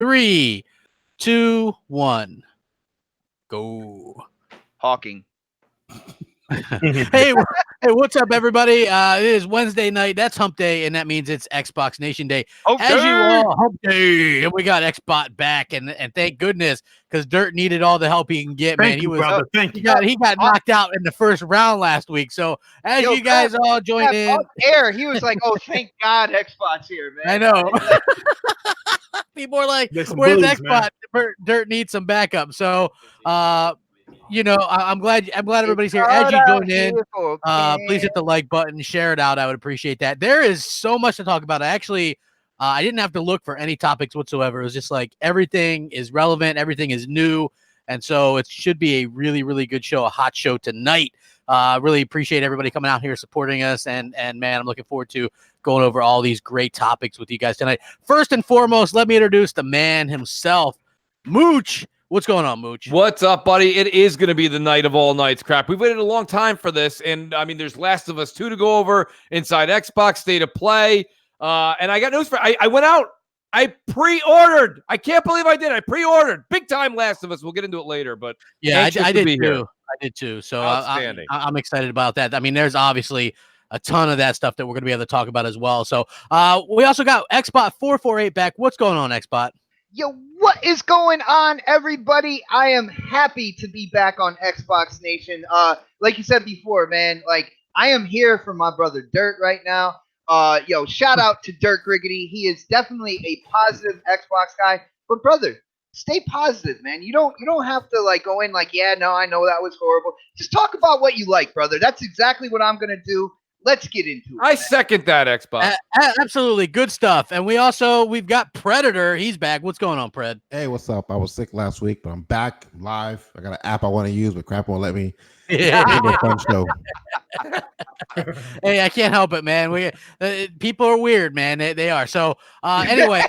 3, 2, 1, go. Hawking. Hey, what's up, everybody? It is Wednesday night. That's Hump Day, and that means it's Xbox Nation Day. Hump As you Day! all, Hump Day, and we got Xbot back, and thank goodness, because Dirt needed all the help he can get. Man, Thank you, brother. Thank you. He got knocked out in the first round last week. So as you guys all joined in, off air, he was like, "Oh, thank God, Xbox here, man." I know. People are like, There's some "Where's bullies, Xbot?" Dirt needs some backup. So, you know, I'm glad everybody's here. As you join in, please hit the like button, share it out. I would appreciate that. There is so much to talk about. I didn't have to look for any topics whatsoever. It was just like everything is relevant, everything is new, and so it should be a really, really good show, a hot show tonight. Really appreciate everybody coming out here supporting us, and man, I'm looking forward to going over all these great topics with you guys tonight. First and foremost, let me introduce the man himself, Mooch. What's going on, Mooch? What's up, buddy? It is going to be the night of all nights, crap. We've waited a long time for this, and I mean, there's Last of Us 2 to go over, Inside Xbox, State of Play, and I got news for I went out. I pre-ordered. I can't believe I did. I pre-ordered. Big time Last of Us. We'll get into it later, but yeah, I did too. Here. I did too. So outstanding. I'm excited about that. I mean, there's obviously a ton of that stuff that we're going to be able to talk about as well. So we also got Xbot 448 back. What's going on, Xbot? Yo, what is going on, everybody? I am happy to be back on Xbox Nation. Like you said before, man, like I am here for my brother Dirt right now. Yo, shout out to Dirt Griggity. He is definitely a positive Xbox guy. But brother, stay positive, man. You don't have to like go in like, yeah, no, I know that was horrible. Just talk about what you like, brother. That's exactly what I'm gonna do. Let's get into it. I second that, Xbox. Absolutely. Good stuff. And we've got Predator. He's back. What's going on, Pred? Hey, what's up? I was sick last week, but I'm back live. I got an app I want to use, but crap won't let me. Yeah. It's a fun show. Hey, I can't help it, man. People are weird, man. They are. So anyway.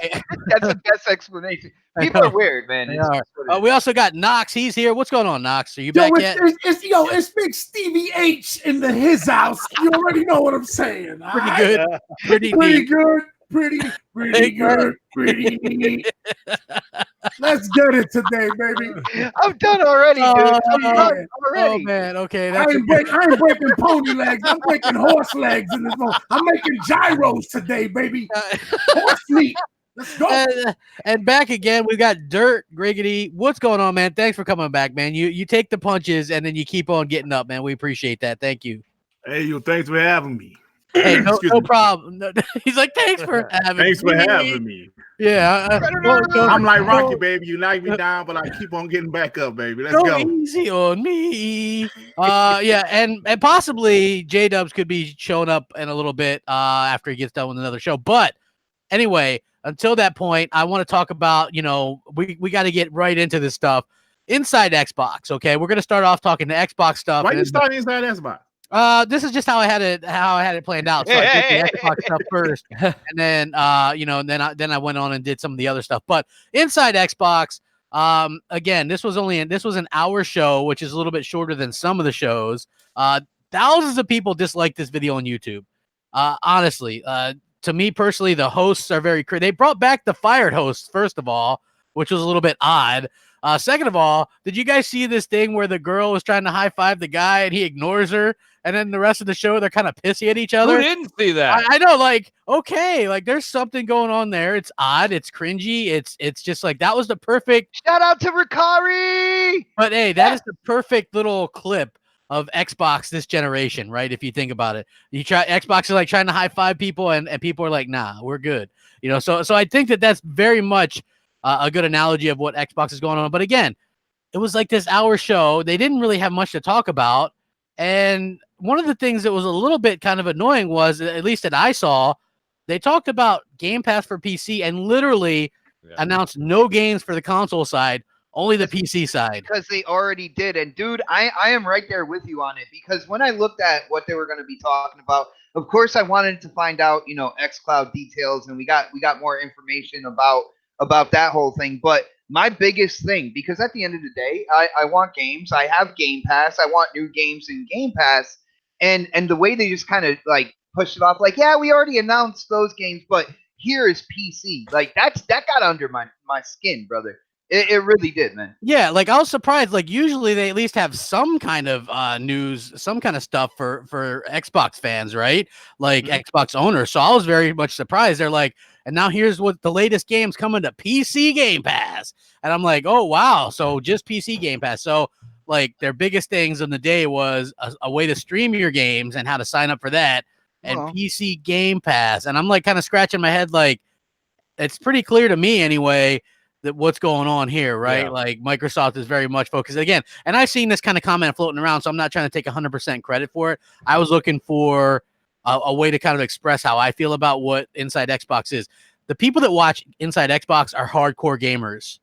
That's the best explanation. People are weird, man. They are. We also got Knox. He's here. What's going on, Knox? Are you back yet? It's Big Stevie H in his house. You already know what I'm saying. Pretty good. Pretty good. Pretty good. Pretty. Let's get it today, baby. I'm done already, dude. I'm done already. Oh man, okay. I ain't breaking pony legs. I'm breaking horse legs in this moment. I'm making gyros today, baby. Horse meat. Let's go. And back again, we got Dirt Griggity. What's going on, man? Thanks for coming back, man. You take the punches and then you keep on getting up, man. We appreciate that. Thank you. Hey, thanks for having me. Hey, no problem. No, he's like, thanks for having me. Yeah. I'm like Rocky, baby. You knock me down, but I keep on getting back up, baby. Let's go. Easy on me. Yeah, and possibly J-Dubs could be showing up in a little bit after he gets done with another show. But anyway, until that point, I want to talk about, we got to get right into this stuff. Inside Xbox, okay? We're going to start off talking to Xbox stuff. Why you starting Inside Xbox? This is just how I had it planned out. So I did the Xbox stuff first, and then then I went on and did some of the other stuff. But Inside Xbox, again, this was an hour show, which is a little bit shorter than some of the shows. Thousands of people disliked this video on YouTube. Honestly, to me personally, the hosts are very they brought back the fired hosts first of all, which was a little bit odd. Second of all, did you guys see this thing where the girl was trying to high five the guy and he ignores her? And then the rest of the show, they're kind of pissy at each other. Who didn't see that? I know, like, okay, like there's something going on there. It's odd. It's cringy. It's just like that was the perfect. Shout out to Ricari. But hey, that is the perfect little clip of Xbox this generation, right? If you think about it, Xbox is like trying to high five people, and people are like, nah, we're good. So I think that's very much a good analogy of what Xbox is going on. But again, it was like this hour show. They didn't really have much to talk about. And one of the things that was a little bit kind of annoying was, at least that I saw, they talked about Game Pass for PC and literally announced no games for the console side, only the PC side. Because they already did. And dude, I am right there with you on it, because when I looked at what they were going to be talking about, of course I wanted to find out, xCloud details, and we got more information about that whole thing. But my biggest thing, because at the end of the day, I want games. I have Game Pass. I want new games in Game Pass. And the way they just kind of like pushed it off, like, yeah, we already announced those games, but hear is PC. Like that got under my skin, brother. It really did, man. Yeah, like I was surprised. Like usually they at least have some kind of news, some kind of stuff for Xbox fans, right? Like Xbox owners. So I was very much surprised. They're like, and now here's what the latest game's coming to PC Game Pass, and I'm like, oh wow, so just PC Game Pass. So like their biggest things on the day was a way to stream your games and how to sign up for that, and PC Game Pass. And I'm like kind of scratching my head, like it's pretty clear to me anyway that what's going on here, right? Yeah. Like Microsoft is very much focused again. And I've seen this kind of comment floating around, so I'm not trying to take 100% credit for it. I was looking for a way to kind of express how I feel about what Inside Xbox is. The people that watch Inside Xbox are hardcore gamers.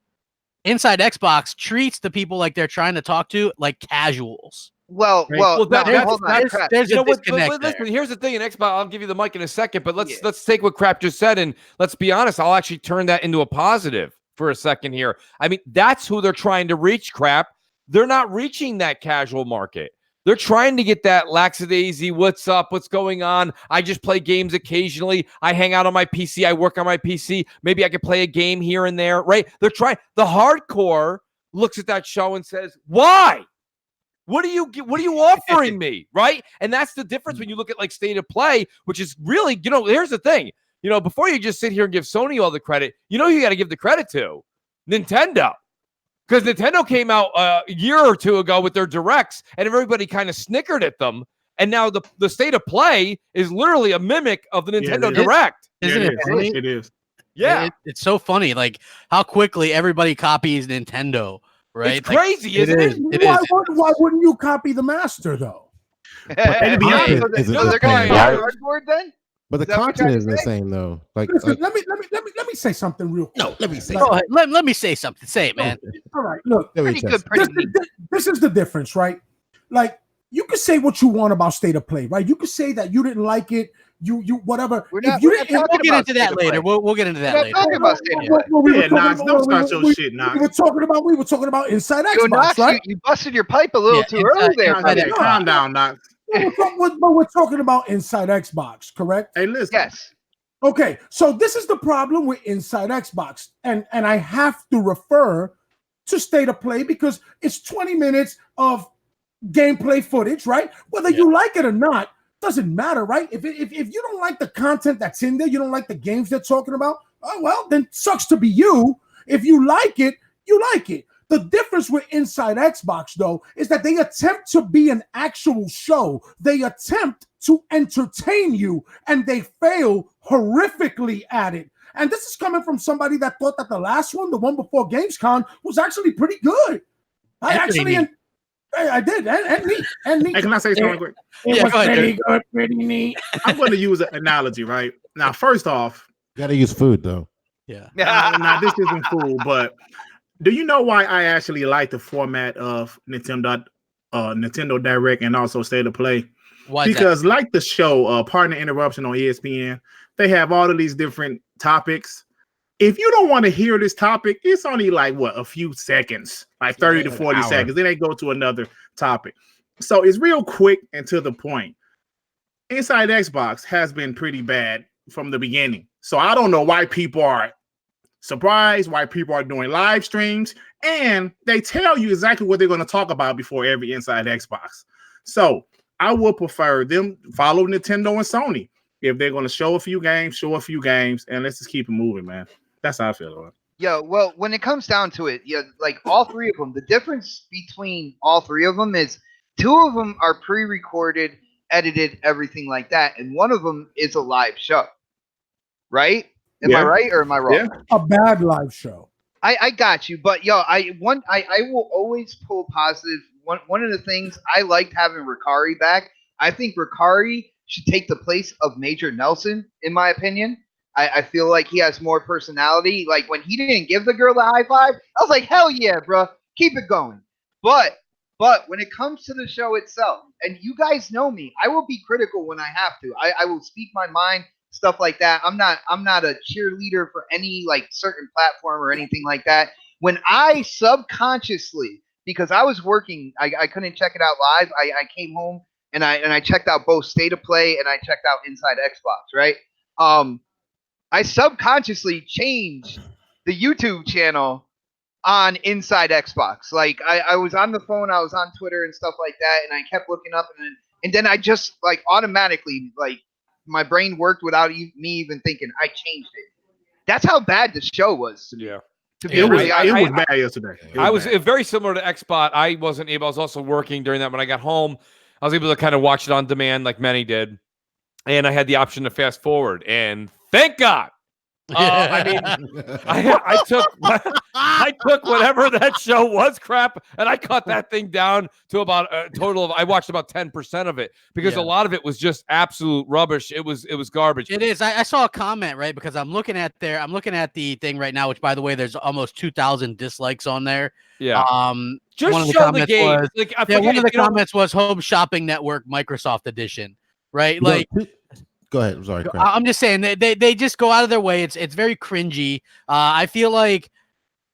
Inside Xbox treats the people like they're trying to talk to like casuals. Well, hold on. There's a disconnect listen, there. here's the thing in Xbox. I'll give you the mic in a second, but let's take what Crap just said and let's be honest. I'll actually turn that into a positive for a second here. I mean, that's who they're trying to reach, Crap. They're not reaching that casual market. They're trying to get that lackadaisy, what's up, what's going on. I just play games occasionally. I hang out on my PC. I work on my PC. Maybe I could play a game here and there, right? They're trying. The hardcore looks at that show and says, why? What are you offering me, right? And that's the difference when you look at like State of Play, which is really, here's the thing. Before you just sit here and give Sony all the credit, you got to give the credit to Nintendo. Because Nintendo came out a year or two ago with their directs, and everybody kind of snickered at them. And now the State of Play is literally a mimic of the Nintendo Direct. Isn't it funny? It is. Yeah. It's so funny, like how quickly everybody copies Nintendo, right? It's crazy, isn't it? Why wouldn't you copy the master, though? And to be honest, they're going hardcore then? But the content is the same though. Like, Listen, let me say something real quick. no, let me say. Go ahead. Let me say something. Say it, man. All right, look. Pretty good, pretty neat. This is the difference, right? Like, you can say what you want about State of Play, right? You could say that you didn't like it, you whatever. We'll If get you into that later. We'll get into that later. Talking about State of Play. Yeah, Knox, don't start your shit, Knox. We were talking about Inside Yo, Xbox, Knox, right? you busted your pipe a little too early there. Calm down, Knox. But we're talking about Inside Xbox, correct? Hey, listen. Yes. Okay, so this is the problem with Inside Xbox, and I have to refer to State of Play because it's 20 minutes of gameplay footage, right? Whether you like it or not, doesn't matter, right? If you don't like the content that's in there, you don't like the games they're talking about, oh well, then sucks to be you. If you like it, you like it. The difference with Inside Xbox, though, is that they attempt to be an actual show. They attempt to entertain you, and they fail horrifically at it. And this is coming from somebody that thought that the last one, the one before Gamescom, was actually pretty good. I did, and neat. Hey, can I say something quick? It was pretty good, pretty neat. I'm going to use an analogy, right? Now, first off, You gotta use food though. Yeah. now this isn't cool, but do you know why I actually like the format of Nintendo Direct and also State of Play? Why? Because like the show, Partner Interruption on ESPN, they have all of these different topics. If you don't want to hear this topic, it's only like a few seconds, like 30 to 40 seconds. Then they go to another topic. So it's real quick and to the point. Inside Xbox has been pretty bad from the beginning. So I don't know why people are surprised, why people are doing live streams, and they tell you exactly what they're going to talk about before every Inside Xbox. So I would prefer them follow Nintendo and Sony. If they're going to show a few games, and let's just keep it moving, man. That's how I feel about it. Yeah, well, when it comes down to it, like all three of them, the difference between all three of them is two of them are pre-recorded, edited, everything like that, and one of them is a live show. Right? Am I right or am I wrong? Yeah. A bad live show. I got you, but I will always pull positive. One of the things I liked having Ricari back. I think Ricari should take the place of Major Nelson, in my opinion. I feel like he has more personality. Like when he didn't give the girl the high five, I was like, hell yeah, bro, keep it going. But when it comes to the show itself, and you guys know me, I will be critical when I have to. I will speak my mind, stuff like that. I'm not a cheerleader for any like certain platform or anything like that. When I subconsciously, because I was working, I couldn't check it out live. I came home and I checked out both State of Play and I checked out Inside Xbox, right? I subconsciously changed the YouTube channel on Inside Xbox. Like I was on the phone, I was on Twitter and stuff like that, and I kept looking up, and then I just like automatically, like my brain worked without me even thinking. I changed it. That's how bad the show was to me. Yeah. To be It was really bad yesterday. I was very similar to XBot. I wasn't able. I was also working during that. When I got home, I was able to kind of watch it on demand, like many did, and I had the option to fast forward. And thank God. I mean, I took whatever that show was, crap, and I cut that thing down to about a total of. I watched about 10% of it because a lot of it was just absolute rubbish. It was garbage. It is. I saw a comment, right, because I'm looking at the thing right now, which, by the way, there's almost 2,000 dislikes on there. Yeah. Just one of the show the comments game. was, Like, one of the comments was Home Shopping Network Microsoft Edition, right? No, Like. Go ahead. I'm sorry. I'm just saying they just go out of their way. It's very cringy. I feel like,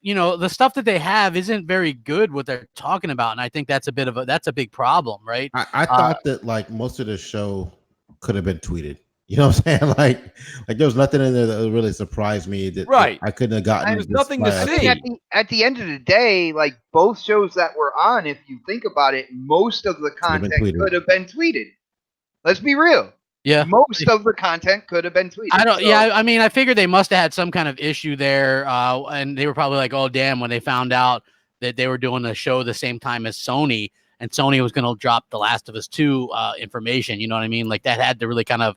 the stuff that they have isn't very good what they're talking about, and I think that's a big problem, right? I thought that like most of the show could have been tweeted. You know what I'm saying? Like there was nothing in there that really surprised me. That I couldn't have gotten. There's nothing to see. At the end of the day, like both shows that were on, if you think about it, most of the content could have been tweeted. Let's be real. Yeah, most of the content could have been tweeted. I mean, I figured they must have had some kind of issue there, and they were probably like, "Oh, damn!" when they found out that they were doing the show the same time as Sony, and Sony was going to drop The Last of Us 2 information. You know what I mean? Like that had to really kind of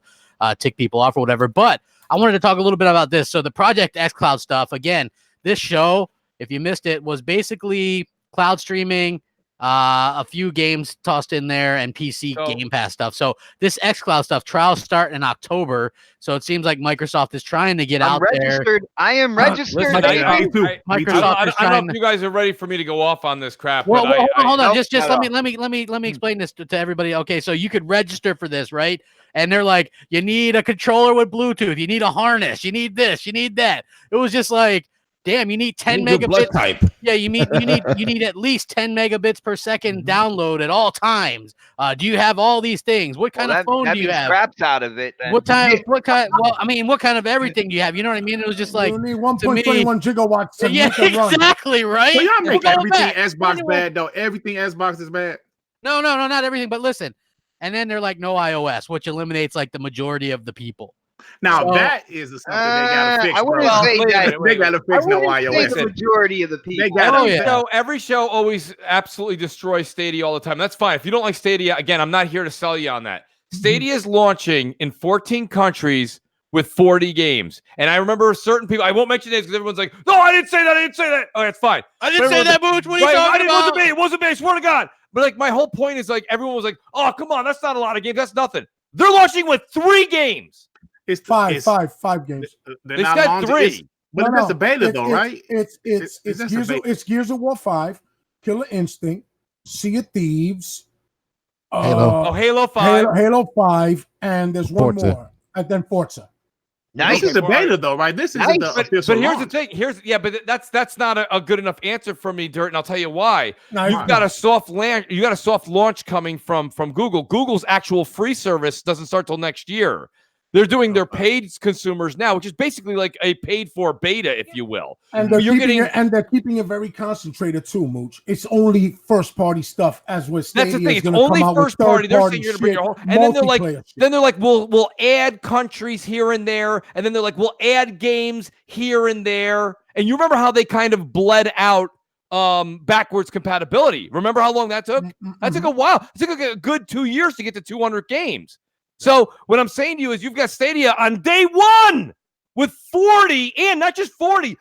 tick people off or whatever. But I wanted to talk a little bit about this. So the Project xCloud stuff. Again, this show, if you missed it, was basically cloud streaming. A few games tossed in there and PC Game Pass stuff. So this xCloud stuff, trials start in October. So it seems like Microsoft is trying to get out there. I am registered. Listen, Microsoft I don't know if you guys are ready for me to go off on this crap. Well, hold on. Just let me explain this to everybody. Okay, so you could register for this, right? And they're like, you need a controller with Bluetooth, you need a harness, you need this, you need that. It was just like, damn, you need 10 megabits. Type. Yeah, you need at least 10 megabits per second download at all times. Do you have all these things? What kind of phone do you have? Craps out of it. Then. What kind? Well, I mean, what kind of everything do you have? You know what I mean? It was just like you need 1.21 gigawatts. To yeah, exactly, right. So y'all make everything Xbox bad though. Everything Xbox is bad. No, not everything. But listen, and then they're like no iOS, which eliminates like the majority of the people. Now that is something they gotta fix. I wouldn't say that. They gotta fix no iOS. The majority of the people. Every show always absolutely destroys Stadia all the time. That's fine. If you don't like Stadia, again, I'm not here to sell you on that. Stadia is launching in 14 countries with 40 games. And I remember certain people, I won't mention names because everyone's like, no, I didn't say that. Oh, that's fine. I didn't say that, Mooch. What are you talking about? It wasn't me. I swear to God. But like my whole point is like everyone was like, oh, come on. That's not a lot of games. That's nothing. They're launching with 3 games. It's five games. They said 3. But that's the beta though, right? It's Gears of War 5, Killer Instinct, Sea of Thieves, Halo 5. Halo 5, and there's one more, and then Forza. This is the beta though, right? This isn't the official. But here's launch. the thing. But that's not a good enough answer for me, Dirt, and I'll tell you why. You've got a soft launch coming from Google. Google's actual free service doesn't start till next year. They're doing their paid consumers now, which is basically like a paid for beta, if you will. And they're keeping it very concentrated too, Mooch. It's only first party stuff, as with Stadia. That's the thing. It's only first party. They're saying you're gonna bring your whole, and then they're like, we'll add countries here and there, and then they're like, we'll add games here and there. And you remember how they kind of bled out backwards compatibility. Remember how long that took? That took a while. It took like a good 2 years to get to 200 games. So what I'm saying to you is you've got Stadia on day 1 with 40, and not just 40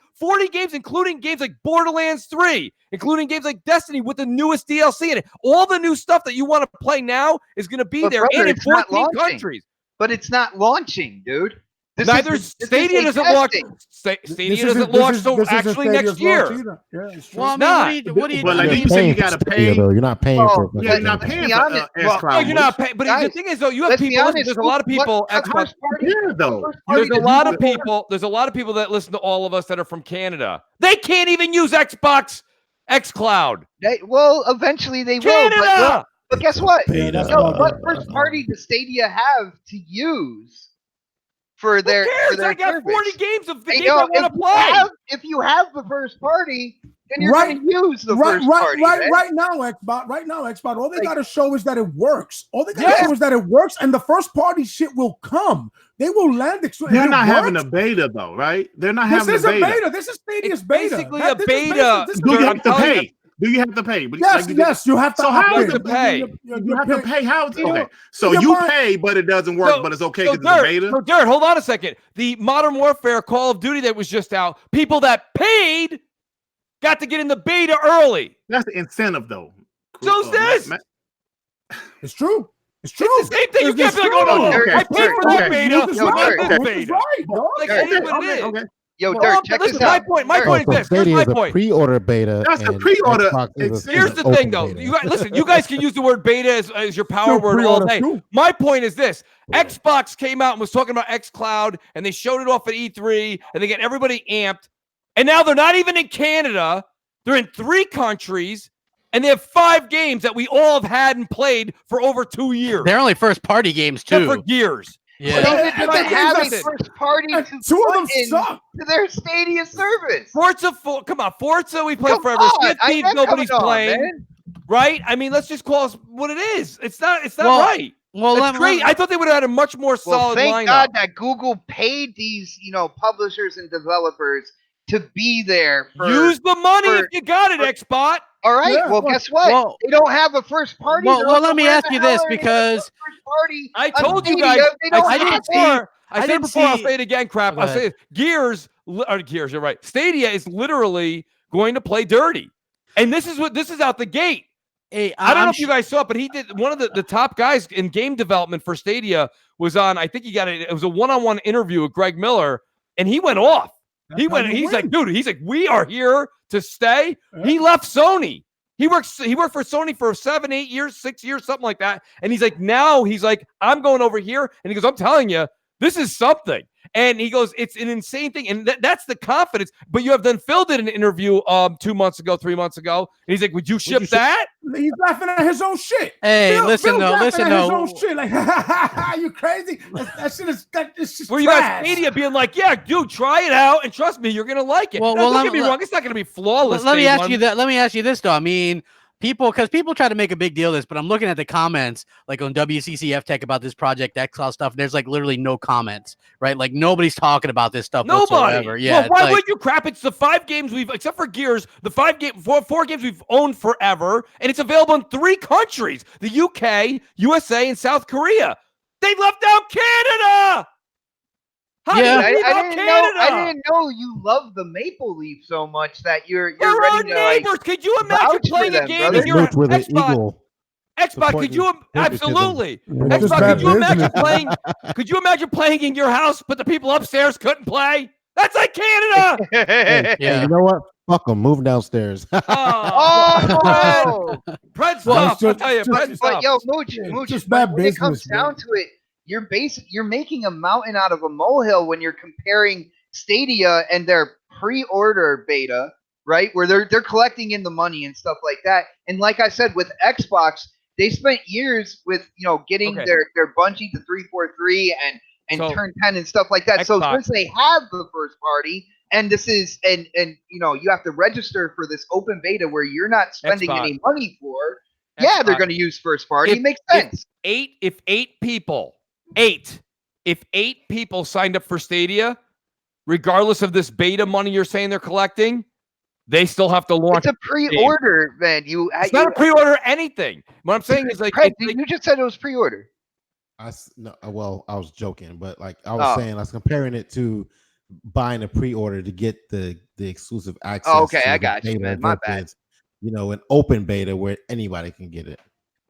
games, including games like Borderlands 3, including games like Destiny with the newest DLC in it. All the new stuff that you want to play now is going to be there, and in 14 countries. But it's not launching, dude. Stadia doesn't launch. Stadia doesn't launch until actually next year. Well, I mean, what do you? But like you say, you gotta pay. You're not paying for it. You're not paying for xCloud. You're not paying. But the thing is, though, you have people. There's a lot of people. There's a lot of people. There's a lot of people that listen to all of us that are from Canada. They can't even use xCloud. Well, eventually they will. But guess what? What first party does Stadia have to use for their cares? for their I got service. 40 games of the Hey, game I want to play. If you have the first party, then you're going to use the first party. Right now, Xbox. All they got to show is that it works. All they got to show is that it works, and the first party shit will come. They will land it. They're not having a beta though, right? They're not having a beta. This is Stadia's beta. Basically a beta. Do you have to pay? Do you have to pay? Yes, you have to. So how is it pay? You have to pay. How? Okay, so you pay, but it doesn't work, but it's okay because it's a beta. So, Dirt, hold on a second. The Modern Warfare Call of Duty that was just out, people that paid got to get in the beta early. That's the incentive, though. So's this. It's true. It's true. It's the same thing. You can't be like, oh, no, I paid for that beta. So I'm beta. Like, it is what it is. Yo, Dirk, check this out. My point is this. Here's my point. Pre-order beta. That's the pre-order. Here's the thing, though. You guys, listen, you guys can use the word beta as your power word all day. My point is this. Xbox came out and was talking about xCloud, and they showed it off at E3, and they get everybody amped. And now they're not even in Canada. They're in 3 countries, and they have 5 games that we all have had and played for over 2 years. They're only first-party games, too. For years. Yeah. They didn't have a first party to 2 of them suck. To their Stadia service. Forza, we played forever. Nobody's playing, man. Right? I mean, let's just call it what it is. It's not right. Well, that's great. I thought they would have had a much more solid lineup. Thank God that Google paid these, publishers and developers to be there. Use the money if you got it, Xbot. All right. Yeah, well, guess what? They don't have a first party. Well, let me ask you this, because first party I told you guys. I said before. I'll say it again. Crap. I'll say it. Gears. You're right. Stadia is literally going to play dirty, and this is out the gate. Hey, I don't know if you guys saw it, but he did. One of the top guys in game development for Stadia was on. I think he got it. It was a one-on-one interview with Greg Miller, and he went off. He's like, dude, we are here to stay. Yeah. He left Sony. He worked for Sony for 7, 8 years, 6 years, something like that. And he's like, I'm going over here. And he goes, I'm telling you, this is something. And he goes, it's an insane thing. And that's the confidence. But you have then Phil did an interview 2 months ago, 3 months ago. And he's like, would you ship that? He's laughing at his own shit. Hey, listen though. His own shit. Like, you crazy? That shit is just where you got Stadia being like, yeah, dude, try it out. And trust me, you're going to like it. Well, don't get me wrong. It's not going to be flawless. Let me ask you this, though. I mean, people try to make a big deal of this, but I'm looking at the comments like on WCCF Tech about this Project xCloud stuff. And there's like literally no comments, right? Like nobody's talking about this stuff whatsoever. Yeah. Well, why would you crap? It's the 5 games except for Gears, the 4 games we've owned forever, and it's available in 3 countries: the UK, USA, and South Korea. They left out Canada. I didn't know you love the Maple Leaf so much that you're ready to neighbors. Like, could you imagine playing a game in your Xbox? Xbox, could you absolutely? Xbox, could you imagine playing in your house, but the people upstairs couldn't play? That's like Canada. Hey, you know what? Fuck them. Move downstairs. Pred stuff. I'll tell you, Pred stuff. But yo, Mooch, when it comes down to it, you're making a mountain out of a molehill when you're comparing Stadia and their pre-order beta, right? Where they're collecting in the money and stuff like that. And like I said, with Xbox, they spent years with getting their Bungie to 343 and Turn 10 and stuff like that. Xbox. So since they have the first party, and this is and you have to register for this open beta where you're not spending any money for. Yeah, they're going to use first party. It makes sense. If 8 people signed up for Stadia, regardless of this beta money you're saying they're collecting, they still have to launch. It's a pre-order, man. It's not a pre-order anything. What I'm saying is like, you just said it was pre-order. I was joking, but like I was saying, I was comparing it to buying a pre-order to get the exclusive access. Oh, okay, I got you, man. My bad. An open beta where anybody can get it.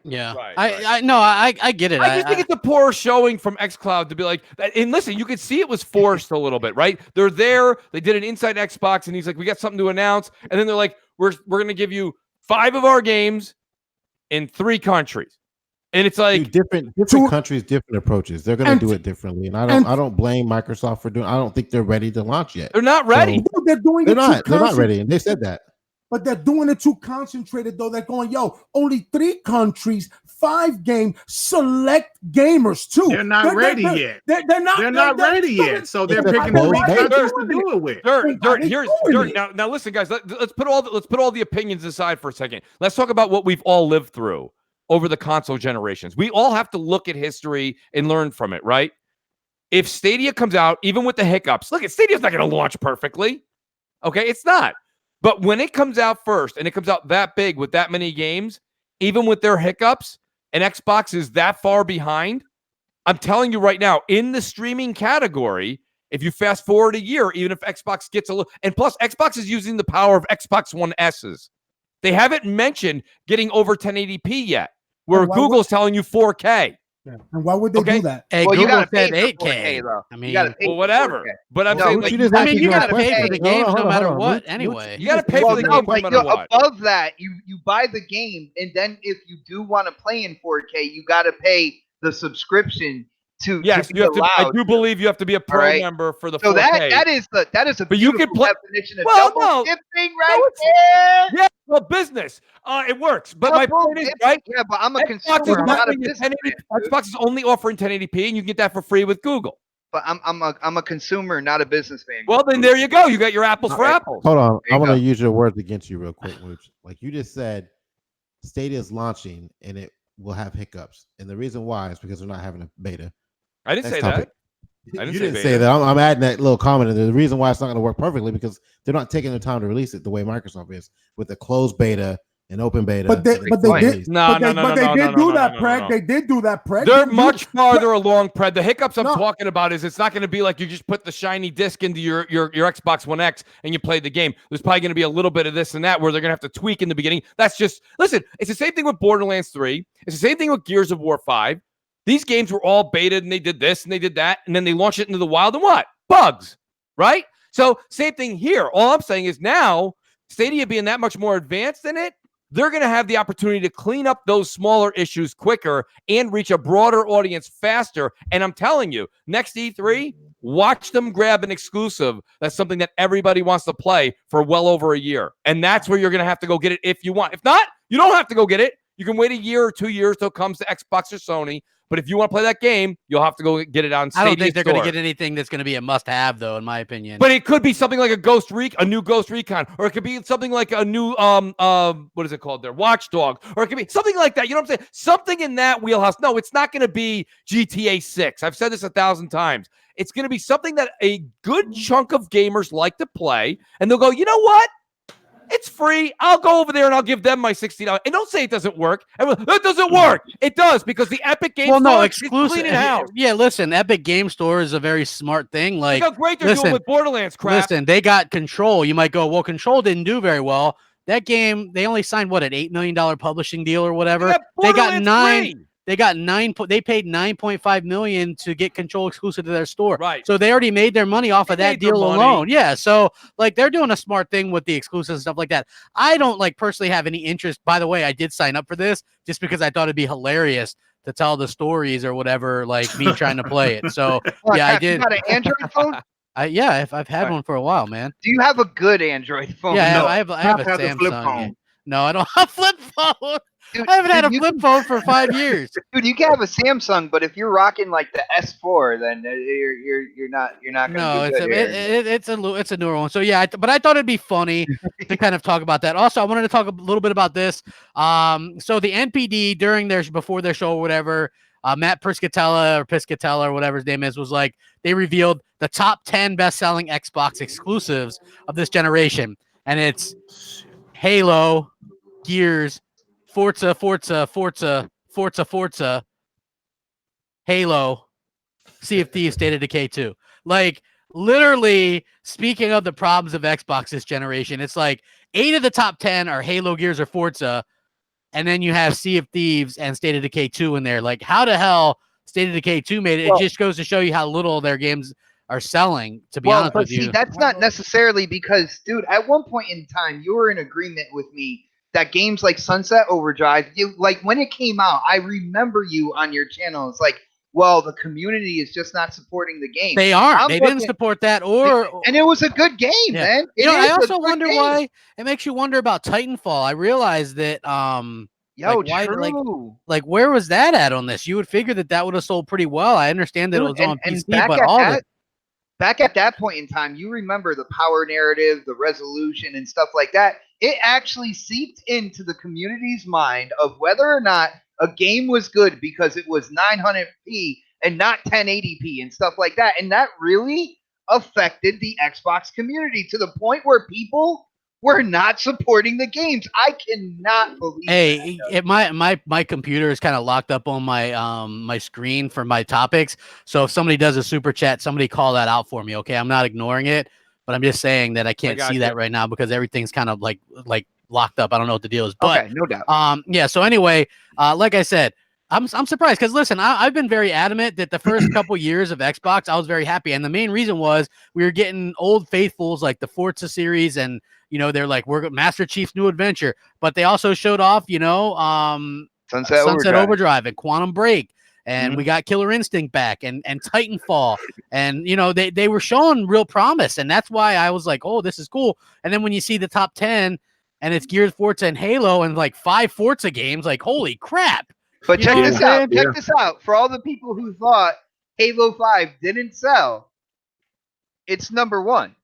Yeah, right. I get it. I just think it's a poor showing from xCloud to be like, and listen, you could see it was forced a little bit, right? They're there. They did an Inside Xbox, and he's like, we got something to announce. And then they're like, we're going to give you 5 of our games in 3 countries. And it's like different countries, different approaches. They're going to do it differently. And I don't blame Microsoft for doing. I don't think they're ready to launch yet. They're not ready. So, they're not ready. And they said that. But they're doing it too concentrated, though. They're going, yo, only 3 countries, 5 games, select gamers too. They're not ready yet. They're not ready yet. So they're picking 3 countries to do it with. Dirt. Here's Dirt. Now listen, guys. Let's put all the opinions aside for a second. Let's talk about what we've all lived through over the console generations. We all have to look at history and learn from it, right? If Stadia comes out, even with the hiccups, look, Stadia's not going to launch perfectly. Okay, it's not. But when it comes out first and it comes out that big with that many games, even with their hiccups, and Xbox is that far behind, I'm telling you right now, in the streaming category, if you fast forward a year, even if Xbox gets a little, and plus Xbox is using the power of Xbox One S's. They haven't mentioned getting over 1080p yet, where Google's telling you 4K. Yeah. And why would they do that? Hey, well, Google you gotta said pay 8K. though. I mean, well, whatever. But I'm saying, like, you gotta pay for the games no matter what. Anyway, you gotta pay for the game no matter what. Above that, you buy the game, and then if you do want to play in 4K, you gotta pay the subscription. Yes, you have to. I do believe you have to be a pro member for the 4K. So that is a but you can play definition of double dipping right there. Yeah, well, business. It works. But my point is, right? Yeah, but I'm a consumer. I'm not a business. Xbox is only offering 1080p, and you can get that for free with Google. But I'm a consumer, not a businessman. Well, then there you go. You got your apples for apples. Hold on, I'm gonna use your words against you real quick, Mooch. Like you just said, Stadia is launching, and it will have hiccups, and the reason why is because they're not having a beta. I didn't say that. You didn't say that. I'm adding that little comment. And the reason why it's not going to work perfectly because they're not taking the time to release it the way Microsoft is with the closed beta and open beta. But they did do that, Preg. They did do that, Preg. They're much farther along, Preg. The hiccups I'm talking about is it's not going to be like you just put the shiny disc into your Xbox One X and you play the game. There's probably going to be a little bit of this and that where they're going to have to tweak in the beginning. That's just, listen, it's the same thing with Borderlands 3. It's the same thing with Gears of War 5. These games were all baited and they did this and they did that. And then they launched it into the wild and what? Bugs, right? So same thing here. All I'm saying is now Stadia being that much more advanced than it, they're going to have the opportunity to clean up those smaller issues quicker and reach a broader audience faster. And I'm telling you, next E3, watch them grab an exclusive. That's something that everybody wants to play for well over a year. And that's where you're going to have to go get it if you want. If not, you don't have to go get it. You can wait a year or 2 years till it comes to Xbox or Sony. But if you want to play that game, you'll have to go get it on Stadia. I don't think they're going to get anything that's going to be a must-have, though, in my opinion. But it could be something like a new Ghost Recon, or it could be something like a new what is it called there? Watchdog, or it could be something like that. You know what I'm saying? Something in that wheelhouse. No, it's not going to be GTA 6. I've said this 1,000 times. It's going to be something that a good chunk of gamers like to play, and they'll go, you know what? It's free. I'll go over there and I'll give them my $60. And don't say it doesn't work. That doesn't work. It does because the Epic Game Store exclusive. Clean it out. Yeah, listen, Epic Game Store is a very smart thing. Like, look how great they're doing with Borderlands crap. Listen, they got Control. You might go, well, Control didn't do very well. That game, they only signed an $8 million publishing deal or whatever. They got nine. They got they paid $9.5 million to get Control exclusive to their store. Right. So they already made their money off of that deal alone. Yeah. So like they're doing a smart thing with the exclusives and stuff like that. I don't personally have any interest. By the way, I did sign up for this just because I thought it'd be hilarious to tell the stories or whatever, like me trying to play it. So yeah, I did. You got an Android phone? I've had one for a while, man. Do you have a good Android phone? Yeah, I have a Samsung. No, I don't have a flip phone. Dude, I haven't had a flip phone for 5 years. Dude, you can have a Samsung, but if you're rocking like the S4, then you're not gonna do good. It's a newer one. So yeah, but I thought it'd be funny to kind of talk about that. Also, I wanted to talk a little bit about this. So the NPD before their show or whatever, Matt Piscatella or whatever his name is, was like, they revealed the top 10 best-selling Xbox exclusives of this generation, and it's Halo, Gears, Forza, Halo, Sea of Thieves, State of Decay 2. Like, literally, speaking of the problems of Xbox this generation, it's like 8 of the top 10 are Halo, Gears, or Forza, and then you have Sea of Thieves and State of Decay 2 in there. Like, how the hell State of Decay 2 made it? It just goes to show you how little their games are selling, to be honest with you. See, that's not necessarily because, dude, at one point in time, you were in agreement with me that games like Sunset Overdrive, like when it came out, I remember you on your channel. It's like, well, the community is just not supporting the game. They aren't. They didn't support that, and it was a good game, man. I also wonder why it makes you wonder about Titanfall. I realized that like where was that at on this? You would figure that would have sold pretty well. I understand that it was on PC, but back at that point in time, you remember the power narrative, the resolution, and stuff like that. It actually seeped into the community's mind of whether or not a game was good because it was 900p and not 1080p and stuff like that. And that really affected the Xbox community to the point where people were not supporting the games. I cannot believe my computer is kind of locked up on my my screen for my topics. So if somebody does a super chat, somebody call that out for me. Okay, I'm not ignoring it, but I'm just saying that I can't see that right now because everything's kind of like locked up. I don't know what the deal is, but okay, no doubt. Yeah. So anyway, like I said, I'm surprised because listen, I've been very adamant that the first couple years of Xbox, I was very happy, and the main reason was we were getting old faithfuls like the Forza series, and they're like, we're Master Chief's New Adventure, but they also showed off, Sunset Overdrive and Quantum Break, and we got Killer Instinct back, and Titanfall, and they were showing real promise, and that's why I was like, oh, this is cool. And then when you see the top 10, and it's Gears, Forza, and Halo, and like 5 Forza games, like holy crap. But check this out. Check this out. For all the people who thought Halo 5 didn't sell, it's number 1.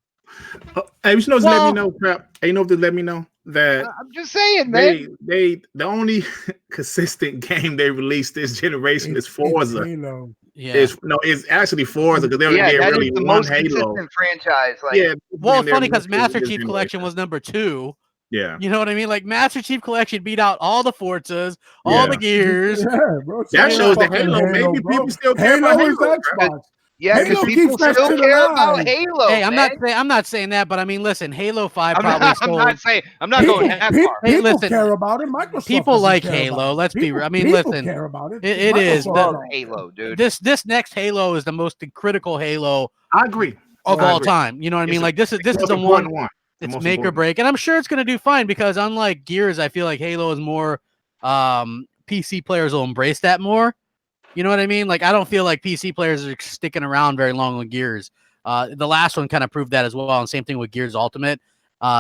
Hey, let me know, crap. Hey, if they let me know that I'm just saying, man. The only consistent game they released this generation is Forza. Halo. Yeah. It's actually Forza because they that really is the one most Halo consistent franchise. Well, it's funny because Master Chief Collection was number 2. Yeah. You know what I mean? Like Master Chief Collection beat out all the Forzas, all the Gears. Bro, that shows the Halo. Maybe people still care about Halo. Yeah, because people still care about Halo. Hey, I'm not saying that, but I mean, listen, Halo 5 probably sold. I'm not going that far. Hey, listen, care about it. Microsoft people like Halo. Let's be. I mean, listen, care about it. It is Halo, dude. This next Halo is the most critical Halo. I agree. Of all time. You know what I mean? Like this is the one. It's make or break, and I'm sure it's going to do fine because unlike Gears, I feel like Halo is more PC players will embrace that more. You know what I mean? Like I don't feel like PC players are sticking around very long with Gears. The last one kind of proved that as well, and same thing with Gears Ultimate.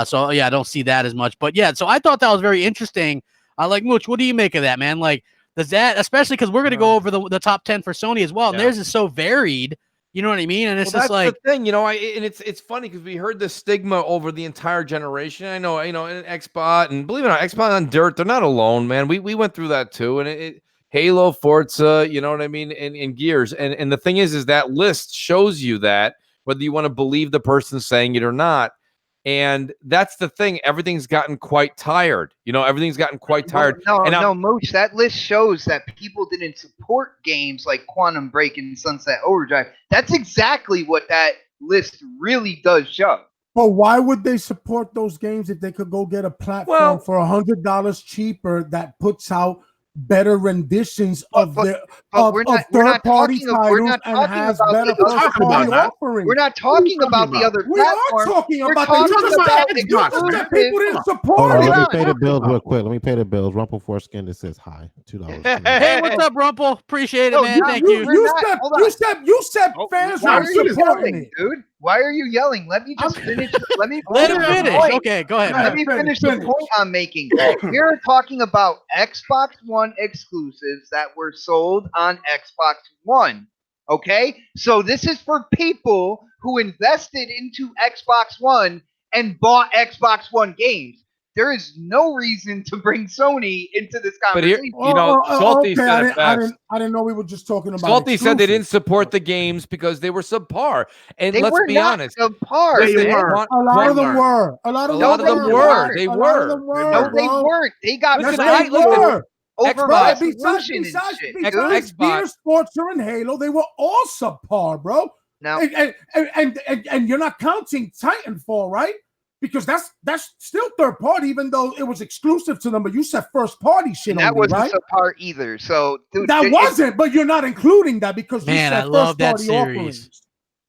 So yeah, I don't see that as much. But yeah, so I thought that was very interesting. Like Mooch, what do you make of that, man? Like does that, especially because we're going to go over the top 10 for Sony as well, and theirs is so varied. You know what I mean? And it's just like the thing, and it's funny because we heard this stigma over the entire generation. I know, in Xbox, and believe it or not, Xbox on Dirt, they're not alone, man. We went through that too. And Halo, Forza, you know what I mean, and Gears. And the thing is that list shows you that whether you want to believe the person saying it or not. And that's the thing. Everything's gotten quite tired. Everything's gotten quite tired. No, Mooch, that list shows that people didn't support games like Quantum Break and Sunset Overdrive. That's exactly what that list really does show. But why would they support those games if they could go get a platform for $100 cheaper that puts out better renditions of third-party titles and has better first-party offerings? We're not talking about the other platforms. We're talking about Xbox. People didn't support it. Let me pay the bills real quick. Let me pay the bills. Rumple Foreskin that says hi. $2. Hey, what's up, Rumple? Appreciate it, man. Thank you. You said fans weren't supporting it, dude. Why are you yelling? Let me just finish. Let him finish. Okay, go ahead. Let me finish the point I'm making. We're talking about Xbox One exclusives that were sold on Xbox One. Okay? So this is for people who invested into Xbox One and bought Xbox One games. There is no reason to bring Sony into this conversation. But Salty said it best. I didn't know we were just talking about Salty said they didn't support the games because they were subpar. And let's be honest. Subpar. A lot of them were. A lot of them were. They were. No, they weren't. They got over resolution besides Gears, Forza, and Halo, they were all subpar, bro. Now, and you're not counting Titanfall, right? Because that's still third party, even though it was exclusive to them. But you said first party shit. That wasn't subpar either. So dude, that wasn't. But you're not including that because you said I love that series.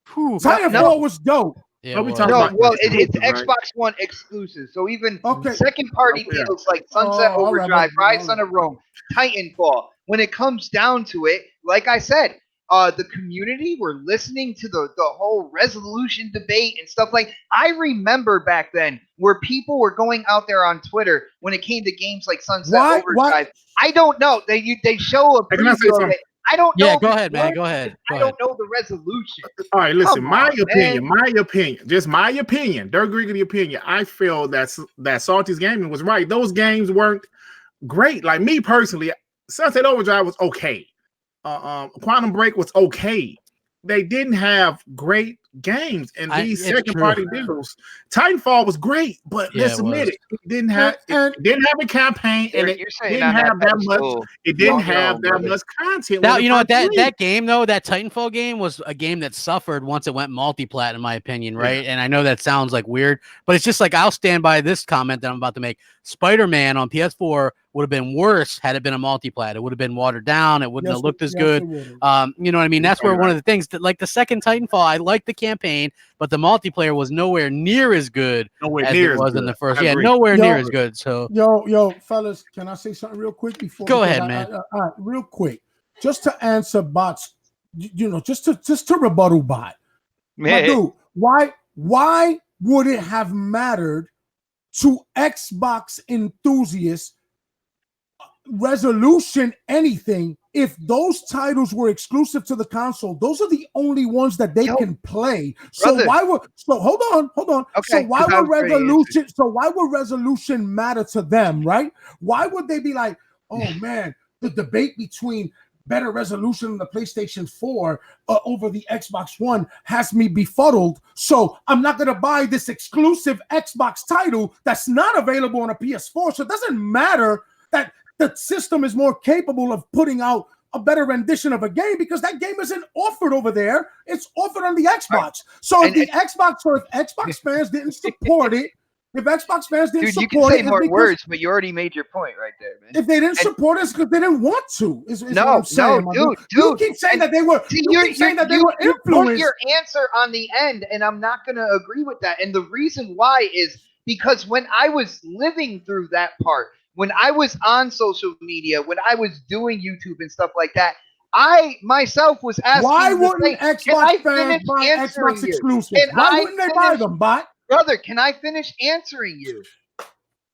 Offerings. Titanfall was dope. Yeah, it's Xbox One exclusive. So even second party titles like Sunset Overdrive, Rise of Rome, Titanfall. When it comes down to it, like I said, the community were listening to the whole resolution debate and stuff like. I remember back then where people were going out there on Twitter when it came to games like Sunset Overdrive. I don't know. They show a preview of it. I don't know. Yeah, go ahead, man. Go ahead. I don't know the resolution. All right, listen. My opinion, just my opinion. Dirt Griggly opinion. I feel that Salty's Gaming was right. Those games weren't great. Like me personally, Sunset Overdrive was okay. Quantum Break was okay. They didn't have great games in these second-party deals. Titanfall was great, but let's admit it didn't have a campaign, and it didn't have that much. It didn't have that much content. Now you know what that game though, that Titanfall game was a game that suffered once it went multi-plat, in my opinion, right? Yeah. And I know that sounds like weird, but it's just like I'll stand by this comment that I'm about to make. Spider-Man on PS4 would have been worse had it been a multi-plat. It would have been watered down. It wouldn't have looked as good. You know what I mean? That's where one of the things that, like the second Titanfall, I liked the campaign, but the multiplayer was nowhere near as good as it was in the first. Yeah, nowhere near as good. So, yo, fellas, can I say something real quick before? Go ahead, man. All right, real quick, just to answer bots, just to rebuttal bot. Man, dude, why would it have mattered to Xbox enthusiasts resolution anything if those titles were exclusive to the console? Those are the only ones that they can play. So hold on. Okay, so why would resolution matter to them, right? Why would they be like, oh man, the debate between better resolution on the PlayStation 4 over the Xbox One has me befuddled, so I'm not going to buy this exclusive Xbox title that's not available on a PS4. So it doesn't matter that the system is more capable of putting out a better rendition of a game because that game isn't offered over there. It's offered on the Xbox. So if Xbox fans didn't support it, if Xbox fans didn't support it, you can say more words, but you already made your point right there, man. If they didn't support us because they didn't want to, is what I'm saying. Dude. You keep saying that they were. You keep saying that they were influenced. You put your answer on the end, and I'm not going to agree with that. And the reason why is because when I was living through that part, when I was on social media, when I was doing YouTube and stuff like that, I myself was asking, why wouldn't Xbox fans buy Xbox exclusives? Why wouldn't they buy them, bot? Brother, can I finish answering you?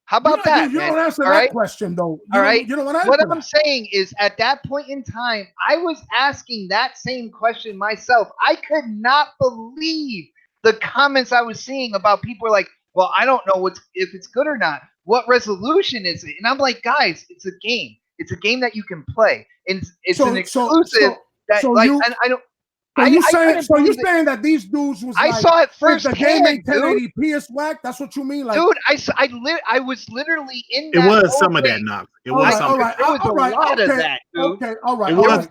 How about that? You don't answer that question, though. All right. What I'm saying is, at that point in time, I was asking that same question myself. I could not believe the comments I was seeing about people were like, well, I don't know if it's good or not. What resolution is it? And I'm like, guys, it's a game. It's a game that you can play. And it's an exclusive you're saying that these dudes was I saw it first. The game ain't 1080p is whack. That's what you mean, like, dude. I was literally in. It was some of that knock. It was some. It was a lot of that, dude. Okay, all right. It was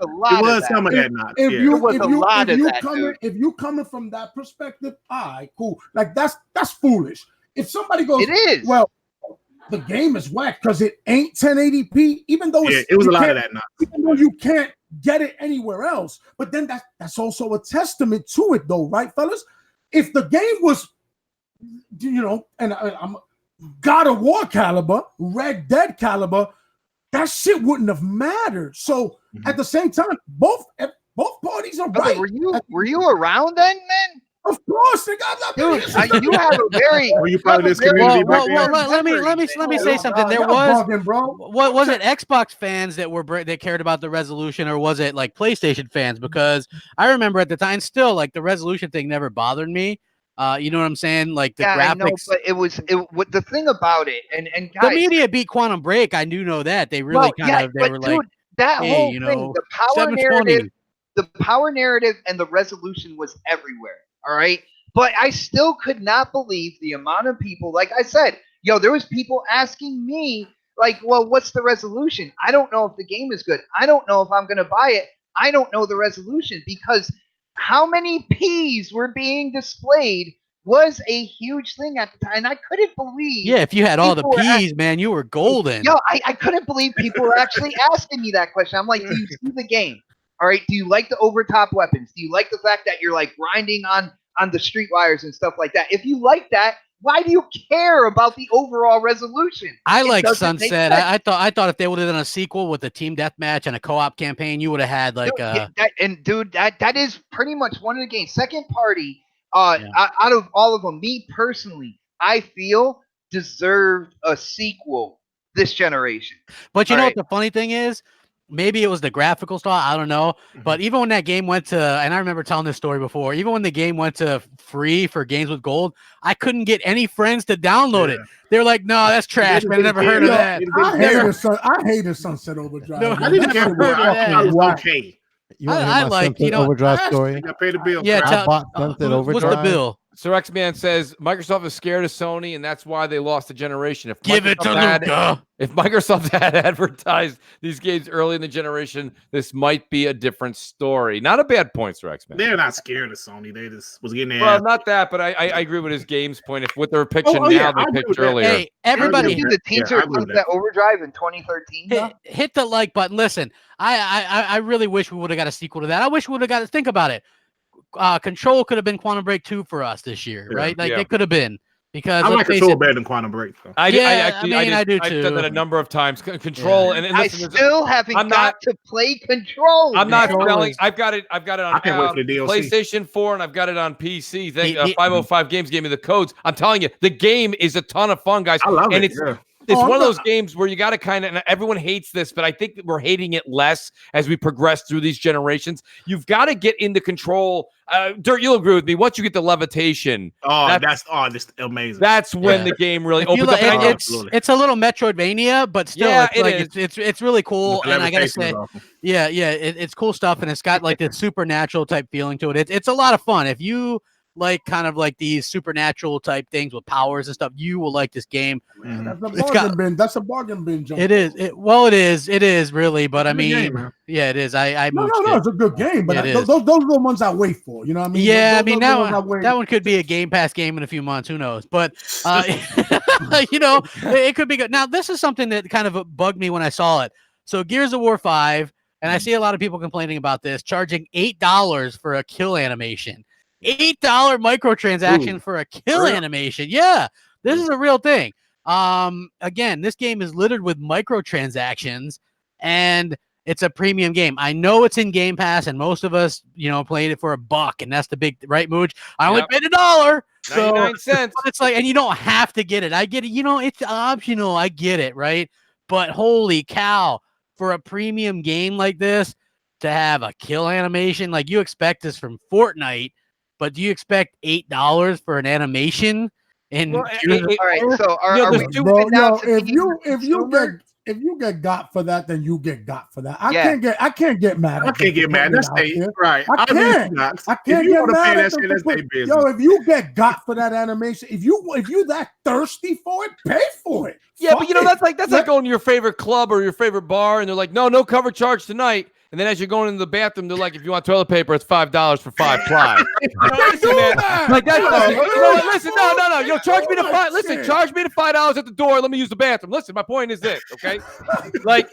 some of that knock. If you coming from that perspective, all right, cool. Like that's foolish. If somebody goes, it is. Well, the game is whack because it ain't 1080p. Even though it was a lot of that knock. Even though you can't get it anywhere else, but then that's also a testament to it, though, right, fellas? If the game was, and I'm God of War caliber, Red Dead caliber, that shit wouldn't have mattered. So at the same time, both parties are right. Were you around then, man? Of course, dude. You have a very. Were you part of this community? Let me say something. There was what was it? Xbox fans that cared about the resolution, or was it like PlayStation fans? Because I remember at the time, still like the resolution thing never bothered me. You know what I'm saying? Like the graphics. I know, but the thing about it, and guys, the media beat Quantum Break. I do know that they really were like that whole thing. The power narrative, and the resolution was everywhere. All right. But I still could not believe the amount of people, like I said, there was people asking me, like, well, what's the resolution? I don't know if the game is good. I don't know if I'm going to buy it. I don't know the resolution, because how many P's were being displayed was a huge thing at the time. And I couldn't believe. Yeah, if you had all the P's, man, you were golden. I couldn't believe people were actually asking me that question. I'm like, do you see the game? All right. Do you like the overtop weapons? Do you like the fact that you're like grinding on the street wires and stuff like that? If you like that, Why do you care about the overall resolution? I like Sunset. I thought if they would have done a sequel with a team deathmatch and a co-op campaign, you would have had like that is pretty much one of the games. Second party, out of all of them, me personally, I feel deserved a sequel this generation. But you know what the funny thing is? Maybe it was the graphical style. I don't know. But even when that game went to, and I remember telling this story before, even when the game went to free for games with gold, I couldn't get any friends to download it. They're like, no, that's trash, man. I never heard of that. I hated Sunset Overdrive. No, I didn't heard of that. It was okay. I like, Overdrive story. I paid the bill. Yeah, I bought Sunset Overdrive. What's the bill? So X-Man says Microsoft is scared of Sony, and that's why they lost the generation. If Give it to Luca. If Microsoft had advertised these games early in the generation, this might be a different story. Not a bad point, Sir X-Man. They're not scared of Sony. They just was getting their well, not that, but I agree with his game's point. If what they're pitching now, they pitched earlier. Hey, everybody, the teaser that Overdrive in 2013. Hit the like button. Listen, I really wish we would have got a sequel to that. I wish we would have got to think about it. Control could have been Quantum Break 2 for us this year, right? Like it could have been, because I like Control better than Quantum Break. So. I do too. I've said that a number of times. Control, and I still haven't got to play Control. I'm not selling. I've got it on PlayStation 4, and I've got it on PC. 505 Games gave me the codes. I'm telling you, the game is a ton of fun, guys. I love it. It's one of those games where you got to kind of, and everyone hates this, but I think that we're hating it less as we progress through these generations. You've got to get into Control. Dirt, you'll agree with me. Once you get the levitation, that's amazing. That's when the game really opens up. It's a little Metroidvania, but still, it's really cool. And I gotta say, it's cool stuff, and it's got like this supernatural type feeling to it. It's a lot of fun. If you like kind of like these supernatural type things with powers and stuff, you will like this game. That's a bargain bin. It is. It is really. But I mean, it is. No, it's a good game. But those are the ones I wait for. You know what I mean? Yeah, that one could be a Game Pass game in a few months. Who knows? But it could be good. Now, this is something that kind of bugged me when I saw it. So Gears of War 5, and I see a lot of people complaining about this, charging $8 for a kill animation. $8 microtransaction for a kill animation. Yeah, this is a real thing. Again, this game is littered with microtransactions, and it's a premium game. I know it's in Game Pass, and most of us, played it for $1, and that's the big right, Mooch. I only paid $1, 99 cents. It's like, and you don't have to get it. I get it. It's optional. I get it, right? But holy cow, for a premium game like this to have a kill animation, like you expect this from Fortnite. But do you expect $8 for an animation? And all right, so are we moving now to if you get got for that, then you get got for that. I can't get mad. I can't get mad. That's right. I can't get mad at them. If you get got for that animation, if you that thirsty for it, pay for it. Yeah, but that's like going to your favorite club or your favorite bar, and they're like, no cover charge tonight. And then as you're going into the bathroom, they're like, if you want toilet paper, it's $5 for 5 ply. Listen, man. Like listen, no. Charge me the $5. Listen, charge me the $5 at the door. Let me use the bathroom. Listen, my point is this, okay? Like,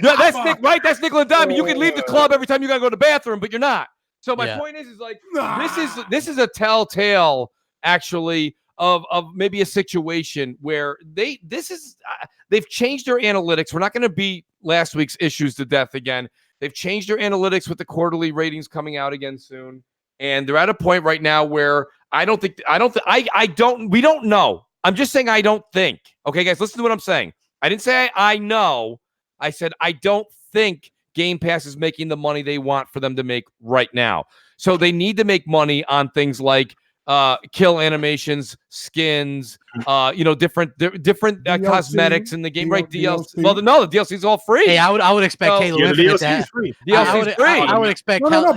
that's Nick, right? That's nickel and dime. You can leave the club every time you gotta go to the bathroom, but you're not. So my point is like, this is a telltale, actually, of maybe a situation where they've changed their analytics. We're not going to beat last week's issues to death again. They've changed their analytics with the quarterly ratings coming out again soon, and they're at a point right now where we don't know. I'm just saying I don't think. Okay, guys, listen to what I'm saying. I didn't say I know. I said I don't think Game Pass is making the money they want for them to make right now. So they need to make money on things like kill animations, skins, different cosmetics in the game, right? DLC. Well, no, the DLC is all free. Hey, I would expect Halo Infinite to have. Free. DLC is free. I would expect. But not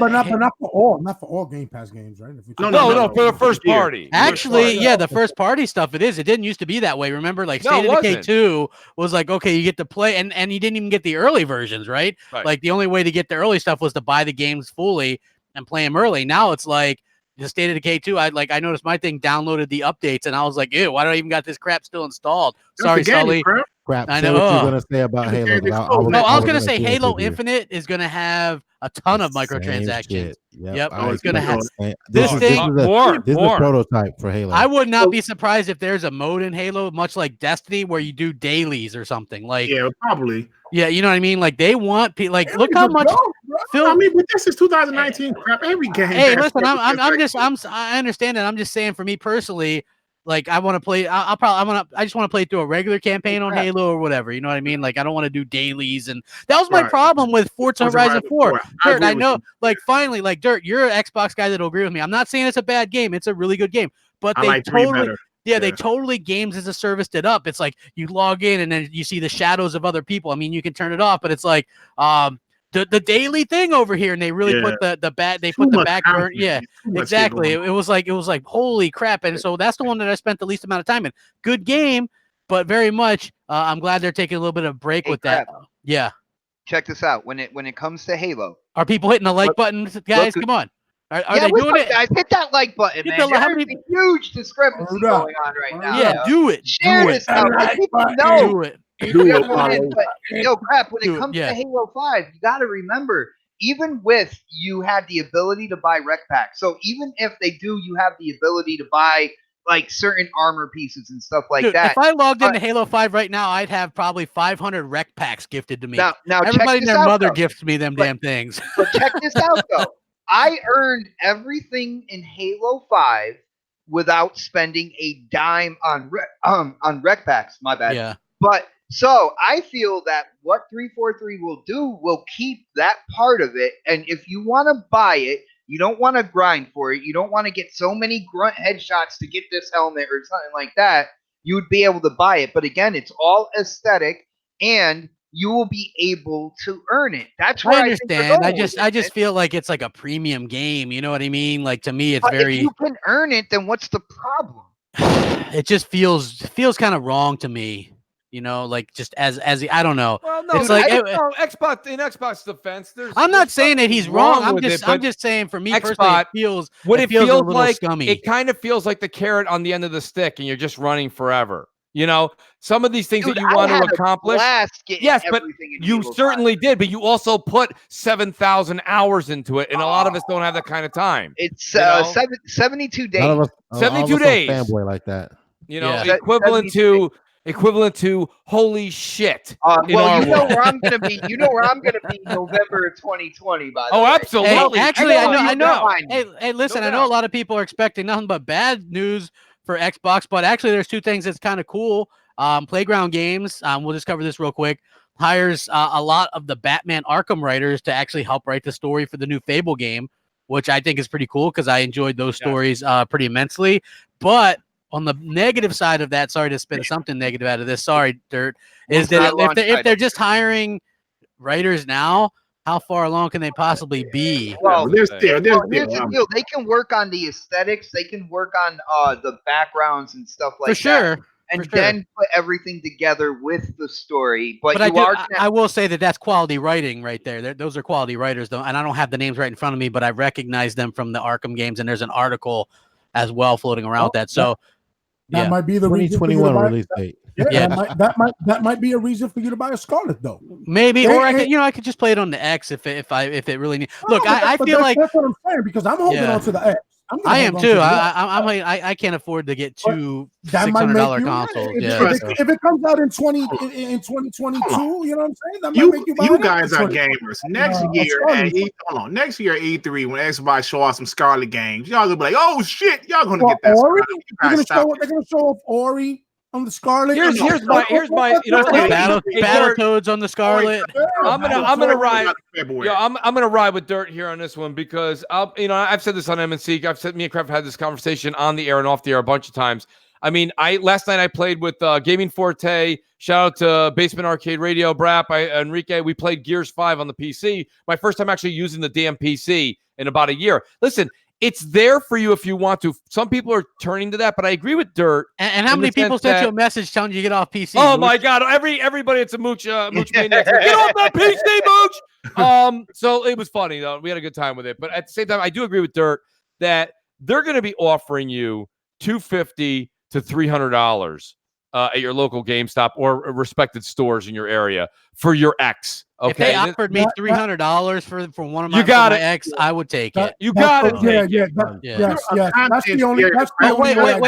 for all Game Pass games, right? No, for the first party. Actually, the first party stuff it is. It didn't used to be that way. Remember, like State of Decay 2 was like, okay, you get to play, and you didn't even get the early versions, right? Like the only way to get the early stuff was to buy the games fully and play them early. Now it's like, the State of Decay 2, I noticed my thing downloaded the updates, and I was like, ew, why do I even got this crap still installed? Sorry, Sully. Crap. I Say know. what you're gonna say about Halo. No, I was gonna say Halo Infinite is gonna have a ton of microtransactions. Yep. It's gonna have this is a prototype for Halo. I would not be surprised if there's a mode in Halo, much like Destiny, where you do dailies or something. Like, yeah, probably. Yeah, you know what I mean. Like they want people. Like, look how much. I mean, but this is 2019 crap. Every game. Hey, listen, I understand that. I'm just saying, for me personally, like I want to play. I just want to play through a regular campaign on Halo or whatever. You know what I mean? Like I don't want to do dailies, and that was my problem with Forza Horizon 4. Dirt, I know. Like finally, like Dirt, you're an Xbox guy that'll agree with me. I'm not saying it's a bad game. It's a really good game, but they totally. Yeah, they totally games as a service it up. It's like you log in and then you see the shadows of other people. I mean, you can turn it off, but it's like the daily thing over here, and they really put the back burn. Yeah, exactly. It was like holy crap. And so that's the one that I spent the least amount of time in. Good game, but very much I'm glad they're taking a little bit of break with that. Yeah. Check this out. When it comes to Halo, are people hitting the like button, guys? Come on. Are they doing it? Guys, hit that like button, man. There's a huge discrepancy going on right now. Yeah, do it. Share this out. People know. Do it. Yo, crap, when it comes to Halo 5, you got to remember, even with you had the ability to buy rec packs. So even if they do, you have the ability to buy like certain armor pieces and stuff like that. If I logged into Halo 5 right now, I'd have probably 500 rec packs gifted to me. Now everybody and their mother gifts me them damn things. But check this out, though. I earned everything in Halo 5 without spending a dime on rec packs. My bad. Yeah. But so I feel that what 343 will do will keep that part of it. And if you want to buy it, you don't want to grind for it. You don't want to get so many grunt headshots to get this helmet or something like that. You would be able to buy it. But again, it's all aesthetic, and you will be able to earn it. That's why I understand. I just feel like it's like a premium game. You know what I mean? Like to me, it's very. If you can earn it, then what's the problem? It just feels kind of wrong to me. You know, like just as I don't know. Well, no, it's like Xbox in Xbox defense. I'm not saying that he's wrong. I'm just saying for me personally, it feels a little like scummy. It kind of feels like the carrot on the end of the stick, and you're just running forever. You know, some of these things that you want to accomplish. Yes, but you certainly did. But you also put 7,000 hours into it, and a lot of us don't have that kind of time. It's 72 days. 72 days. Fanboy like that. You know, equivalent to holy shit. Well, you know where I'm gonna be. You know where I'm gonna be November 2020. By the way. Absolutely. Hey, actually, I know. Hey, listen. I know a lot of people are expecting nothing but bad news for Xbox, but actually there's two things that's kind of cool. Playground Games, we'll just cover this real quick, hires a lot of the Batman Arkham writers to actually help write the story for the new Fable game, which I think is pretty cool because I enjoyed those stories pretty immensely. But on the negative side of that, sorry to spin something negative out of this, sorry, Dirt, is that if they're just hiring writers now, how far along can they possibly be? Well, here's the deal. They can work on the aesthetics. They can work on the backgrounds and stuff like that. And then put everything together with the story. But I will say that that's quality writing right there. Those are quality writers, though. And I don't have the names right in front of me, but I recognize them from the Arkham games. And there's an article as well floating around with that. So that might be the 2021 release date. Yeah, that might be a reason for you to buy a Scarlet, though. Maybe, or I could just play it on the X if it really needs. Look, I feel like that's what I'm saying, because I'm holding on to the X. I am too. I can't afford to get two $600 consoles. If it comes out in 2022, you know what I'm saying? That might make you guys are gamers. Next year E3, when Xbox show off some Scarlet games, y'all gonna be like, oh shit, y'all gonna get that. Ori? They're gonna show off Ori on the Scarlet. Here's my Battletoads on the Scarlet. I'm gonna ride. I'm gonna ride with Dirt here on this one because I've said this on MNC. Me and Crap have had this conversation on the air and off the air a bunch of times. I mean, last night I played with Gaming Forte. Shout out to Basement Arcade Radio, Brap, Enrique. We played Gears 5 on the PC. My first time actually using the damn PC in about a year. Listen, it's there for you if you want to. Some people are turning to that, but I agree with Dirt. And how many people sent you a message telling you to get off PC? Oh my God! Everybody, it's a mooch maniac. Get off that PC, mooch. So it was funny though. We had a good time with it. But at the same time, I do agree with Dirt that they're going to be offering you $250 to $300 at your local GameStop or respected stores in your area for your X. Okay, if they offered me $300 for one of my, my X, I would take it. You got it. Yes. That's the only.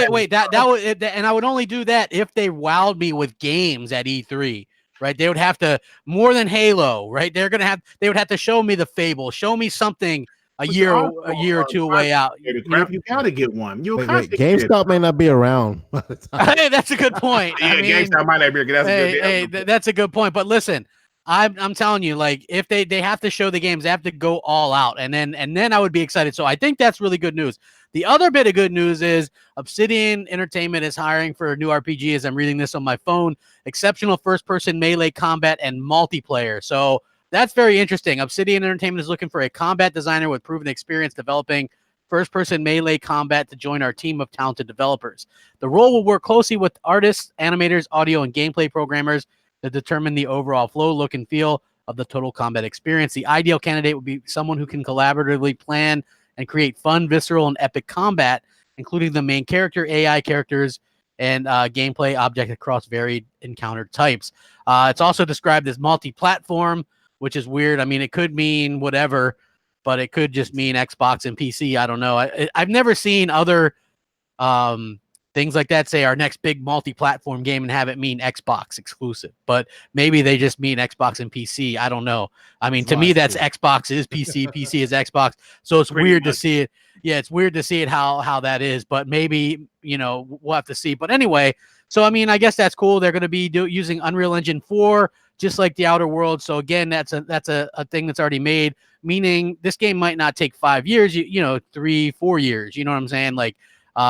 Wait. That would, and I would only do that if they wowed me with games at E3. Right, they would have to more than Halo. Right, they would have to show me the Fable, show me something a year or two away out. You gotta get one. GameStop may not be around. Hey, that's a good point. Yeah, I mean, GameStop might not be. That's a good point. But listen, I'm telling you, like, if they have to show the games, they have to go all out, and then I would be excited. So I think that's really good news. The other bit of good news is Obsidian Entertainment is hiring for a new RPG, as I'm reading this on my phone. Exceptional first-person melee combat and multiplayer. So that's very interesting. Obsidian Entertainment is looking for a combat designer with proven experience developing first-person melee combat to join our team of talented developers. The role will work closely with artists, animators, audio, and gameplay programmers to determine the overall flow, look, and feel of the total combat experience. The ideal candidate would be someone who can collaboratively plan and create fun, visceral, and epic combat, including the main character, AI characters, and gameplay objects across varied encounter types. It's also described as multi-platform, which is weird. I mean, it could mean whatever, but it could just mean Xbox and PC. I don't know. I've never seen other things like that say our next big multi-platform game and have it mean Xbox exclusive, but maybe they just mean Xbox and PC. I don't know. I mean, to me, that's Xbox is PC, PC is Xbox. So it's weird to see it. Yeah, it's weird to see it how that is, but maybe, we'll have to see. But anyway, so I mean, I guess that's cool. They're going to be using Unreal Engine 4, just like the Outer Worlds. So again, that's a thing that's already made, meaning this game might not take 5 years, 3-4 years. You know what I'm saying? Like,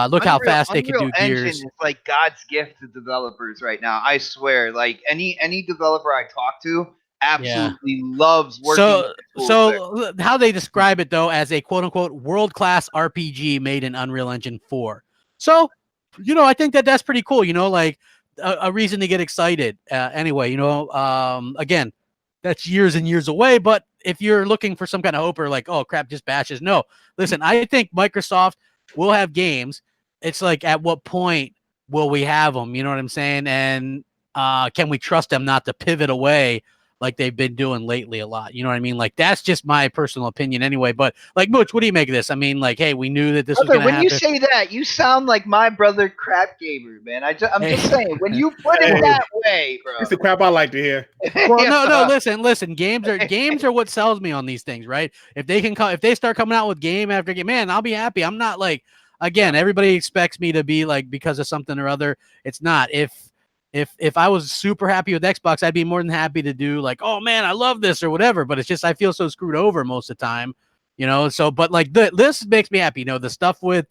look how fast they can do Gears. Engine is like God's gift to developers right now. I swear, like any developer I talk to absolutely loves working. So how they describe it though, as a quote unquote world-class RPG made in Unreal Engine 4. So, I think that's pretty cool. Like a reason to get excited. Anyway, again, that's years and years away. But if you're looking for some kind of hope or like, oh crap, just bashes. No, listen, I think Microsoft will have games. It's like, at what point will we have them? You know what I'm saying? And can we trust them not to pivot away like they've been doing lately a lot? You know what I mean? Like, that's just my personal opinion anyway. But like, Mooch, what do you make of this? I mean, like, hey, we knew that this was going to happen. When you say that, you sound like my brother Crapgamer, man. I'm just saying, when you put it that way, bro. It's the crap I like to hear. Well, no, listen. Games are what sells me on these things, right? If they start coming out with game after game, man, I'll be happy. I'm not like, again, everybody expects me to be like because of something or other. It's not. If I was super happy with Xbox, I'd be more than happy to do like, oh man, I love this or whatever. But it's just, I feel so screwed over most of the time, So, but like this makes me happy. The stuff with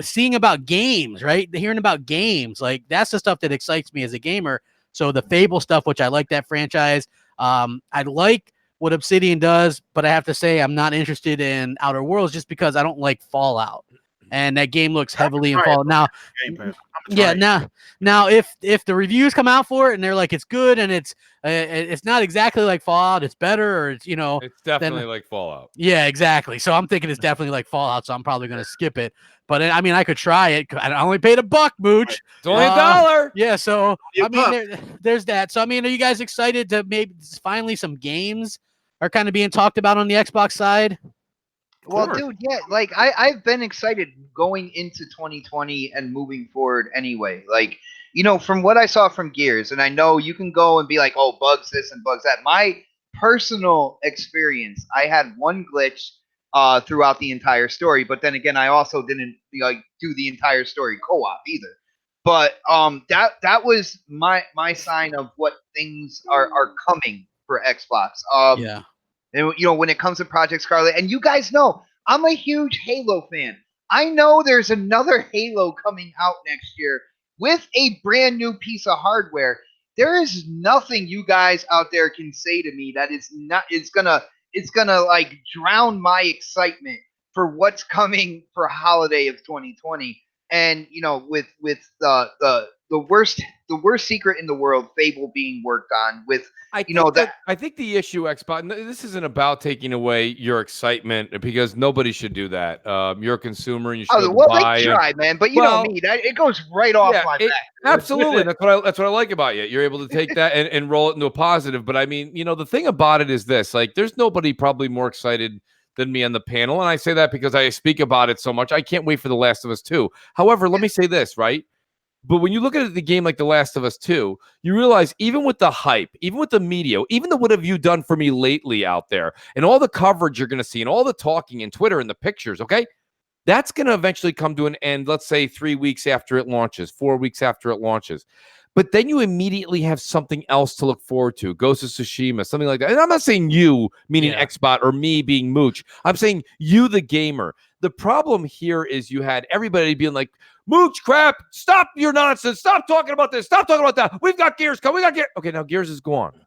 seeing about games, right? Hearing about games, like that's the stuff that excites me as a gamer. So the Fable stuff, which I like that franchise. I like what Obsidian does, but I have to say I'm not interested in Outer Worlds just because I don't like Fallout. And that game looks heavily in Fallout. Now, if the reviews come out for it and they're like it's good and it's not exactly like Fallout, it's better, or it's it's definitely like Fallout. Yeah, exactly. So I'm thinking it's definitely like Fallout. So I'm probably gonna skip it. But I mean, I could try it. I only paid $1, Mooch. It's only $1. Yeah. So I mean, there's that. So I mean, are you guys excited to maybe finally some games are kind of being talked about on the Xbox side? Well, dude, yeah, like I've been excited going into 2020 and moving forward anyway. Like, from what I saw from Gears, and I know you can go and be like, oh, bugs this and bugs that. My personal experience, I had one glitch throughout the entire story, but then again, I also didn't do the entire story co-op either. But that was my sign of what things are coming for Xbox. Yeah. And, when it comes to Project Scarlet, and you guys know, I'm a huge Halo fan. I know there's another Halo coming out next year with a brand new piece of hardware. There is nothing you guys out there can say to me that it's gonna like drown my excitement for what's coming for holiday of 2020. And with the the worst secret in the world, Fable being worked on with. I think the issue, Xbox, this isn't about taking away your excitement because nobody should do that. You're a consumer and you should buy. They try, man, but you know me, it goes right off my back. Absolutely, that's what I like about you. You're able to take that and roll it into a positive. But I mean, the thing about it is this: like, there's nobody probably more excited than me on the panel, and I say that because I speak about it so much. I can't wait for The Last of Us 2. However, let me say this, right? But when you look at the game like The Last of Us 2, you realize even with the hype, even with the media, even the what have you done for me lately out there, and all the coverage you're going to see, and all the talking and Twitter and the pictures, okay? That's going to eventually come to an end, let's say 3 weeks after it launches, 4 weeks after it launches. But then you immediately have something else to look forward to. Ghost of Tsushima, something like that. And I'm not saying you, meaning Xbot, or me being Mooch. I'm saying you, the gamer. The problem here is you had everybody being like, Mooch, crap, stop your nonsense. Stop talking about this. Stop talking about that. We've got Gears coming. We got Gears. Okay, now Gears is gone.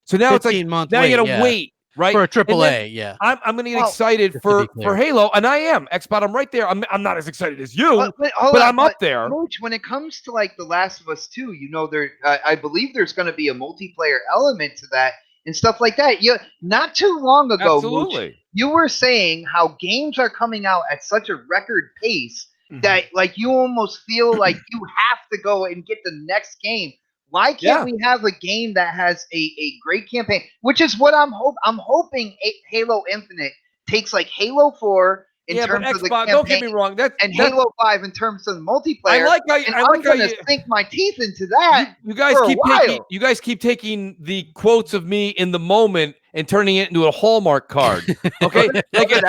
So now it's like, now you got to wait. Right? For a AAA, I'm going to get excited for Halo, and I am. Xbot, I'm right there. I'm not as excited as you, but I'm up there. Mooch, when it comes to like The Last of Us 2, I believe there's going to be a multiplayer element to that and stuff like that. Not too long ago, Mooch, you were saying how games are coming out at such a record pace that like you almost feel like you have to go and get the next game. Why can't we have a game that has a great campaign? Which is what I'm hoping Halo Infinite takes like Halo 4 in terms of the campaign. Don't get me wrong. And Halo 5 in terms of the multiplayer. I'm going to sink my teeth into that. You guys keep taking the quotes of me in the moment and turning it into a Hallmark card. Okay, that's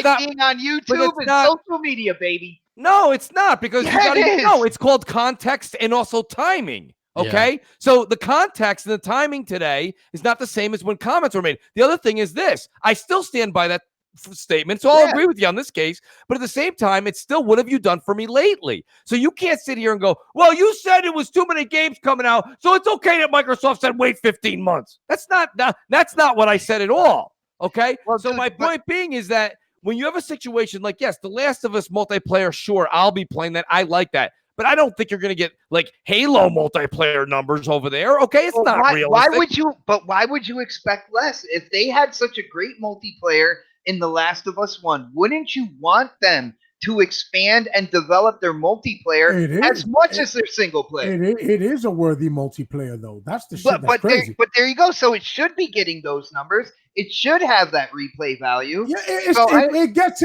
not being on YouTube and social media, baby. No, it's not, because you got to know it's called context and also timing. Okay, so the context and the timing today is not the same as when comments were made. The other thing is this: I still stand by that statement, so I'll agree with you on this case. But at the same time, it's still, what have you done for me lately? So you can't sit here and go, well, you said it was too many games coming out, so it's okay that Microsoft said wait 15 months. That's not what I said at all. Okay, so my point being is that when you have a situation like, yes, The Last of Us multiplayer, sure, I'll be playing that. I like that. But I don't think you're going to get like Halo multiplayer numbers over there. Okay, it's not realistic. Why would you expect less? If they had such a great multiplayer in The Last of Us 1, wouldn't you want them to expand and develop their multiplayer as much as their single player? It is a worthy multiplayer, though. That's the shit that's crazy. But there you go. So it should be getting those numbers. It should have that replay value. Yeah, it gets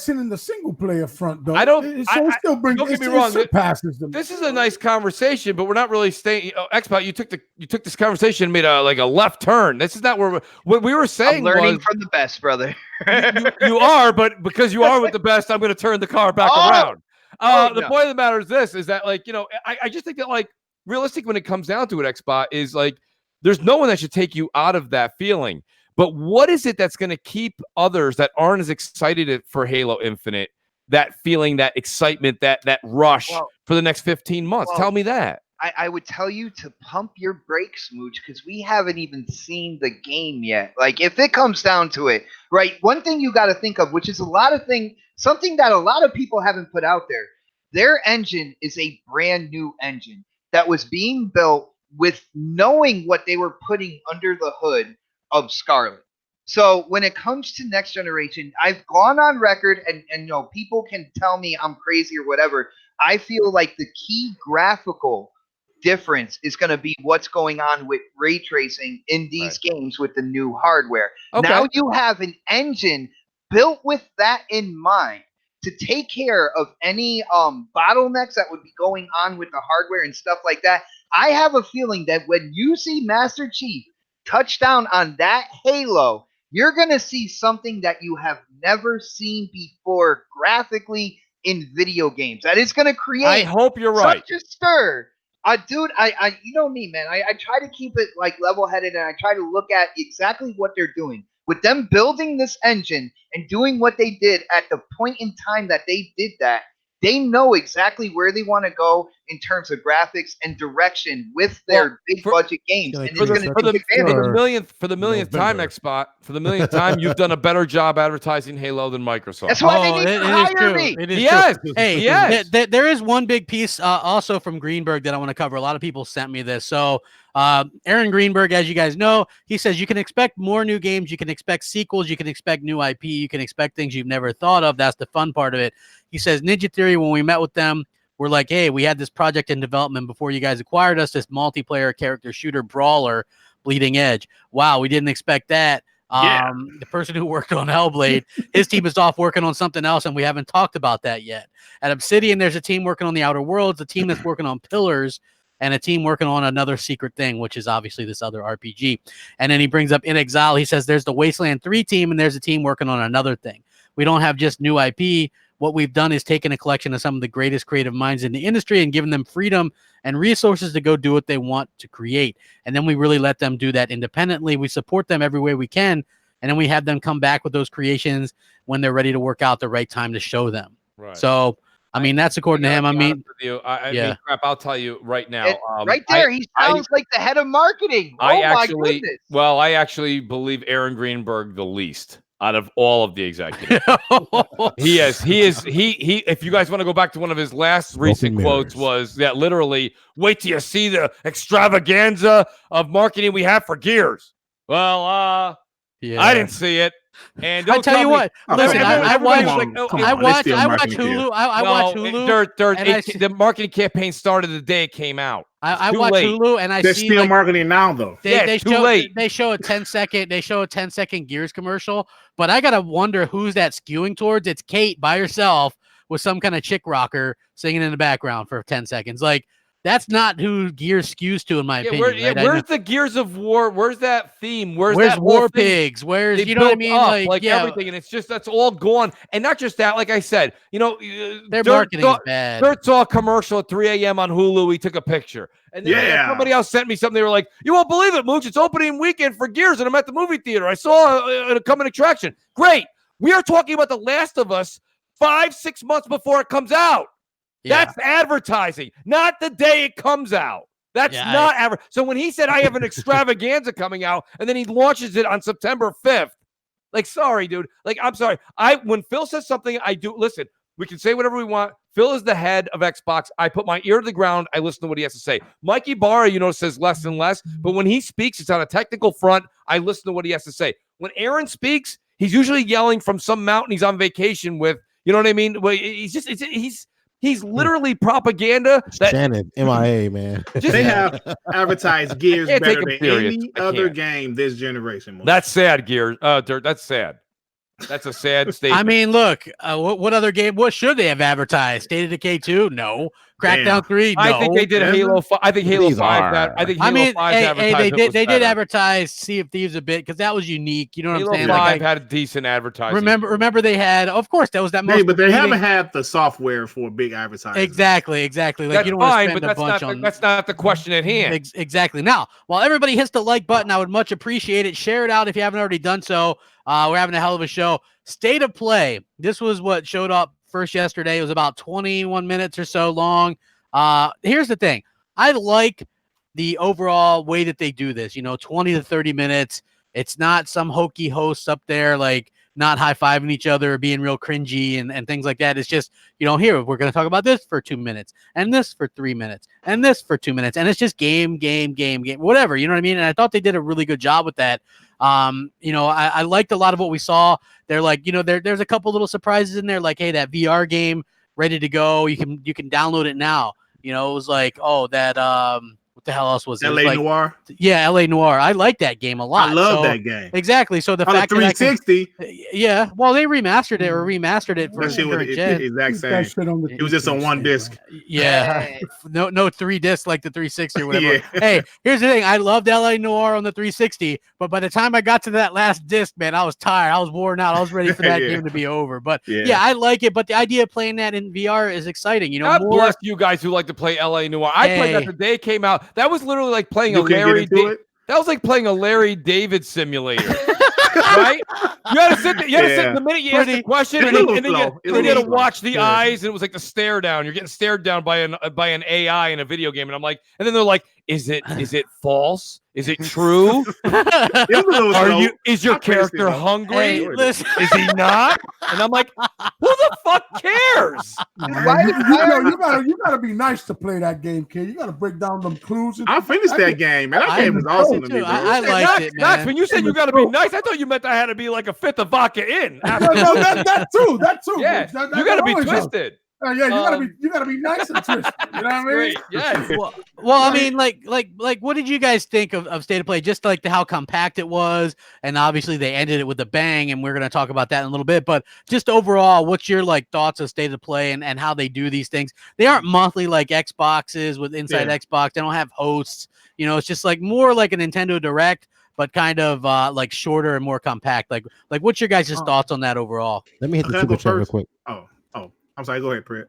it in the single player front, though. Don't get me wrong. Surpasses them. This is a nice conversation, but we're not really staying. Xbox, you took this conversation and made a left turn. This is not where what we were saying. I'm learning from the best, brother. you are, but because you are with the best, I'm going to turn the car back around. The point of the matter is this: is that I just think that realistic when it comes down to it, Xbox is there's no one that should take you out of that feeling. But what is it that's going to keep others that aren't as excited for Halo Infinite, that feeling, that excitement, that rush for the next 15 months? Tell me that. I would tell you to pump your brakes, Mooch, because we haven't even seen the game yet. Like, if it comes down to it, right, one thing you got to think of, which is something that a lot of people haven't put out there, their engine is a brand new engine that was being built with knowing what they were putting under the hood of Scarlet. So when it comes to next generation, I've gone on record and people can tell me I'm crazy or whatever. I feel like the key graphical difference is going to be what's going on with ray tracing in these games with the new hardware. Okay. Now you have an engine built with that in mind to take care of any bottlenecks that would be going on with the hardware and stuff like that. I have a feeling that when you see Master Chief touchdown on that Halo, you're going to see something that you have never seen before graphically in video games. That is going to create I hope you're right. such a stir. Dude, you know me, man. I try to keep it level-headed, and I try to look at exactly what they're doing. With them building this engine and doing what they did at the point in time that they did that, they know exactly where they want to go in terms of graphics and direction with their big budget games. And for the millionth time, XBot, for the millionth time, you've done a better job advertising Halo than Microsoft. That's why they need to hire me. Yes. Hey, yes. There is one big piece also from Greenberg that I want to cover. A lot of people sent me this. So Aaron Greenberg, as you guys know, he says you can expect more new games, you can expect sequels, you can expect new IP, you can expect things you've never thought of. That's the fun part of it. He says Ninja Theory, when we met with them, we're like, hey, we had this project in development before you guys acquired us, this multiplayer character shooter brawler, Bleeding Edge. Wow, we didn't expect that. The person who worked on Hellblade, his team is off working on something else, and we haven't talked about that yet. At Obsidian, there's a team working on the Outer Worlds, a team that's working on Pillars, and a team working on another secret thing, which is obviously this other RPG. And then he brings up In Exile. He says there's the Wasteland 3 team, and there's a team working on another thing. We don't have just new IP. What we've done is taken a collection of some of the greatest creative minds in the industry and given them freedom and resources to go do what they want to create. And then we really let them do that independently. We support them every way we can. And then we have them come back with those creations when they're ready to work out the right time to show them. Right. So, I mean, that's according to him. I mean, Crap, I'll tell you right now. Right there, he sounds like the head of marketing. My goodness. Well, I actually believe Aaron Greenberg the least out of all of the executives. He is. If you guys want to go back to one of his last recent quotes, was that literally, wait till you see the extravaganza of marketing we have for Gears. Well, I didn't see it. And I tell you what, listen, I watch Hulu. I watch Hulu. The marketing campaign started the day it came out. I watch Hulu and they're still marketing now though. They show a 10-second Gears commercial, but I gotta wonder who's that skewing towards. It's Kate by herself with some kind of chick rocker singing in the background for 10 seconds. Like, that's not who Gears skews to, in my opinion. Where's the Gears of War? Where's that theme? Where's that War Pigs? Where's, you know what I mean? Like everything, and it's just, that's all gone. And not just that, like I said, their marketing is bad. Dirt saw a commercial at 3 a.m. on Hulu. He took a picture. And then somebody else sent me something. They were like, you won't believe it, Mooch. It's opening weekend for Gears, and I'm at the movie theater. I saw a coming attraction. Great. We are talking about The Last of Us 5-6 months before it comes out. That's advertising, not the day it comes out. That's not So when he said I have an extravaganza coming out, and then he launches it on September 5th, like, sorry, dude. Like, I'm sorry. When Phil says something, I do listen. We can say whatever we want. Phil is the head of Xbox. I put my ear to the ground. I listen to what he has to say. Mikey Barra, says less and less, but when he speaks, it's on a technical front. I listen to what he has to say. When Aaron speaks, he's usually yelling from some mountain he's on vacation with. You know what I mean? Well, He's literally propaganda. Shannon, MIA, man. They have advertised Gears better than any other game this generation. That's sad, Gears. Dirt. That's sad. That's a sad statement. I mean, look, what other game? What should they have advertised? State of Decay 2? No. Crackdown 3? No. I think they did Halo 5. I think Halo 5. They did advertise Sea of Thieves a bit because that was unique. You know what I'm saying? Halo 5 had a decent advertising. Remember they had, of course, that was that most. Hey, but they haven't had the software for big advertising. Exactly. Like, that's you don't want to spend a bunch on. That's not the question at hand. Exactly. Now, while everybody hits the like button, I would much appreciate it. Share it out if you haven't already done so. We're having a hell of a show. State of Play. This was what showed up first yesterday. It was about 21 minutes or so long. Here's the thing. I like the overall way that they do this, 20 to 30 minutes. It's not some hokey hosts up there, like not high-fiving each other or being real cringy and things like that. It's just, here, we're going to talk about this for 2 minutes and this for 3 minutes and this for 2 minutes. And it's just game, whatever. You know what I mean? And I thought they did a really good job with that. I liked a lot of what we saw. They're like, there's a couple little surprises in there, like, hey, that VR game ready to go. You can download it now. It was like, what the hell else was it? LA Noire? Yeah, LA Noire. I like that game a lot. I love that game. Exactly. So the fact 360. Well, they remastered it for that shit was the exact same. It was just on one disc. Yeah. No 3 discs like the 360 or whatever. Hey, here's the thing. I loved LA Noire on the 360, but by the time I got to that last disc, man, I was tired. I was worn out. I was ready for that game to be over. But I like it. But the idea of playing that in VR is exciting. God bless you guys who like to play LA Noire. I played that the day it came out. That was literally like playing That was like playing a Larry David simulator. right? You had to sit there. You had to sit the minute you asked the question, and then you had to watch the eyes, and it was like the stare down. You're getting stared down by an AI in a video game, and I'm like, and then they're like, is it false? Is it true? Is your character hungry? Hey, listen. Is he not? And I'm like, who the fuck cares? You gotta be nice to play that game, kid. You gotta break down them clues. I finished that game, man. That game was awesome to me, bro. I liked it, man. When you said you gotta be nice, I thought you meant I had to be like a fifth of vodka in. No, that too. Yeah, you gotta be twisted. Yeah, you gotta be nice and twisted. You know what I mean? Yes. Well, I mean, like, what did you guys think of State of Play? Just like how compact it was, and obviously they ended it with a bang, and we're gonna talk about that in a little bit. But just overall, what's your thoughts of State of Play and how they do these things? They aren't monthly like Xboxes with Inside Xbox. They don't have hosts. It's just like more like a Nintendo Direct, but kind of like shorter and more compact. Like what's your guys' thoughts on that overall? Let me hit the super chat real quick. I'm sorry, go ahead, Pret.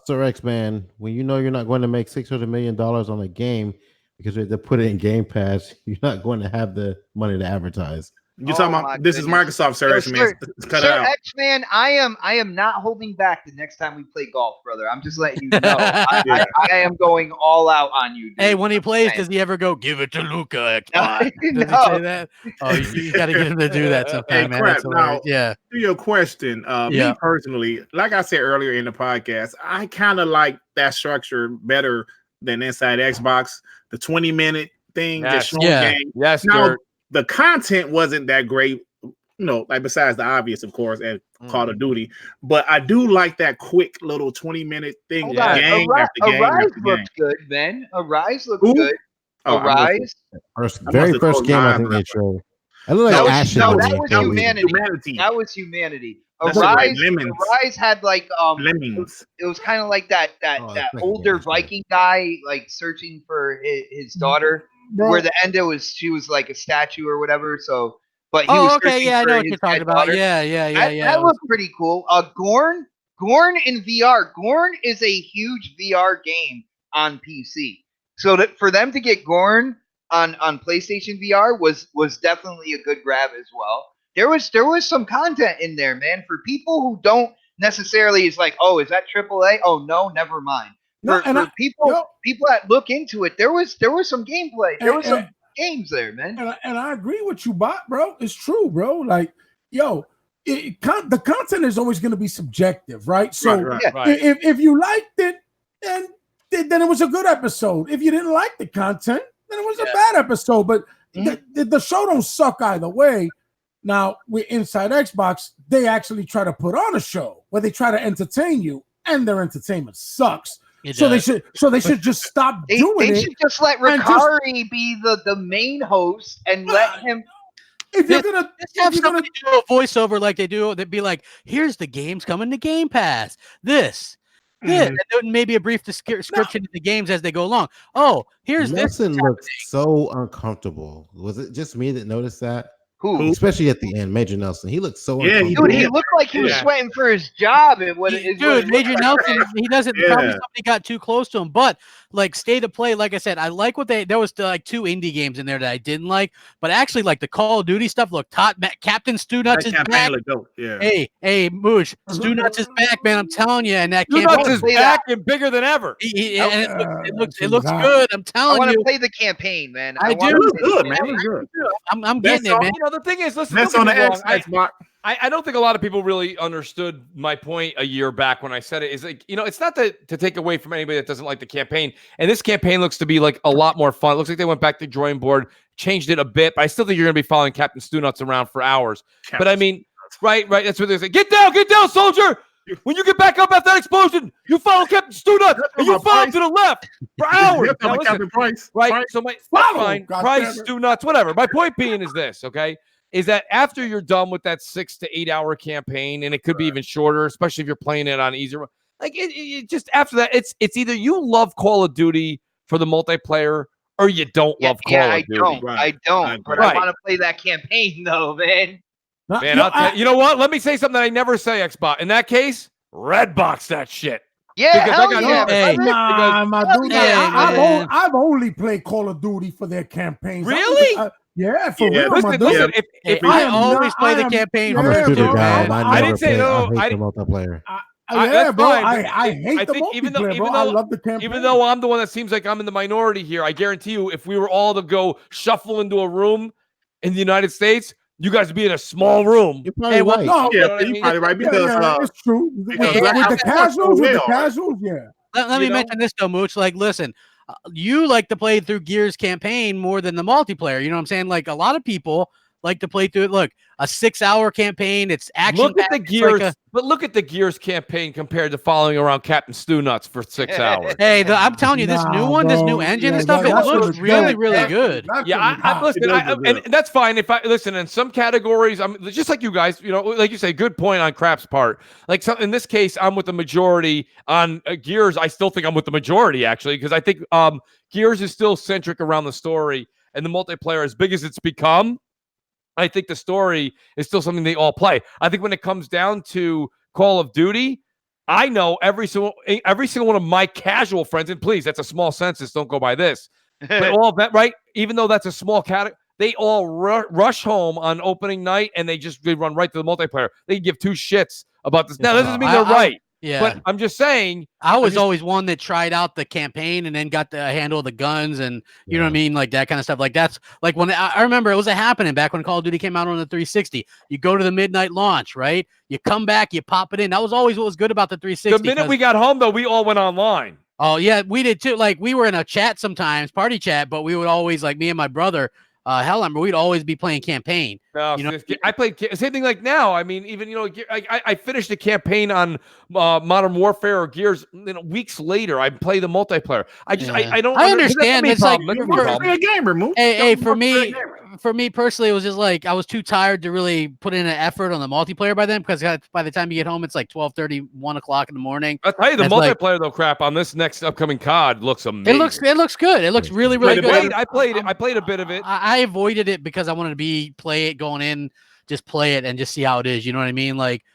Sir X Man, when you know you're not going to make $600 million on a game because they put it in Game Pass, you're not going to have the money to advertise. You're talking about this is Microsoft, Sir X Man. Sir X Man, I am not holding back the next time we play golf, brother. I'm just letting you know. I am going all out on you, dude. Hey, when he plays, does he ever go, give it to Luca? Does he say that? Oh, you got to get him to do that sometime, man. Crap, now, to your question, me personally, like I said earlier in the podcast, I kind of like that structure better than Inside Xbox. The 20-minute thing, just showing game. Yes, now, the content wasn't that great, like besides the obvious, of course, and Call of Duty. But I do like that quick little 20-minute thing. Game Arise looked good, man. Arise looked good. Arise. Very first game I think they showed. I look like Ashen. No, that was humanity. That was humanity. Arise had like lemmings. It was kind of like that older Viking guy like searching for his daughter. Where the end she was like a statue or whatever. So, but he was okay, I know what you're talking about. Yeah. That looked pretty cool. Gorn in VR. Gorn is a huge VR game on PC. So that for them to get Gorn on PlayStation VR was definitely a good grab as well. There was some content in there, man. For people who don't necessarily is like, oh, is that AAA? Oh no, never mind. For people that look into it, there was some gameplay. There was some games there, man. And I agree with you, bro. It's true, bro. Like, the content is always going to be subjective, right? So right. If you liked it, then it was a good episode. If you didn't like the content, then it was a bad episode. But the show don't suck either way. Now, with Inside Xbox, they actually try to put on a show where they try to entertain you, and their entertainment sucks. So they should just stop doing it. They should just let Ricari be the main host and let him. If you're gonna have somebody do a voiceover like they do, they'd be like, "Here's the games coming to Game Pass. This, and then maybe a brief description of the games as they go along. Oh, here's Nelson this. Looks so uncomfortable. Was it just me that noticed that? Who? Especially at the end, Major Nelson. He looked so uncomfortable. Dude, he looked like he was sweating for his job. Major Nelson, he doesn't. Probably somebody got too close to him. But like State of Play, like I said, I like what there was like 2 indie games in there that I didn't like, but actually like the Call of Duty stuff. Look, Captain Stu Nuts is back. Hey, Moosh, Stu Nuts is back, man. I'm telling you, and that Stu Nuts is back and bigger than ever. It looks good. I'm telling you. I want to play the campaign, man. I do. Good, man. Good. I'm getting it, man. The thing is, listen, that's on the Xbox. I don't think a lot of people really understood my point a year back when I said it. Is like, it's not to take away from anybody that doesn't like the campaign. And this campaign looks to be like a lot more fun. It looks like they went back to the drawing board, changed it a bit, but I still think you're going to be following Captain Stu Nuts around for hours. But I mean, right. That's what they're saying. Get down, soldier. When you get back up after that explosion, you follow Captain Stu Nuts and you follow to the left for hours. Now, listen, right? So Price, Stu Nuts, whatever. My point being is this, okay? Is that after you're done with that 6 to 8 hour campaign, and it could be even shorter, especially if you're playing it on easier, like it just after that, it's either you love Call of Duty for the multiplayer or you don't love Call of Duty. I don't. But I want to play that campaign though, man. Man, you know what? Let me say something that I never say, Xbox. In that case, red box that shit. Yeah, Because hell I got yeah. Hey. Nah, my dude. yeah, man. I've only played Call of Duty for their campaigns. Really? Yeah, for Yeah, real, my dude. Listen. If I am always not- play I the am- campaign I'm a Yeah, first, shooter bro, guy, I'm- and I I never didn't say play. no, I I hate the multiplayer. Yeah, that's bro. fine, I hate the multiplayer, bro. I love the campaign. Even though I'm the one that seems like I'm in the minority here, I guarantee you, if we were all to go shuffle into a room in the United States, you guys would be in a small room. You're probably Hey, well, right. No, You know Yeah, what I you're mean? probably right because yeah, it's true. because Hey, that With the casuals, yeah. let me mention this though, Mooch. Like, listen, you like to play through Gears campaign more than the multiplayer. You know what I'm saying? Like, a lot of people like to play through it. Look, a 6-hour campaign. It's action. Look at the Gears, but look at the Gears campaign compared to following around Captain Stew Nuts for 6 hours. Hey, I'm telling you, this new one, this new engine and stuff, it looks really, really good. Yeah, and that's fine. If I listen in some categories, I'm just like you guys. You know, like you say, good point on Crap's part. Like in this case, I'm with the majority on Gears. I still think I'm with the majority actually because I think Gears is still centric around the story and the multiplayer, as big as it's become. I think the story is still something they all play. I think when it comes down to Call of Duty, I know every single one of my casual friends, and please, that's a small census, don't go by this. But all of that, right? Even though that's a small category, they all rush home on opening night and they run right to the multiplayer. They give two shits about this. Now, that doesn't mean they're right. Yeah. But I'm just saying. I was always one that tried out the campaign and then got the handle of the guns and you know what I mean? Like that kind of stuff. Like that's like when I remember it was happening back when Call of Duty came out on the 360. You go to the midnight launch, right? You come back, you pop it in. That was always what was good about the 360. The minute we got home, though, we all went online. Oh, yeah, we did too. Like we were in a chat sometimes, party chat, but we would always, like me and my brother, Hellhammer, we'd always be playing campaign. No, you know, I played same thing like now. I mean, even I finished a campaign on Modern Warfare or Gears. Weeks later, I play the multiplayer. I don't. I understand. It's like you're a gamer, Mooch. Hey, for me personally, it was just like I was too tired to really put in an effort on the multiplayer by then because by the time you get home, it's like 12:30, 1 o'clock in the morning. I'll tell you, the multiplayer though, Crap on this next upcoming COD looks amazing. It looks good. It looks really, really good. I played a bit of it. I avoided it because I wanted to play it going in, just play it and just see how it is. You know what I mean? Like,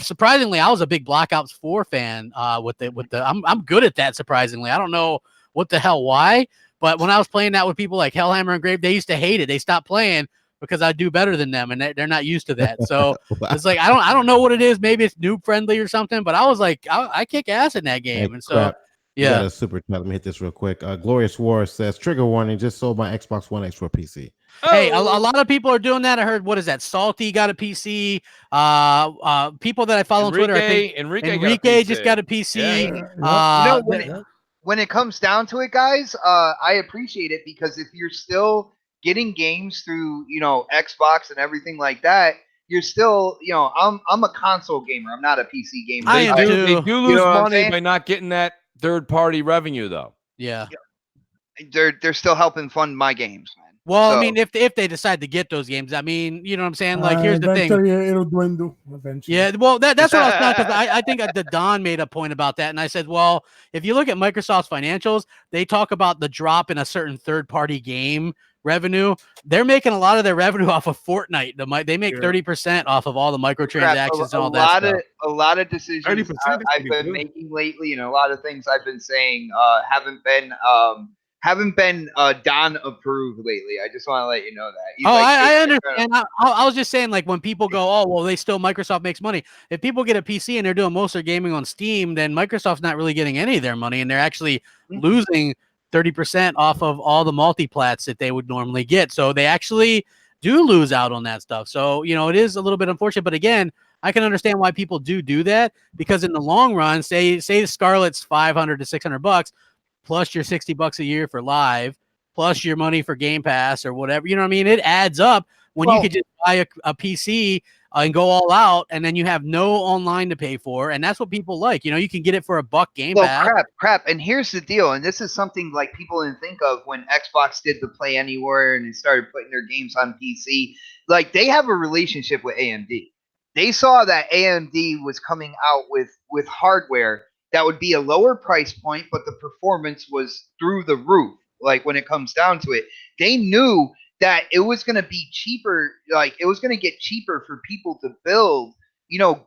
surprisingly, I was a big Black Ops 4 fan. I'm good at that. Surprisingly, I don't know what the hell why, but when I was playing that with people like Hellhammer and Grave, they used to hate it. They stopped playing because I do better than them, and they're not used to that. So it's like I don't know what it is. Maybe it's noob friendly or something. But I was like, I kick ass in that game, and so. Crap. Yeah, got a super chat. Let me hit this real quick. Glorious War says, "Trigger warning! Just sold my Xbox One X for PC." Hey, a lot of people are doing that. I heard, what is that? Salty got a PC. People that I follow on Twitter, I think Enrique just got a PC. Yeah. When it comes down to it, guys, I appreciate it because if you're still getting games through, Xbox and everything like that, you're still, I'm a console gamer. I'm not a PC gamer. They do lose money by not getting that third-party revenue, though. Yeah. They're still helping fund my games, man. Well, I mean, if they decide to get those games, I mean, you know what I'm saying? Like, here's the thing. It'll dwindle eventually. Yeah, well, that's what I was talking about. I think the Don made a point about that, and I said, well, if you look at Microsoft's financials, they talk about the drop in a certain third-party game revenue. They're making a lot of their revenue off of Fortnite. They make 30% off of all the microtransactions and all that stuff. A lot of decisions I've been making lately, and a lot of things I've been saying haven't been Don approved lately. I just want to let you know that. I understand. I was just saying, like, when people go, oh, well, Microsoft makes money. If people get a PC and they're doing most of their gaming on Steam, then Microsoft's not really getting any of their money, and they're actually losing 30% off of all the multi-plats that they would normally get. So they actually do lose out on that stuff. So, it is a little bit unfortunate, but again, I can understand why people do that, because in the long run, say Scarlet's $500 to $600 plus your $60 a year for live, plus your money for Game Pass or whatever, you know what I mean? It adds up when you could just buy a PC and go all out, and then you have no online to pay for, and that's what people like. You can get it for $1 Game Pass. Crap. And here's the deal, and this is something like people didn't think of when Xbox did the Play Anywhere and they started putting their games on PC. Like, they have a relationship with AMD. They saw that AMD was coming out with hardware that would be a lower price point, but the performance was through the roof. Like, when it comes down to it, they knew that it was going to be cheaper. Like, it was going to get cheaper for people to build,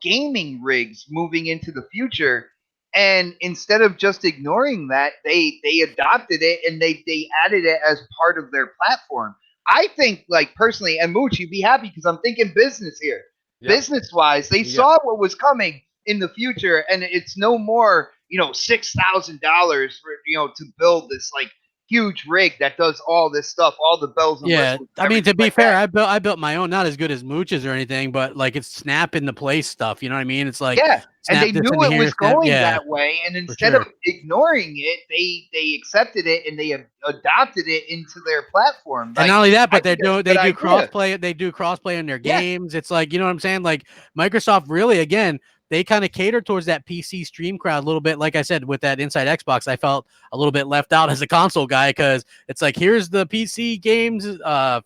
gaming rigs moving into the future. And instead of just ignoring that, they adopted it and they added it as part of their platform. I think, like, personally, and Mooch, you'd be happy because I'm thinking business here. Yep. Business wise, they saw what was coming in the future, and it's no more, $6,000 for to build this like huge rig that does all this stuff, all the bells and whistles. I mean, to be fair, I built my own, not as good as Mooch's or anything, but like it's snap in the place stuff. You know what I mean? It's like, and they knew it was going that way, and instead of ignoring it, they accepted it and they adopted it into their platform. And not only that, but they do crossplay. They do crossplay in their games. It's like, you know what I'm saying? Like Microsoft really, again, they kind of cater towards that PC stream crowd a little bit. Like I said, with that Inside Xbox, I felt a little bit left out as a console guy because it's like, here's the PC games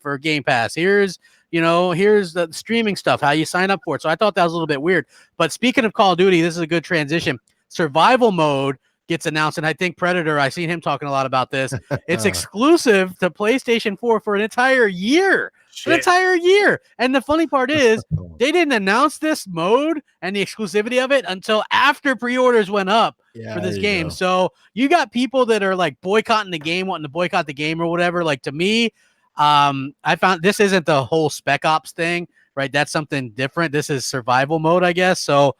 for Game Pass. Here's the streaming stuff, how you sign up for it. So I thought that was a little bit weird. But speaking of Call of Duty, this is a good transition. Survival mode gets announced, and I think Predator, I've seen him talking a lot about this. It's exclusive to PlayStation 4 for an entire year. An entire year. And the funny part is they didn't announce this mode and the exclusivity of it until after pre-orders went up for this game. So you got people that are like boycotting the game, wanting to boycott the game or whatever. Like, to me, I found this isn't the whole Spec Ops thing, right? That's something different. This is survival mode, I guess. So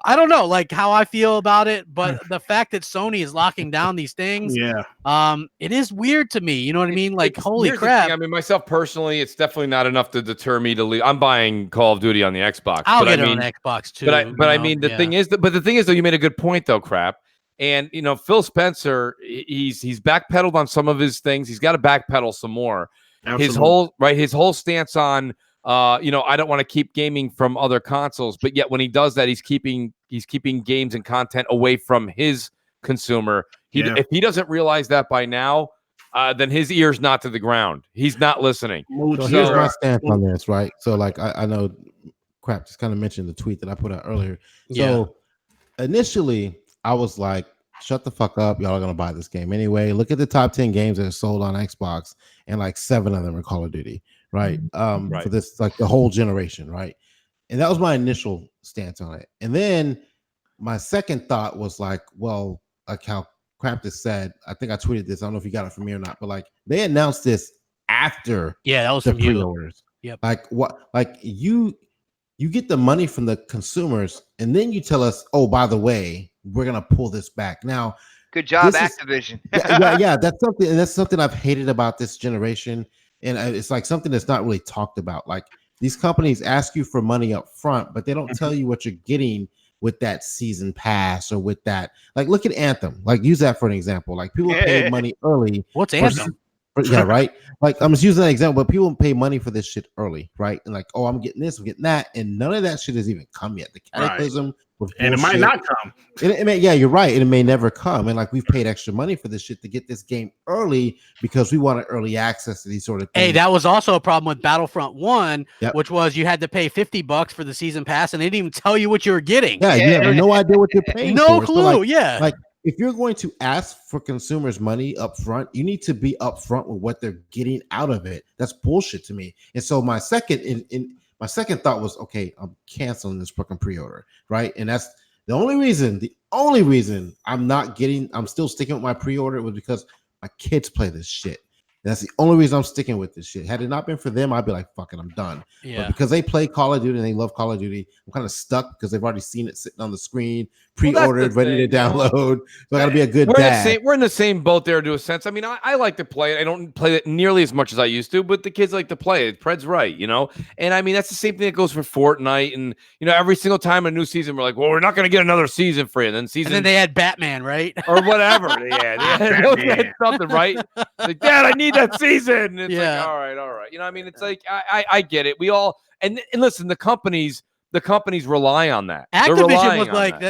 I don't know, like, how I feel about it, but the fact that Sony is locking down these things, it is weird to me. You know what I mean? Like, holy crap! I mean, myself personally, it's definitely not enough to deter me to leave. I'm buying Call of Duty on the Xbox. I'll get it on Xbox too. But I mean, the thing is, though, you made a good point, though, Crap. And Phil Spencer, he's backpedaled on some of his things. He's got to backpedal some more. Absolutely. His whole stance on. I don't want to keep gaming from other consoles, but yet when he does that, he's keeping games and content away from his consumer. If he doesn't realize that by now, then his ear's not to the ground. He's not listening. So here's my stance on this, right? So like I know Crap just kind of mentioned the tweet that I put out earlier. So initially I was like, shut the fuck up. Y'all are going to buy this game anyway. Look at the top 10 games that are sold on Xbox, and like 7 of them are Call of Duty. Right. For this, like the whole generation, right? And that was my initial stance on it. And then my second thought was like, well, like how Crap just said, I think I tweeted this. I don't know if you got it from me or not, but like they announced this after that was the pre-orders. Yep. Like what? Like you get the money from the consumers, and then you tell us, oh, by the way, we're gonna pull this back. Now, good job, Activision. yeah, that's something I've hated about this generation. And it's like something that's not really talked about. Like these companies ask you for money up front, but they don't tell you what you're getting with that season pass or with that. Like, look at Anthem. Like, use that for an example. Like, people pay money early. What's Anthem? Yeah, right. Like, I'm just using that example, but people pay money for this shit early, right? And like, oh, I'm getting this, I'm getting that, and none of that shit has even come yet. The Cataclysm, and it might not come. Yeah, you're right. It may never come. And like, we've paid extra money for this shit to get this game early because we wanted early access to these sort of things. Hey, that was also a problem with Battlefront 1, which was you had to pay $50 for the season pass, and they didn't even tell you what you were getting. Yeah, you have no idea what you're paying. No for. clue. So like if you're going to ask for consumers money up front, you need to be up front with what they're getting out of it. That's bullshit to me. And so my second thought was, okay, I'm canceling this fucking pre-order, right? And that's the only reason I'm still sticking with my pre-order was because my kids play this shit. That's the only reason I'm sticking with this shit. Had it not been for them, I'd be like, fuck it, I'm done. Yeah. But because they play Call of Duty and they love Call of Duty, I'm kind of stuck because they've already seen it sitting on the screen, pre-ordered, ready to download. So I got to be a good dad. We're in the same boat there to a sense. I mean, I like to play it. I don't play it nearly as much as I used to, but the kids like to play it. Pred's right, And I mean, that's the same thing that goes for Fortnite. And, every single time a new season, we're like, well, we're not going to get another season for you. And then they had Batman, right? Or whatever. They had something, right? Like, Dad, I need that season. And it's like, all right. I mean, it's like, I get it. We all, and listen, the companies rely on that. Activision was like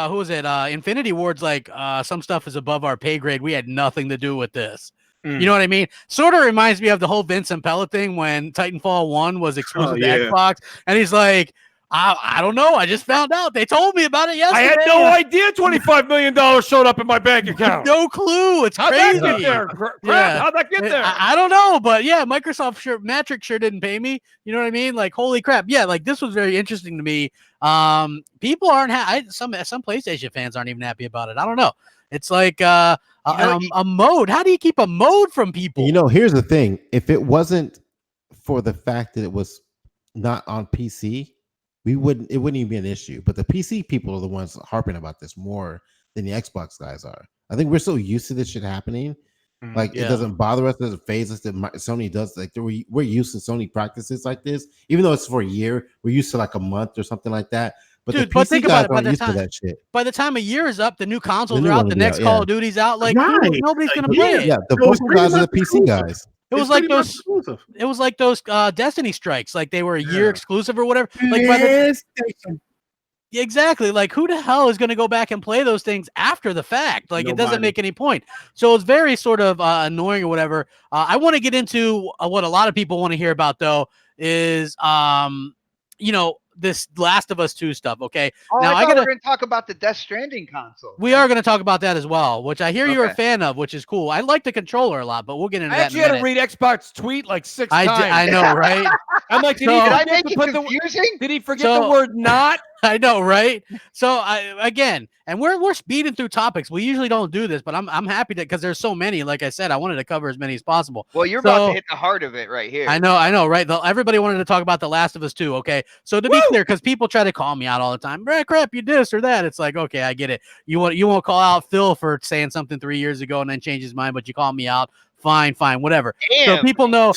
who was it? Infinity Ward's like, some stuff is above our pay grade. We had nothing to do with this. You know what I mean? Sort of reminds me of the whole Vincent Pella thing when Titanfall 1 was exclusive to Xbox. And he's like, I don't know. I just found out. They told me about it yesterday. I had no idea $25 million showed up in my bank account. No clue. It's How'd crazy. that get there? Crap, Yeah. how'd that get there? I don't know, but yeah, Matrix sure didn't pay me. You know what I mean? Like, holy crap. Yeah, like this was very interesting to me. People aren't some PlayStation fans aren't even happy about it. I don't know. It's like a mode. How do you keep a mode from people? You know, here's the thing. If it wasn't for the fact that it was not on PC, it wouldn't even be an issue. But the PC people are the ones harping about this more than the Xbox guys are. I think we're so used to this shit happening. Like it doesn't bother us, doesn't phase us that Sony does. Like we're used to Sony practices like this, even though it's for a year. We're used to like a month or something like that. But dude, the PC think guys about it. aren't used to that shit. By the time a year is up, the new consoles are out. The next Call of Duty's out. Like nobody's gonna play it. Yeah, the vocal guys are the PC guys. It was like those. It was like those Destiny strikes. Like they were a year exclusive or whatever. Like exactly. Like who the hell is going to go back and play those things after the fact? Like it doesn't make any point. So it's very sort of annoying or whatever. I want to get into what a lot of people want to hear about though is this Last of Us 2 stuff. Okay. Oh, now we're going to talk about the Death Stranding console. We are going to talk about that as well, which I hear you're a fan of, which is cool. I like the controller a lot, but we'll get into that. I actually had to read Xbox tweet like 6 times. I know, right? I'm like, did he forget the word not? I know, right? So we're speeding through topics. We usually don't do this, but I'm happy that because there's so many. Like I said, I wanted to cover as many as possible. Well, you're about to hit the heart of it right here. I know, right? Everybody wanted to talk about The Last of Us 2. Okay, so to be clear, because people try to call me out all the time, crap, you this or that. It's like, okay, I get it. You won't call out Phil for saying something 3 years ago and then change his mind, but you call me out. Fine, whatever. Damn. So people know.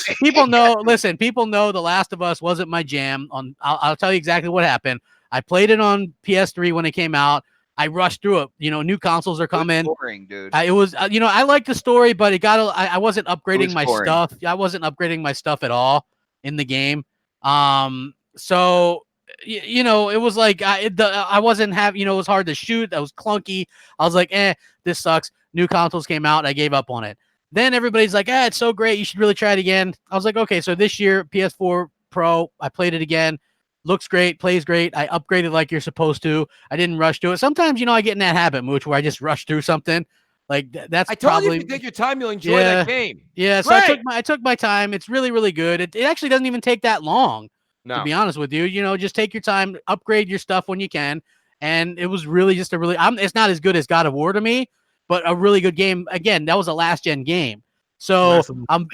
Listen, people know The Last of Us wasn't my jam. I'll tell you exactly what happened. I played it on PS3 when it came out. I rushed through it. New consoles are coming. It was boring, dude. It was, I liked the story, but I wasn't upgrading my stuff. I wasn't upgrading my stuff at all in the game. So, it was like I wasn't having. It was hard to shoot. That was clunky. I was like, this sucks. New consoles came out. I gave up on it. Then everybody's like, it's so great. You should really try it again. I was like, okay. So this year, PS4 Pro, I played it again. Looks great, plays great. I upgraded like you're supposed to. I didn't rush to it. Sometimes, I get in that habit, Mooch, where I just rush through something. Like that's I told you if you take your time, you'll enjoy that game. Yeah, so I took my time. It's really, really good. It actually doesn't even take that long, to be honest with you. Just take your time, upgrade your stuff when you can. And it was really just it's not as good as God of War to me, but a really good game. Again, that was a last gen game. So I'm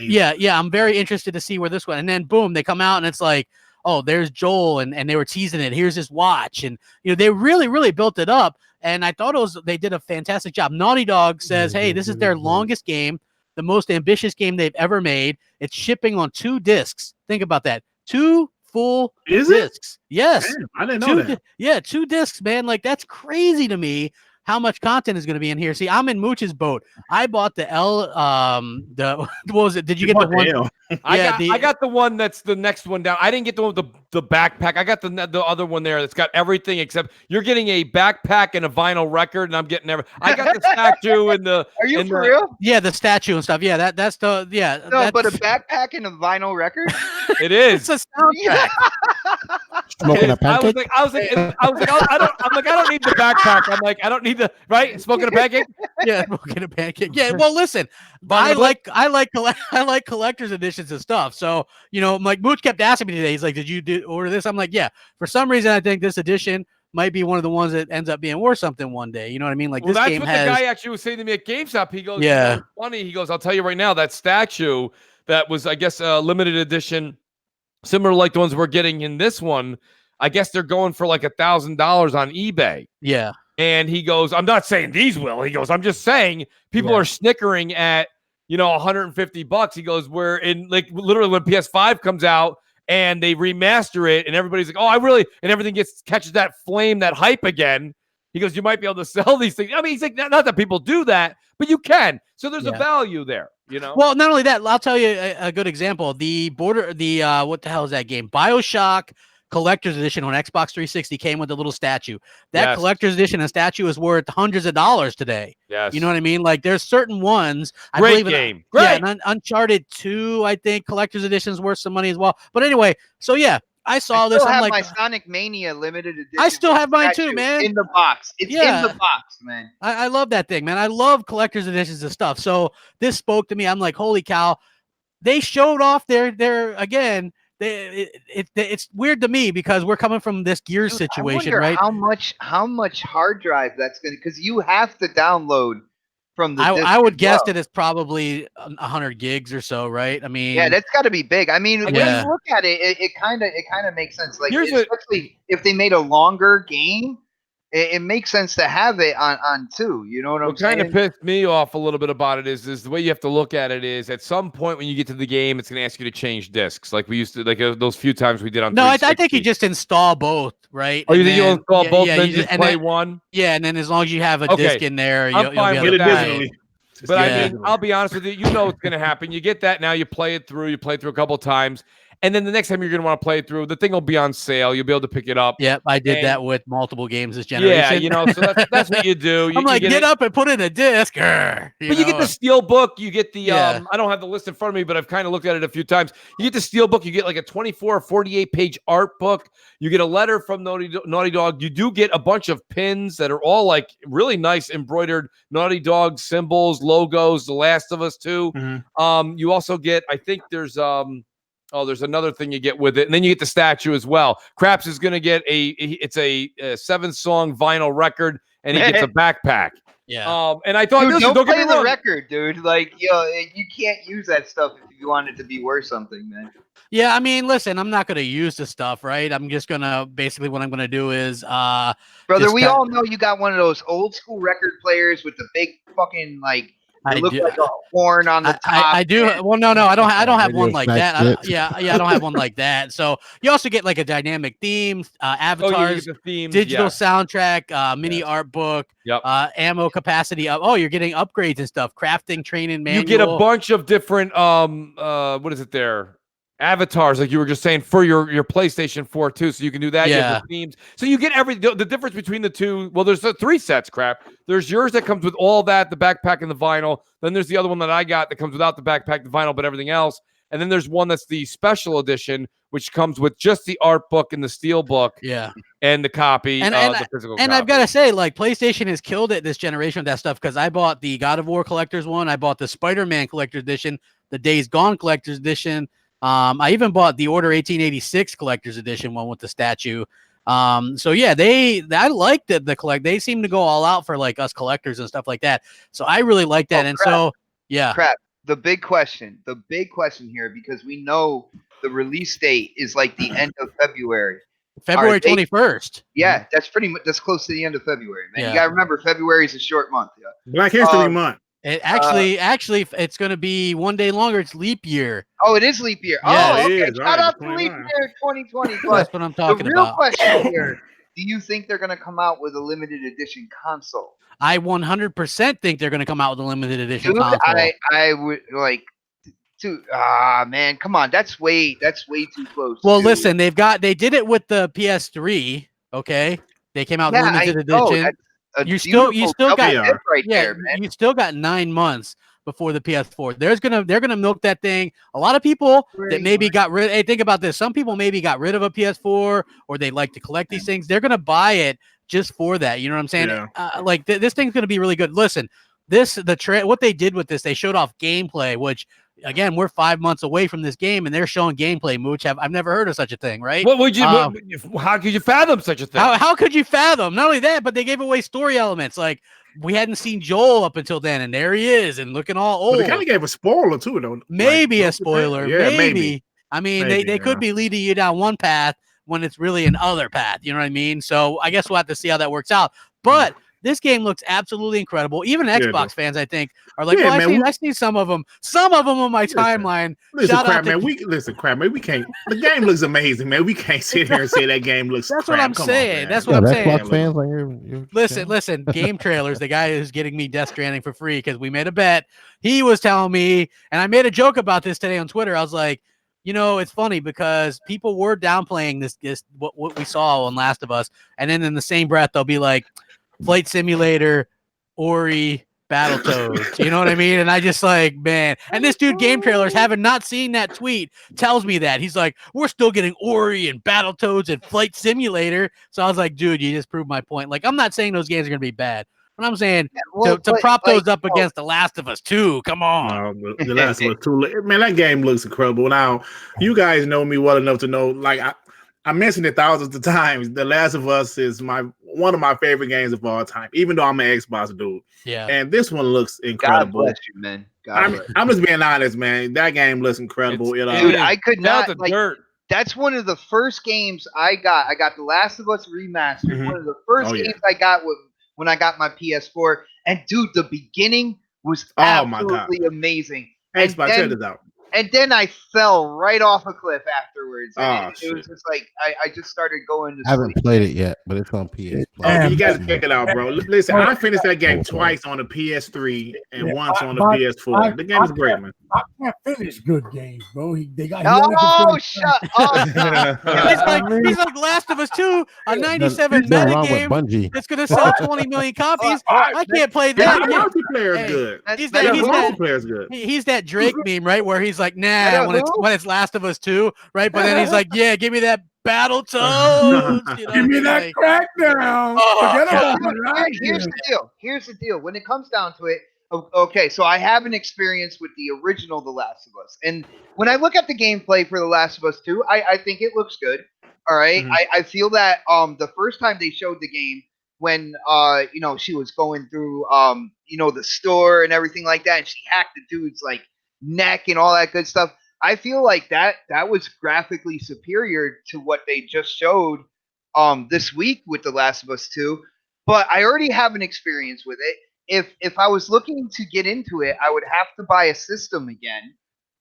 very interested to see where this went. And then boom, they come out and it's like, oh, there's Joel, and they were teasing it. Here's his watch, and they really, really built it up. And I thought they did a fantastic job. Naughty Dog says, hey, this is their longest game, the most ambitious game they've ever made. It's shipping on 2 discs. Think about that, 2 full discs. Yes, damn, I didn't know that. 2 discs, man. Like that's crazy to me. How much content is going to be in here? See, I'm in Mooch's boat. I bought the what was it? Did you get the one? I got the one that's the next one down. I didn't get the one with the backpack. I got the other one there that's got everything except you're getting a backpack and a vinyl record, and I'm getting I got the statue and the. Are you for real? Yeah, the statue and stuff. Yeah, that's the No, but a backpack and a vinyl record. It is. It's a soundtrack. Smoking a pancake. I was like, I don't need the backpack. I'm like, I don't need the smoking a pancake. Yeah, smoking a pancake. Yeah. Well, listen, I like collector's editions and stuff. So like Mooch kept asking me today. He's like, "Did you order this?" I'm like, "Yeah." For some reason, I think this edition might be one of the ones that ends up being worth something one day. You know what I mean? Like that's what the guy actually was saying to me at GameStop. He goes, "Yeah, funny." He goes, "I'll tell you right now, that statue that was, I guess, a limited edition." Similar like the ones we're getting in this one, I guess they're going for like $1,000 on eBay. Yeah. And he goes, I'm not saying these will. He goes, I'm just saying people are snickering at, $150. He goes, we're in like literally when PS5 comes out and they remaster it and everybody's like, and everything catches that flame, that hype again. He goes, you might be able to sell these things. I mean, he's like, not that people do that, but you can. So there's a value there. Well, not only that, I'll tell you a good example. What the hell is that game? BioShock Collector's Edition on Xbox 360 came with a little statue. That Collector's Edition and statue is worth hundreds of dollars today. Yes. You know what I mean? Like there's certain ones. Great game. Great. Yeah, and Uncharted 2, I think Collector's Edition is worth some money as well. But anyway, so yeah, I saw I this. still I'm have like, my Sonic Mania limited edition. I still have mine too, statue man. In the box. It's in the box, man. I love that thing, man. I love collector's editions of stuff. So this spoke to me. I'm like, holy cow. They showed off their again. It's weird to me because we're coming from this Gears situation, I wonder right? how much hard drive that's going to, because you have to download from the disc I would as guess well. that it's probably 100 gigs or so, right? I mean, Yeah, that's got to be big. I mean, when Yeah. you look at it, it kind of makes sense. Like, Here's especially if they made a longer game, it makes sense to have it on two. You know what I'm saying? What kind of pissed me off a little bit about it is the way you have to look at it is at some point when you get to the game, it's going to ask you to change discs, like we used to, like those few times we did on. No, I think 360. you just install both, right? Oh, you And think you'll then- install yeah, both yeah, and then you just and play then- one? Yeah, and then as long as you have a Okay. disc in there, I'm you'll fine be with able to that. play it. But Yeah. I mean, I'll be honest with you. You know what's going to happen. You get that now. You play it through. You play it through a couple of times, and then the next time you're going to want to play it through, the thing will be on sale. You'll be able to pick it up. Yep, I did And- that with multiple games this generation. Yeah, you know, so that's what you do. I'm like, you get it. up and put in a disc. But you get the steel book. You get the Yeah. I don't have the list in front of me, but I've kind of looked at it a few times. You get the steel book. You get like a 24 or 48 page art book. You get a letter from Naughty Dog. You do get a bunch of pins that are all like really nice embroidered Naughty Dog symbols, logos, The Last of Us 2. Mhm. You also get, I think there's there's another thing you get with it, and then you get the statue as well. Craps is going to get a 7-song vinyl record, and he gets a backpack. Yeah. And I thought, Dude, listen, don't get play me the wrong. record, dude. Like, you can't use that stuff if you want it to be worth something, man. Yeah, I mean, listen, I'm not going to use the stuff, right? I'm just going to basically what I'm going to do is Brother, just we got- all know you got one of those old school record players with the big fucking like. It looks like a horn on the top. I do. Well, no, I don't have Radio one like Shack that. shit. I don't have one like that. So you also get like a dynamic theme, Oh, yeah, you avatars, get the themes, digital yeah. soundtrack, mini art book, Yep. ammo capacity up. Oh, you're getting upgrades and stuff, crafting training manual. You get a bunch of different what is it there? Avatars, like you were just saying, for your PlayStation 4 too, so you can do that. You have Yeah. the themes, so you get the difference between the two. Well, there's 3 sets. Crap. There's yours that comes with all that, the backpack and the vinyl. Then there's the other one that I got that comes without the backpack, the vinyl, but everything else. And then there's one that's the special edition, which comes with just the art book and the steel book, Yeah. and the copy, And the physical. And I've copy. got to say, like, PlayStation has killed it this generation with that stuff because I bought the God of War Collector's one. I bought the Spider-Man Collector's Edition, the Days Gone Collector's Edition. I even bought the Order 1886 Collector's Edition one with the statue. So yeah, I like the collect. They seem to go all out for like us collectors and stuff like that. So I really like that. And crap. so yeah, Crap. The big question here, because we know the release date is like the end of February. February Are they- 21st. Yeah, that's pretty much close to the end of February, man. Yeah. You gotta remember February is a short month. Yeah. Black History Month. It actually, it's going to be one day longer. It's leap year. Oh, it is leap year. Yeah, oh, it okay. is, Shout right, out the to leap 29. year 2020. That's But what I'm the talking real about. question here: do you think they're gonna come out with a limited edition console? I 100% think they're going to come out with a limited edition Dude, console. I would like to. Man, come on, that's way too close. Well, to- listen, they did it with the PS3. Okay, they came out with Yeah, limited I know, edition. that's a You still beautiful got double dip right Yeah, there, man. you still got 9 months before the PS4. They're gonna milk that thing. A lot of people that maybe got rid. Hey, think about this. Some people maybe got rid of a PS4 or they like to collect these things. They're gonna buy it just for that. You know what I'm saying? Yeah. Like this thing's gonna be really good. Listen, what they did with this, they showed off gameplay, which again, we're 5 months away from this game, and they're showing gameplay, which I've never heard of such a thing, right? What would you? How could you fathom such a thing? How could you fathom? Not only that, but they gave away story elements. Like we hadn't seen Joel up until then, and there he is, and looking all But old. they kind of gave a spoiler too, though. Maybe Like, a spoiler. Yeah, maybe. I mean, Maybe, they could be leading you down one path when it's really another path. You know what I mean? So I guess we'll have to see how that works out. But this game looks absolutely incredible. Even Xbox fans, I think, are like, Yeah, well, man, I see some of them. Some of them on my timeline. Listen, Shout crap, out to- man. Crap, man. We can't. The game looks amazing, man. We can't sit here and say that game looks. That's crap. what I'm Come saying. On, man. That's what I'm saying. Xbox fans, like you're Listen, game trailers. The guy who's getting me Death Stranding for free because we made a bet. He was telling me, and I made a joke about this today on Twitter. I was like, you know, it's funny because people were downplaying this what we saw on Last of Us, and then in the same breath they'll be like, Flight Simulator, Ori, Battletoads. You know what I mean? And I just like, man. And this dude, Game Trailers, having not seen that tweet, tells me that. He's like, we're still getting Ori and Battletoads and Flight Simulator. So I was like, dude, you just proved my point. Like, I'm not saying those games are going to be bad. But I'm saying to prop those up against The Last of Us 2. Come on. No, The Last of Us 2. Man, that game looks incredible. Now, you guys know me well enough to know, like, I mentioned it thousands of times. The Last of Us is one of my favorite games of all time, even though I'm an Xbox dude. Yeah. And this one looks incredible. God bless you, man. I'm just being honest, man. That game looks incredible. Dude, I could not. Like, dirt. that's one of the first games I got. I got The Last of Us Remastered. Mhm. One of the first games I got when I got my PS4. And dude, the beginning was absolutely amazing. Xbox, check this out. And then I fell right off a cliff afterwards. And Oh, it was just like I just started going to I haven't sleep. played it yet, but it's on PS. You got to check it out, bro. Listen, I finished that game twice on the PS3 and once on the PS4. The game is great, man. I can't finish good games, bro. They got Shut up. He's like Last of Us 2, a 97 meta game that's going to sell 20 million copies. I can't play that. The multiplayer is good. He's that Drake meme, right? Where he's like, nah, when it's Last of Us 2, right? But then he's like, yeah, give me that Battletoads. You know, give me that Crackdown. Here's the deal. When it comes down to it, okay, so I have an experience with the original The Last of Us. And when I look at the gameplay for The Last of Us 2, I think it looks good. All right. Mm-hmm. I feel that the first time they showed the game, when she was going through the store and everything like that, and she hacked the dude's like neck and all that good stuff, I feel like that was graphically superior to what they just showed this week with The Last of Us 2. But I already have an experience with it. If I was looking to get into it, I would have to buy a system again.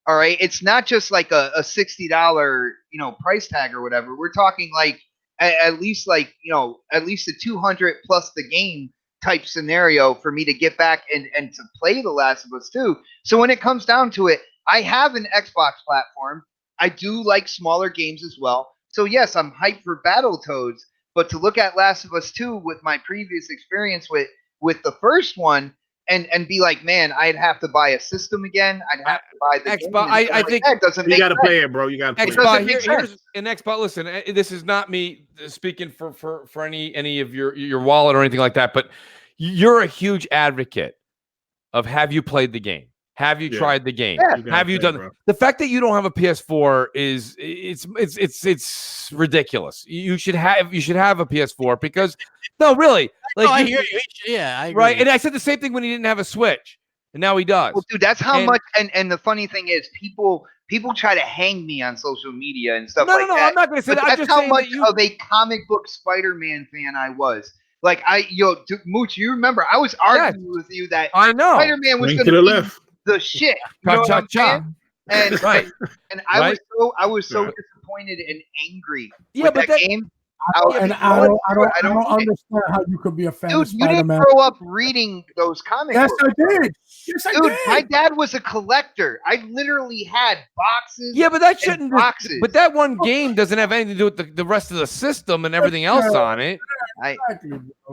All right, it's not just like a $60 price tag or whatever. We're talking like at least a 200 plus the game type scenario for me to get back and to play The Last of Us 2. So when it comes down to it, I have an Xbox platform. I do like smaller games as well. So yes, I'm hyped for Battletoads, but to look at Last of Us 2 with my previous experience with the first one and be like, man, I'd have to buy a system again. I'd have to buy the Xbox. I think that doesn't make sense. You got to play it, bro. You got to play Xbox, it. here's an Xbox. Listen, this is not me speaking for any of your wallet or anything like that, but you're a huge advocate of have you played the game? Have you tried the game? Yeah. Have you done bro. the fact that you don't have a PS4 is it's ridiculous. You should have a PS4 because no, really. Like, I hear you. Yeah, I agree. Right. And I said the same thing when he didn't have a Switch. And now he does. Well, dude, that's how much and the funny thing is people try to hang me on social media and stuff like that. No, I'm not gonna say that. That's I'm just how saying much that of a comic book Spider-Man fan I was. Like dude, Mooch, you remember I was arguing with you that I know Spider-Man was Link gonna to the be left. the shit. You know what I'm saying? And right. And I was so disappointed and angry with that game. I don't understand how you could be a fan of Spider-Man. You didn't grow up reading those comics. Yes, I did. Yes, I did. My dad was a collector. I literally had boxes. Yeah, but that shouldn't. Boxes. But that one game doesn't have anything to do with the rest of the system and everything else on it.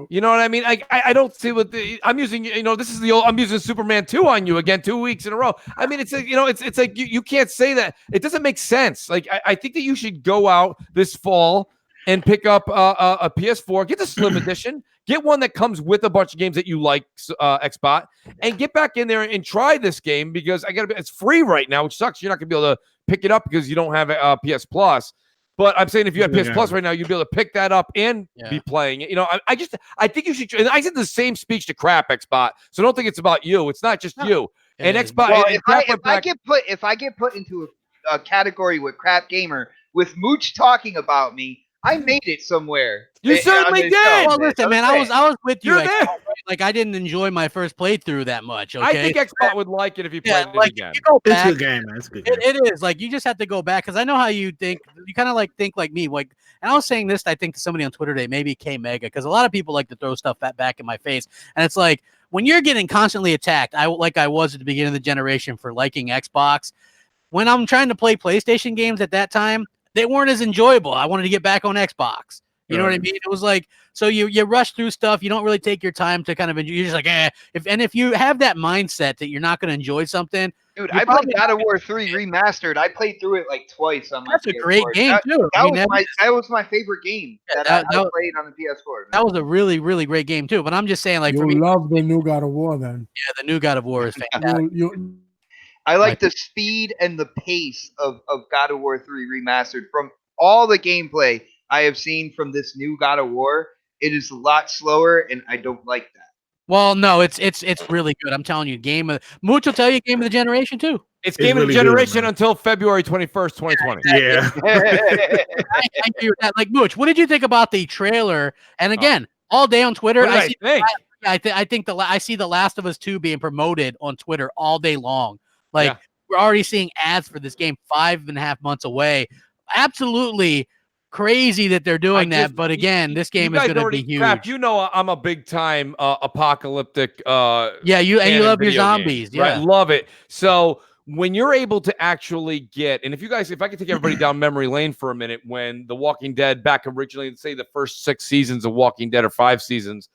You know what I mean? I don't see what I'm using. This is I'm using Superman 2 on you again 2 weeks in a row. I mean, it's like, it's like you can't say that. It doesn't make sense. Like I think that you should go out this fall and pick up a PS4, get the Slim Edition, get one that comes with a bunch of games that you like, Xbox, and get back in there and try this game because it's free right now, which sucks. You're not gonna be able to pick it up because you don't have a PS Plus. But I'm saying if you have PS Plus right now, you'd be able to pick that up and be playing it. I think you should. And I said the same speech to Crap Xbox, so don't think it's about you. It's not just you. And Xbox. Well, if I get put into a category with Crap Gamer with Mooch talking about me, I made it somewhere. You certainly did. Well, listen, man, I was with you. Like I didn't enjoy my first playthrough that much. Okay? I think Xbox would like it if you played it again. It's a good game, man. It's a good game. It is. Like you just have to go back because I know how you think. You kind of think like me. Like, and I was saying this, I think, to somebody on Twitter today, maybe K Mega, because a lot of people like to throw stuff back in my face, and it's like when you're getting constantly attacked, I was at the beginning of the generation for liking Xbox. When I'm trying to play PlayStation games at that time, they weren't as enjoyable. I wanted to get back on Xbox. You know what I mean? It was like, so you rush through stuff. You don't really take your time to kind of enjoy. You're just like, if you have that mindset that you're not going to enjoy something, dude, I played God of War 3 remastered. I played through it like twice on my That's PS4. a great game too. That was my favorite game that I played on the PS4. Man. That was a really, really great game too. But I'm just saying, like, for me, love the new God of War then. Yeah, the new God of War is fantastic. I like the speed and the pace of God of War 3 remastered. From all the gameplay I have seen from this new God of War, it is a lot slower, and I don't like that. Well, no, it's really good. I'm telling you, Mooch will tell you, game of the generation too. It's game of the generation until February 21st, 2020. Yeah. I agree with that. Like, Mooch, what did you think about the trailer? And again, all day on Twitter, I see The Last of Us 2 being promoted on Twitter all day long. Like, we're already seeing ads for this game 5.5 months away. Absolutely crazy that they're doing that. But again, this game is going to be huge. Crap, you know, I'm a big time apocalyptic. You love your zombies. Game, right? Love it. So when you're able to actually get, and if I could take everybody down memory lane for a minute, when The Walking Dead back originally, let's say the first 6 seasons of Walking Dead or 5 seasons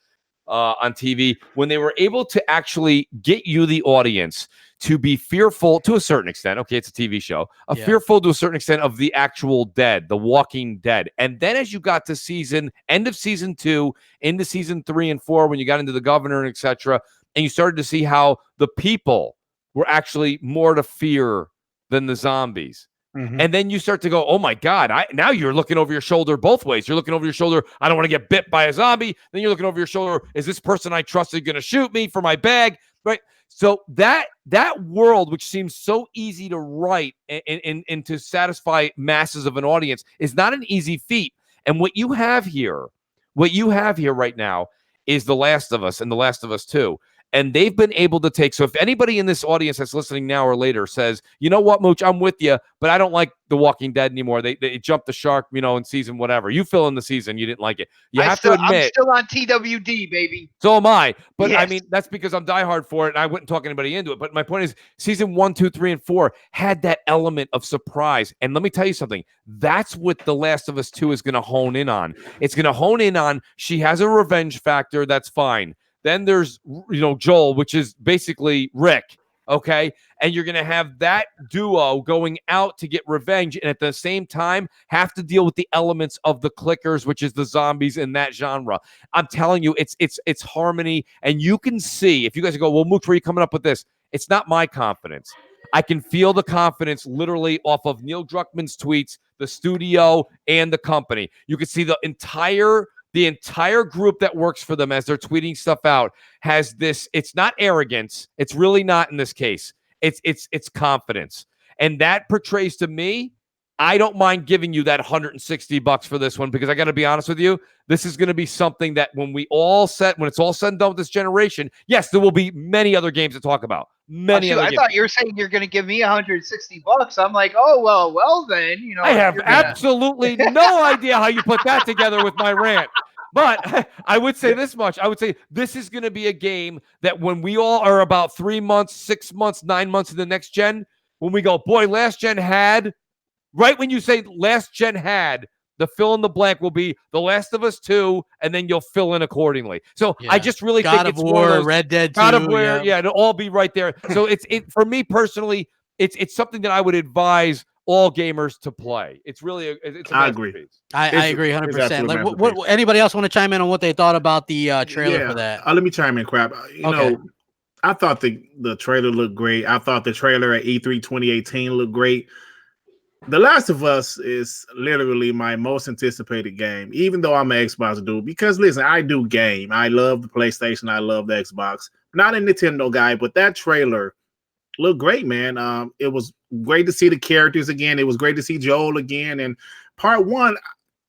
on TV, when they were able to actually get you, the audience, to be fearful to a certain extent. Okay, it's a TV show. Fearful to a certain extent of the actual dead, the Walking Dead. And then as you got to end of season 2, into season 3 and 4, when you got into the governor and etc., and you started to see how the people were actually more to fear than the zombies. Mm-hmm. And then you start to go, oh my God, now you're looking over your shoulder both ways. You're looking over your shoulder, I don't want to get bit by a zombie. Then you're looking over your shoulder, is this person I trusted going to shoot me for my bag? Right? So that world, which seems so easy to write and to satisfy masses of an audience, is not an easy feat. And what you have here right now is The Last of Us and The Last of Us 2. And they've been able to take, so if anybody in this audience that's listening now or later says, you know what, Mooch, I'm with you, but I don't like The Walking Dead anymore. They jumped the shark, in season whatever. You fill in the season, you didn't like it. I'm still on TWD, baby. So am I. But yes. I mean, that's because I'm diehard for it, and I wouldn't talk anybody into it. But my point is, season 1, 2, 3, and 4 had that element of surprise. And let me tell you something. That's what The Last of Us 2 is going to hone in on. It's going to hone in on, she has a revenge factor. That's fine. Then there's, Joel, which is basically Rick, okay? And you're going to have that duo going out to get revenge and at the same time have to deal with the elements of the clickers, which is the zombies in that genre. I'm telling you, it's harmony. And you can see, if you guys go, well, Mooch, where are you coming up with this? It's not my confidence. I can feel the confidence literally off of Neil Druckmann's tweets, the studio, and the company. You can see the entire group that works for them as they're tweeting stuff out has this. It's not arrogance. It's really not in this case. It's confidence. And that portrays to me, I don't mind giving you that $160 for this one, because I got to be honest with you, this is going to be something that when it's all said and done with this generation, yes, there will be many other games to talk about. I thought you were saying you're going to give me $160. I'm like, oh, well then, I have absolutely no idea how you put that together with my rant. But I would say this much. I would say this is going to be a game that when we all are about 3 months, 6 months, 9 months in the next gen, when we go, boy, last gen had, right when you say last gen had, the fill in the blank will be The Last of Us 2, and then you'll fill in accordingly. So I just really think it's God of War, Red Dead 2. God of War, it'll all be right there. So for me personally, it's something that I would advise all gamers to play. It's really I agree. I agree 100%. Like, what anybody else want to chime in on what they thought about the trailer for that? Let me chime in, Crap. I thought the trailer looked great. I thought the trailer at E3 2018 looked great. The Last of Us is literally my most anticipated game, even though I'm an Xbox dude. Because listen, I do game. I love the PlayStation. I love the Xbox. Not a Nintendo guy, but that trailer looked great, man. It was great to see the characters again. It was great to see Joel again. And part 1,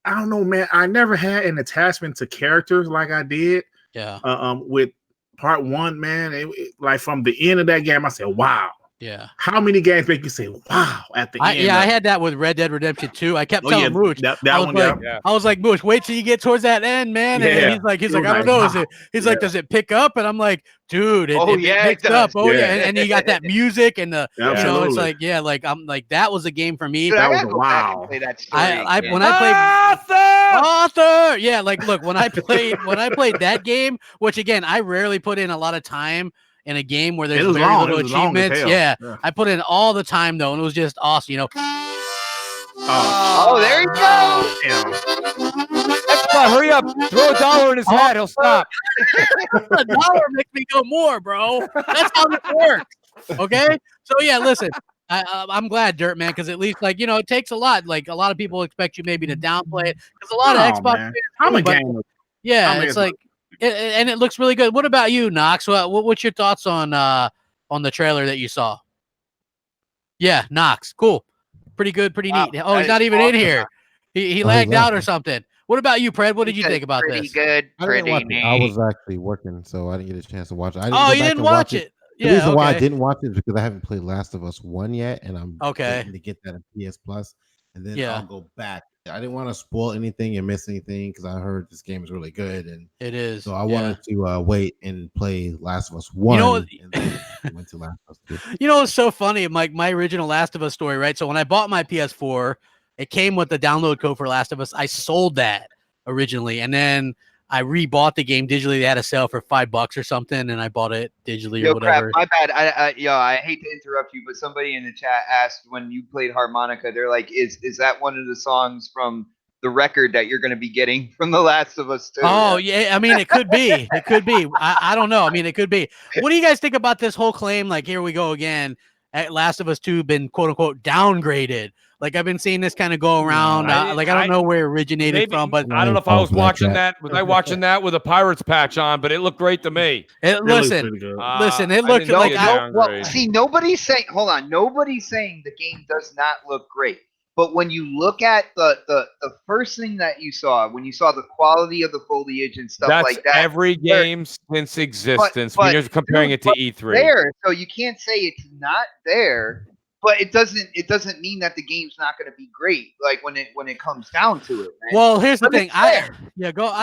I don't know, man. I never had an attachment to characters like I did. Yeah. With part 1, man, like from the end of that game, I said, wow. Yeah. How many games make you say wow at the end? I had that with Red Dead Redemption 2. I kept telling Mooch. I was like, Mooch, wait till you get towards that end, man. And he's like, I don't know. Does it pick up? And I'm like, dude, it picks up. Oh yeah. And you got that music and the it's like, I'm like, that was a game for me. Dude, that was wow. play that when I played Arthur. Yeah, like look, when I played that game, which again I rarely put in a lot of time in a game where there's very little achievements. Yeah, I put in all the time though, and it was just awesome. You know. Oh, there you go. XBot, hurry up! Throw $1 in his hat. He'll stop. $1 makes me go more, bro. That's how it works. Okay. So yeah, listen. I'm glad, Dirt Man, because at least like it takes a lot. Like a lot of people expect you maybe to downplay it because a lot of Xbox. Man. I'm a gamer. Yeah, it's like, and it looks really good. What about you, Knox? What's your thoughts on the trailer that you saw? Yeah, Knox, cool, pretty good, pretty neat. Oh, he's not even in here. He lagged out or something. What about you, Pred? What did you think about this? Pretty good, pretty neat. I was actually working, so I didn't get a chance to watch it. Oh, you didn't watch it? The reason why I didn't watch it is because I haven't played Last of Us 1 yet, and I'm waiting to get that in PS Plus, and then I'll go back. I didn't want to spoil anything and miss anything because I heard this game is really good, and it is. So I wanted to wait and play Last of Us 1. And then went to Last of Us 2. It's so funny. My original Last of Us story, right? So when I bought my PS4, it came with the download code for Last of Us. I sold that originally, and then I rebought the game digitally. They had a sale for $5 or something, and I bought it digitally or whatever. Crap, my bad. I hate to interrupt you, but somebody in the chat asked when you played harmonica. They're like, "Is that one of the songs from the record that you're going to be getting from The Last of Us 2?" Oh yeah, I mean it could be. It could be. I don't know. I mean it could be. What do you guys think about this whole claim? Like here we go again. At Last of Us 2 been quote unquote downgraded. Like I've been seeing this kind of go around. I don't know where it originated from, but I don't know if I was watching that. Was I watching that with a Pirates patch on? But it looked great to me. Listen, it looked like see, nobody's saying. Hold on, nobody's saying the game does not look great. But when you look at the first thing that you saw, when you saw the quality of the foliage and stuff like that, every game since existence. When you're comparing it to E3, there, so you can't say it's not there. But it doesn't mean that the game's not going to be great. Like when it comes down to it. Man. Well, here's the thing.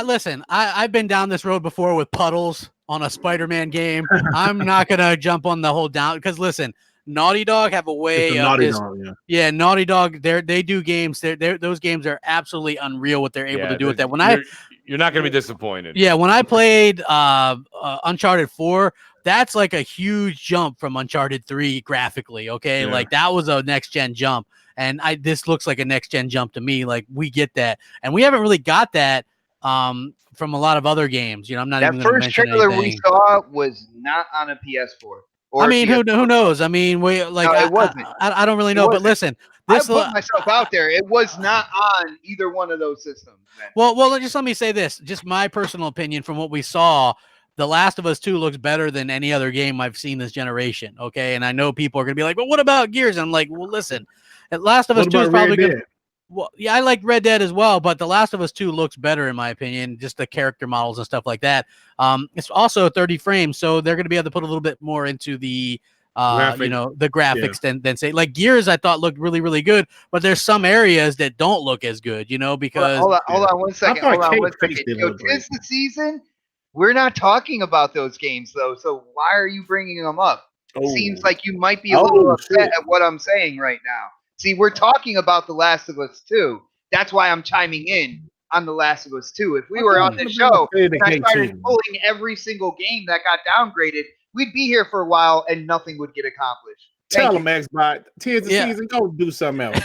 Listen. I've been down this road before with puddles on a Spider-Man game. I'm not gonna jump on the whole down because listen, Naughty Dog have a way of this. Naughty Dog. They do games. Those games are absolutely unreal what they're able to do with that. You're not gonna be disappointed. Yeah, when I played Uncharted 4. That's like a huge jump from Uncharted 3 graphically, okay? Yeah. Like that was a next-gen jump, and this looks like a next-gen jump to me. Like we get that, and we haven't really got that from a lot of other games. I'm not even going to mention trailer anything. We saw was not on a PS4. I mean, who knows? I mean, it wasn't. I don't really know, but listen. I put myself out there. It was not on either one of those systems. Man. Well, just let me say this. Just my personal opinion from what we saw. The Last of Us 2 looks better than any other game I've seen this generation, okay? And I know people are going to be like, well, what about Gears? And I'm like, well, listen, Last of Us 2 is probably good. Well, yeah, I like Red Dead as well, but The Last of Us 2 looks better in my opinion, just the character models and stuff like that. It's also 30 frames, so they're going to be able to put a little bit more into the the graphics than say like Gears I thought looked really, really good, but there's some areas that don't look as good, because hold on one second. Tis the season. We're not talking about those games, though, so why are you bringing them up? It seems like you might be a little upset at what I'm saying right now. See, we're talking about The Last of Us 2. That's why I'm chiming in on The Last of Us 2. If we were on the show and I started pulling every single game that got downgraded, we'd be here for a while and nothing would get accomplished. Tell them, Xbox. Tis the season. Go do something else.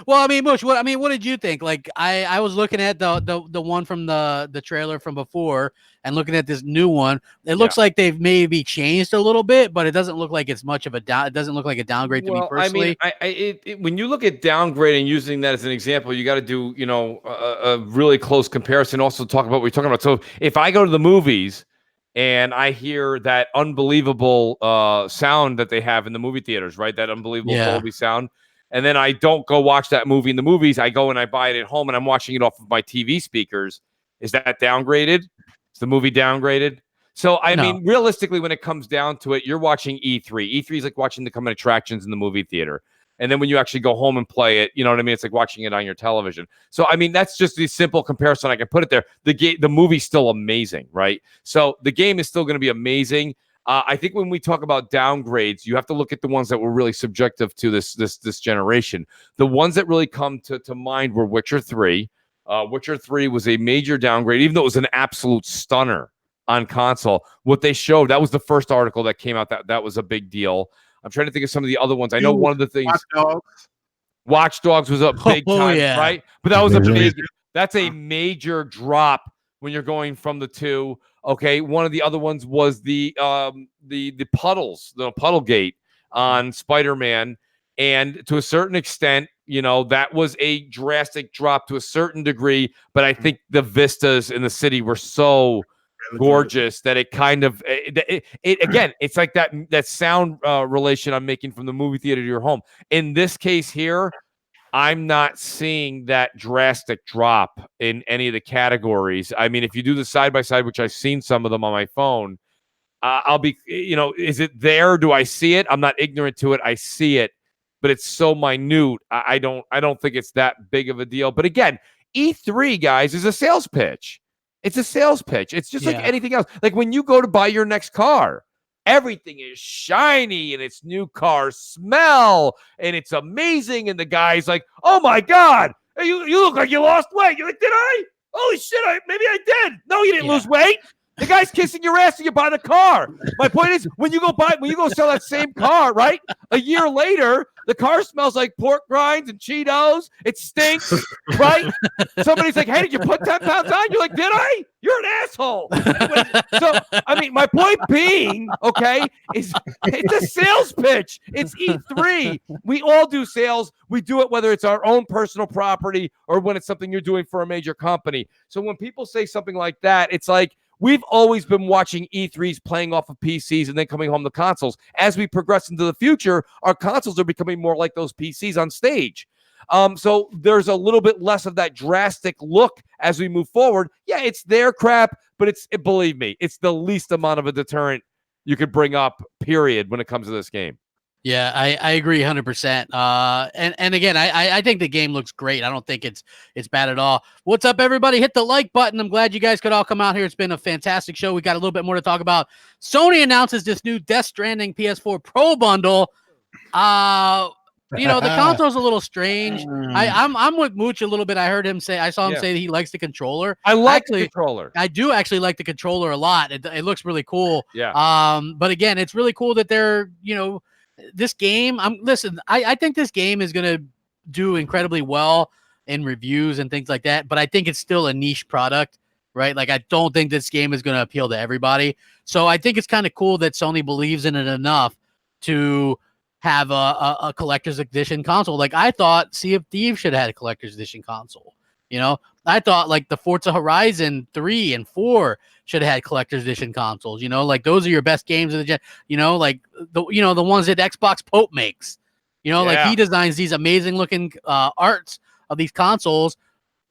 Well, I mean, Bush. What did you think? Like, I was looking at the one from the trailer from before, and looking at this new one. It looks like they've maybe changed a little bit, but it doesn't look like it's much of a down. It doesn't look like a downgrade to me personally. I mean, when you look at downgrade and using that as an example, you got to do a really close comparison. Also, talk about what we're talking about. So, if I go to the movies. And I hear that unbelievable sound that they have in the movie theaters, right? That unbelievable Dolby sound. And then I don't go watch that movie in the movies. I go and I buy it at home and I'm watching it off of my TV speakers. Is that downgraded? Is the movie downgraded? So, I mean, realistically, when it comes down to it, you're watching E3. E3 is like watching the coming attractions in the movie theater. And then when you actually go home and play it, you know what I mean? It's like watching it on your television. So, I mean, that's just the simple comparison. I can put it there. The movie's still amazing, right? So the game is still going to be amazing. I think when we talk about downgrades, you have to look at the ones that were really subjective to this generation. The ones that really come to mind were Witcher 3, Witcher 3 was a major downgrade, even though it was an absolute stunner on console. What they showed, that was the first article that came out, that was a big deal. I'm trying to think of some of the other ones. I know one of the things, Watch Dogs was a big time, right? But that was that's a major drop when you're going from the 2. Okay, one of the other ones was the puddles, the puddle gate on Spider-Man, and to a certain extent, that was a drastic drop to a certain degree. But I think the vistas in the city were so gorgeous that it kind of again, it's like that sound relation I'm making from the movie theater to your home. In this case here, I'm not seeing that drastic drop in any of the categories. I mean, if you do the side-by-side, which I've seen some of them on my phone, I'll be, is it there? Do I see it? I'm not ignorant to it. I see it, but it's so minute. I don't think it's that big of a deal. But again, E3, guys, is a sales pitch. It's a sales pitch. It's just like anything else. Like when you go to buy your next car, everything is shiny and it's new car smell and it's amazing. And the guy's like, oh my God, you look like you lost weight. You're like, did I? Holy shit, maybe I did. No, you didn't lose weight. The guy's kissing your ass and you buy the car. My point is, when you go sell that same car, right? A year later, the car smells like pork rinds and Cheetos. It stinks, right? Somebody's like, hey, did you put 10 pounds on? You're like, did I? You're an asshole. So, I mean, my point being, okay, is it's a sales pitch. It's E3. We all do sales. We do it whether it's our own personal property or when it's something you're doing for a major company. So when people say something like that, it's like, we've always been watching E3s playing off of PCs and then coming home to consoles. As we progress into the future, our consoles are becoming more like those PCs on stage. So there's a little bit less of that drastic look as we move forward. Yeah, it's their crap, but believe me, it's the least amount of a deterrent you could bring up, period, when it comes to this game. Yeah, I agree 100%. And again, I think the game looks great. I don't think it's bad at all. What's up, everybody? Hit the like button. I'm glad you guys could all come out here. It's been a fantastic show. We got a little bit more to talk about. Sony announces this new Death Stranding PS4 Pro bundle. The console's a little strange. I'm with Mooch a little bit. I saw him say that he likes the controller. I like the controller. I do actually like the controller a lot. It looks really cool. Yeah. But again, it's really cool that they're, this game, I think this game is going to do incredibly well in reviews and things like that, but I think it's still a niche product, right? Like, I don't think this game is going to appeal to everybody. So I think it's kind of cool that Sony believes in it enough to have a collector's edition console. Like, I thought Sea of Thieves should have had a collector's edition console. I thought like the Forza Horizon 3 and 4 should have had collector's edition consoles. Like those are your best games of the gen. Like the ones that Xbox Pope makes. Like he designs these amazing looking arts of these consoles.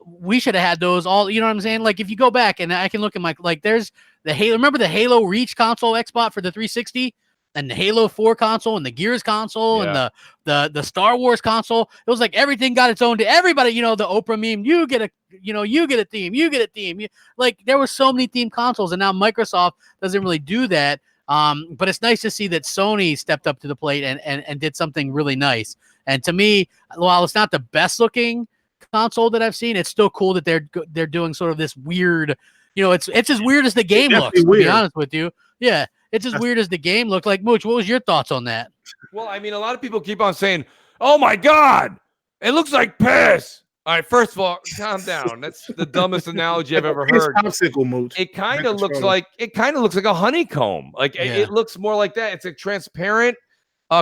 We should have had those all. You know what I'm saying? Like if you go back and I can look at there's the Halo. Remember the Halo Reach console Xbox for the 360? And the Halo 4 console and the Gears console and the Star Wars console. It was like everything got its own to everybody, the Oprah meme, you get a theme. Like there were so many theme consoles, and now Microsoft doesn't really do that. But it's nice to see that Sony stepped up to the plate and did something really nice. And to me, while it's not the best looking console that I've seen, it's still cool that they're doing sort of this weird, it's as weird as the game looks, to be honest with you. Yeah. It's as weird as the game looked. Like, Mooch, what was your thoughts on that? Well, I mean, a lot of people keep on saying, oh, my God, it looks like piss. All right, first of all, calm down. That's the dumbest analogy I've ever heard. It kind of looks like a honeycomb. Like it looks more like that. It's a transparent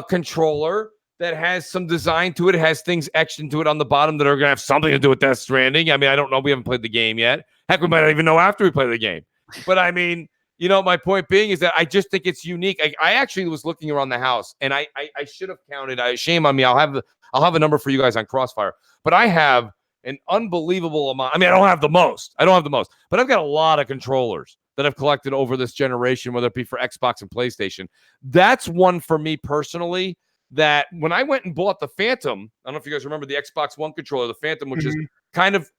controller that has some design to it. It has things etched into it on the bottom that are going to have something to do with Death Stranding. I mean, I don't know. We haven't played the game yet. Heck, we might not even know after we play the game. But I mean, my point being is that I just think it's unique. I actually was looking around the house, and I should have counted. Shame on me. I'll have a number for you guys on Crossfire. But I have an unbelievable amount. I mean, I don't have the most, but I've got a lot of controllers that I've collected over this generation, whether it be for Xbox and PlayStation. That's one for me personally that when I went and bought the Phantom, I don't know if you guys remember the Xbox One controller, the Phantom, which is kind of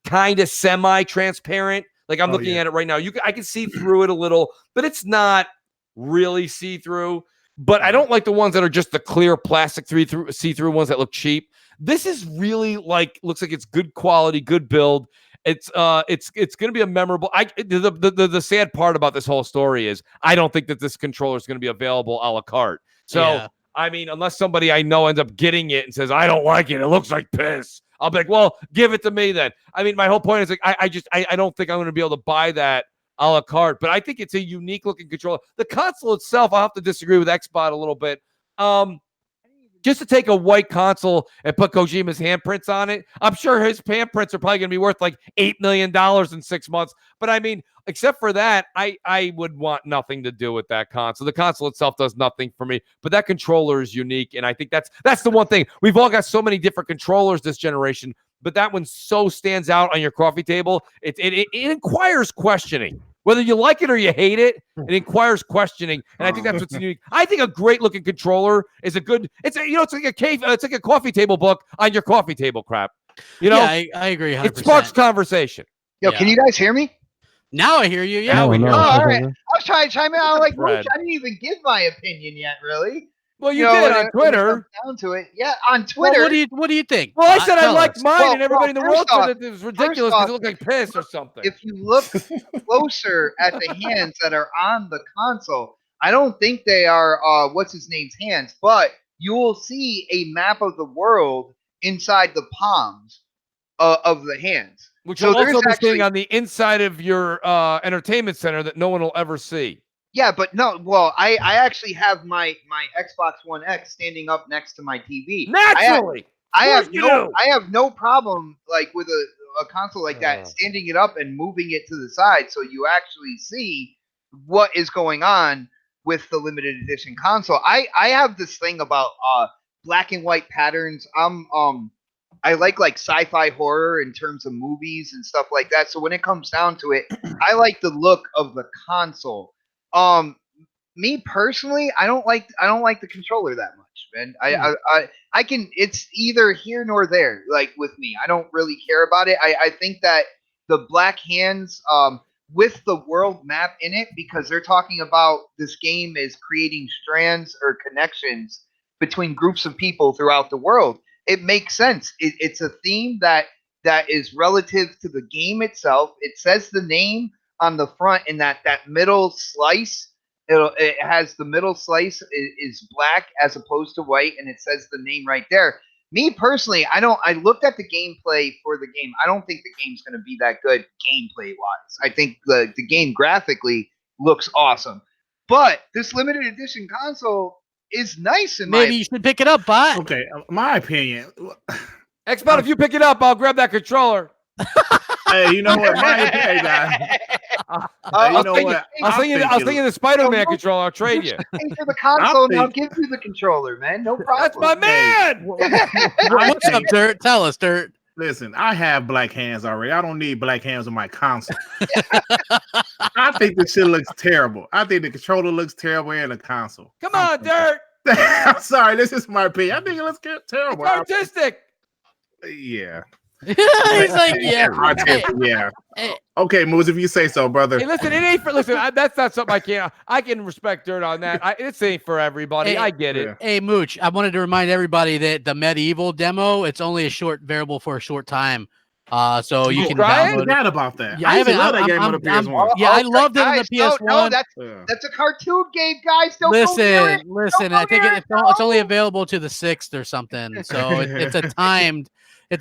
semi-transparent. Like I'm looking at it right now. I can see through it a little, but it's not really see-through. But I don't like the ones that are just the clear plastic see-through ones that look cheap. This is really looks like it's good quality, good build. it's going to be a memorable. The sad part about this whole story is I don't think that this controller is going to be available a la carte. So Yeah. I mean, unless somebody I know ends up getting it and says I don't like it, it looks like piss, I'll be like, well, give it to me then. I mean, my whole point is like I don't think I'm going to be able to buy that a la carte, but I think it's a unique looking controller. The console itself, I'll have to disagree with XBot a little bit. Just to take a white console and put Kojima's handprints on it, I'm sure his handprints are probably going to be worth like $8 million in 6 months. But I mean, except for that, I would want nothing to do with that console. The console itself does nothing for me, but that controller is unique, and I think that's the one thing. We've all got so many different controllers this generation, but that one so stands out on your coffee table. It inquires questioning. Whether you like it or you hate it, it inquires questioning, and I think that's what's unique. I think a great-looking controller is a good. It's like a coffee table book on your coffee table. Crap, you know. Yeah, I agree. 100%. It sparks conversation. Yo, can you guys hear me? Now I hear you. Yeah, Now we we hear Oh, hear you. all right. I was trying to chime in. I was like, Fred. I didn't even give my opinion yet, really. Well, you know, did when on it Twitter. comes down to it, yeah, on Well, Twitter. what do you think? Well, I said I Tell liked us. mine, Well, and everybody in the world first off- said that it was ridiculous because it looked like piss or something. If you look closer at the hands that are on the console, I don't think they are what's his name's hands, but you will see a map of the world inside the palms of the hands. Which So will also there's be actually- staying on the inside of your entertainment center that no one will ever see. Yeah, but no. Well, I actually have my Xbox One X standing up next to my TV. Naturally, I Of have course you no do. I have no problem like with a console like that, standing it up and moving it to the side so you actually see what is going on with the limited edition console. I have this thing about black and white patterns. I like sci-fi horror in terms of movies and stuff like that. So when it comes down to it, I like the look of the console. Me personally, I don't like the controller that much, man. I can, it's either here nor there. Like with me, I don't really care about it. I think that the black hands, with the world map in it, because they're talking about this game is creating strands or connections between groups of people throughout the world. It makes sense. It's a theme that is relative to the game itself. It says the name on the front, in that middle slice. It has the middle slice is black as opposed to white, and it says the name right there. Me personally, I looked at the gameplay for the game. I don't think the game's going to be that good gameplay wise. I think the game graphically looks awesome, but this limited edition console is nice in Maybe you should pick it up, bot. Okay, my opinion. Xbox, if you pick it up, I'll grab that controller. Hey, you know what? My opinion, guys. You know what? I'll sing you the Spider-Man controller. I'll trade you. Pay for the console, and I'll give you the controller, man. No problem. That's my man. What's up, Dirt? Tell us, Dirt. Listen, I have black hands already. I don't need black hands on my console. I think this shit looks terrible. I think the controller looks terrible and the console. Come on, Dirt. I'm sorry, this is my opinion. I think it looks terrible. It's artistic. Yeah. He's like, yeah. Artistic, yeah. Okay, Moose, if you say so, brother. Hey, listen, it ain't for. Listen, that's not something I can respect Dirt on that. It ain't for everybody. Hey, I get it. Yeah. Hey, Mooch, I wanted to remind everybody that the Medieval demo, it's only a short variable for a short time. So you can try it? I download it. forgot about that. Yeah, I used to love that I'm- game on the PS1. Yeah, I loved it on the Guys, PS1. No, Yeah. that's a cartoon game, guys. Don't go near it. Listen. I think it's only available to the 6th or something. So it's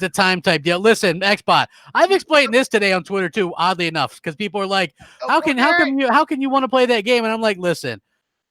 a timed type deal. Listen, Xbot, I've explained this today on Twitter too. Oddly enough, because people are like, how can you want to play that game? And I'm like, listen,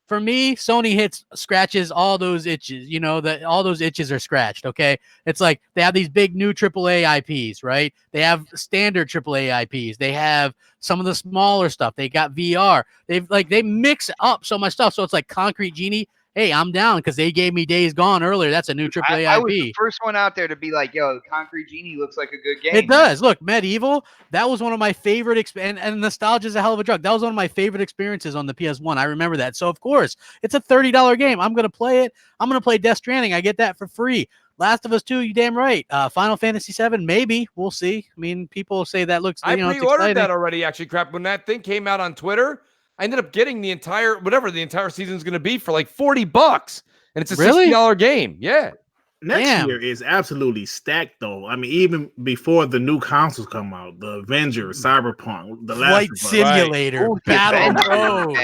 for me, Sony scratches all those itches. You know that all those itches are scratched. Okay, it's like they have these big new AAA IPs, right? They have standard AAA IPs. They have some of the smaller stuff. They got VR. They mix up so much stuff. So it's like Concrete Genie. Hey, I'm down because they gave me Days Gone earlier. That's a new AAA I IP. was the first one out there to be like, yo, Concrete Genie looks like a good game. It does. Look, Medieval, that was one of my favorite and nostalgia is a hell of a drug. That was one of my favorite experiences on the PS1. I remember that. So, of course, it's a $30 game. I'm going to play it. I'm going to play Death Stranding. I get that for free. Last of Us 2, you damn right. Final Fantasy 7, maybe. We'll see. I mean, people say that looks, I it's pre-ordered exciting. that already, actually, crap. When that thing came out on Twitter, I ended up getting the entire season is going to be for like $40. And it's a Really? $60 game. Yeah. Next year is absolutely stacked, though. I mean, even before the new consoles come out, the Avengers, Cyberpunk, the Flight Last of Us. Simulator, Right. Battle Road.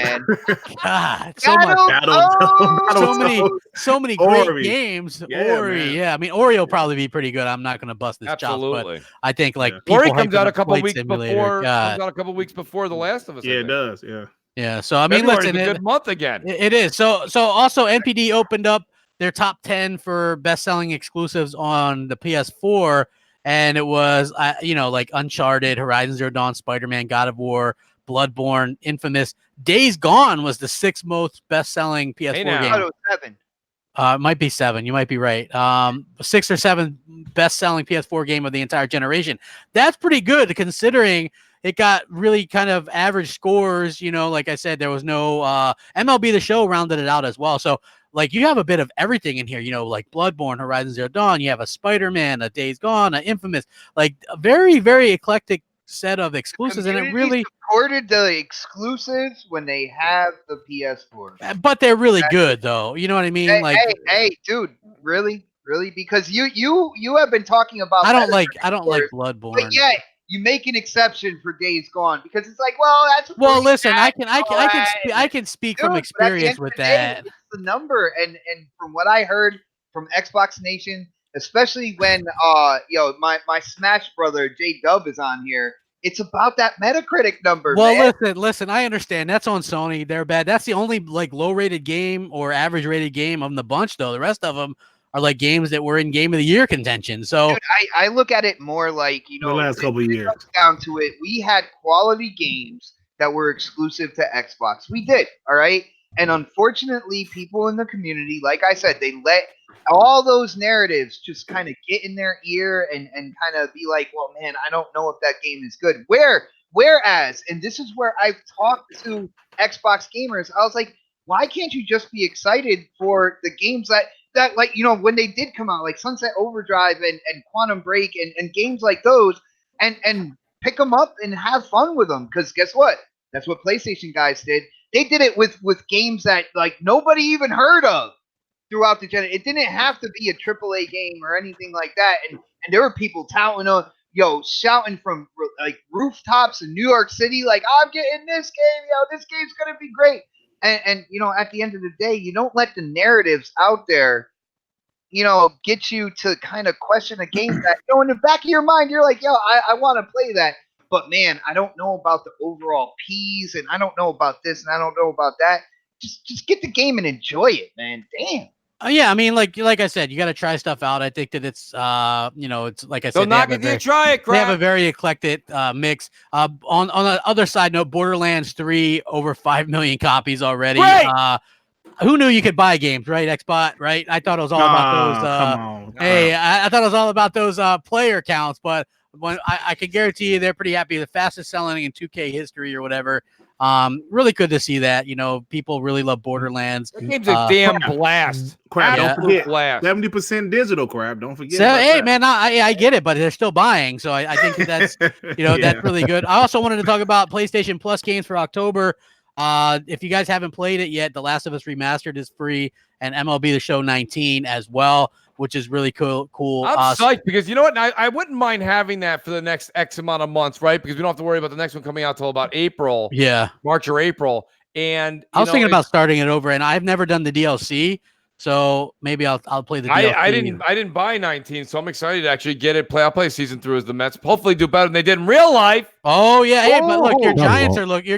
God, so much. So many great games. Ori, yeah. I mean, Ori will probably be pretty good. I'm not going to bust his chops, but I think like Ori comes out a couple weeks before. Comes out a couple weeks before The Last of Us. Yeah, it does. Yeah. Yeah. So I mean, February's listen, a good month again. It is. So also NPD opened up their top 10 for best-selling exclusives on the PS4, and it was, like Uncharted, Horizon Zero Dawn, Spider-Man, God of War, Bloodborne, Infamous. Days Gone was the 6th most best-selling PS4 game. I thought it was 7. It might be 7. You might be right. 6 or 7 best-selling PS4 game of the entire generation. That's pretty good considering it got really kind of average scores. Like I said, there was no MLB The Show rounded it out as well. So like you have a bit of everything in here, like Bloodborne, Horizon Zero Dawn. You have a Spider-Man, a Days Gone, a Infamous, like a very, very eclectic set of exclusives. And it really supported the exclusives when they have the PS4. But they're really good, though. You know what I mean? Hey, dude, really? Because you have been talking about. I don't like Bloodborne. But yeah, you make an exception for Days Gone because it's like, well, that's. Well, listen, I can speak from experience with that. It's the number, and from what I heard from Xbox Nation, especially when my Smash brother J Dub is on here, it's about that Metacritic number. Well, listen, I understand that's on Sony. They're bad. That's the only like low rated game or average rated game of the bunch, though. The rest of them are like games that were in Game of the Year contention. So dude, I look at it more like, the last couple of years. Down to it, we had quality games that were exclusive to Xbox. We did, all right? And unfortunately, people in the community, like I said, they let all those narratives just kind of get in their ear and kind of be like, well, man, I don't know if that game is good. Whereas, and this is where I've talked to Xbox gamers, I was like, why can't you just be excited for the games that like, when they did come out, like Sunset Overdrive and Quantum Break and games like those, and pick them up and have fun with them? Because guess what? That's what PlayStation guys did. They did it with games that like nobody even heard of throughout the generation. It didn't have to be a AAA game or anything like that. And there were people touting on, shouting from like rooftops in New York City, like, I'm getting this game, this game's gonna be great. And at the end of the day, you don't let the narratives out there, get you to kind of question a game that, in the back of your mind, you're like, I want to play that. But man, I don't know about the overall P's, and I don't know about this, and I don't know about that. Just get the game and enjoy it, man. Damn. Yeah, I mean, like I said, you got to try stuff out. I think that it's, it's like I said, don't knock it till you try it. They have a very eclectic mix. On the other side note, Borderlands 3 over 5 million copies already. Who knew you could buy games, right? Xbox, right? I thought it was all about those. I thought it was all about those player counts, but when I can guarantee you, they're pretty happy. The fastest selling in 2K history or whatever. Really good to see that. People really love Borderlands. That game's a damn blast. Crap, don't forget. 70% digital, crap. Don't forget. Hey, man, I get it, but they're still buying. So I think that's that's really good. I also wanted to talk about PlayStation Plus games for October. If you guys haven't played it yet, The Last of Us Remastered is free, and MLB The Show 19 as well, which is really cool. I'm psyched because you know what? I wouldn't mind having that for the next X amount of months, right? Because we don't have to worry about the next one coming out till about April. Yeah. March or April. And I was thinking about starting it over, and I've never done the DLC, so maybe I'll play the DLC. I didn't buy 19, so I'm excited to actually get it. I'll play season through as the Mets. Hopefully do better than they did in real life. Oh yeah, hey, but look, your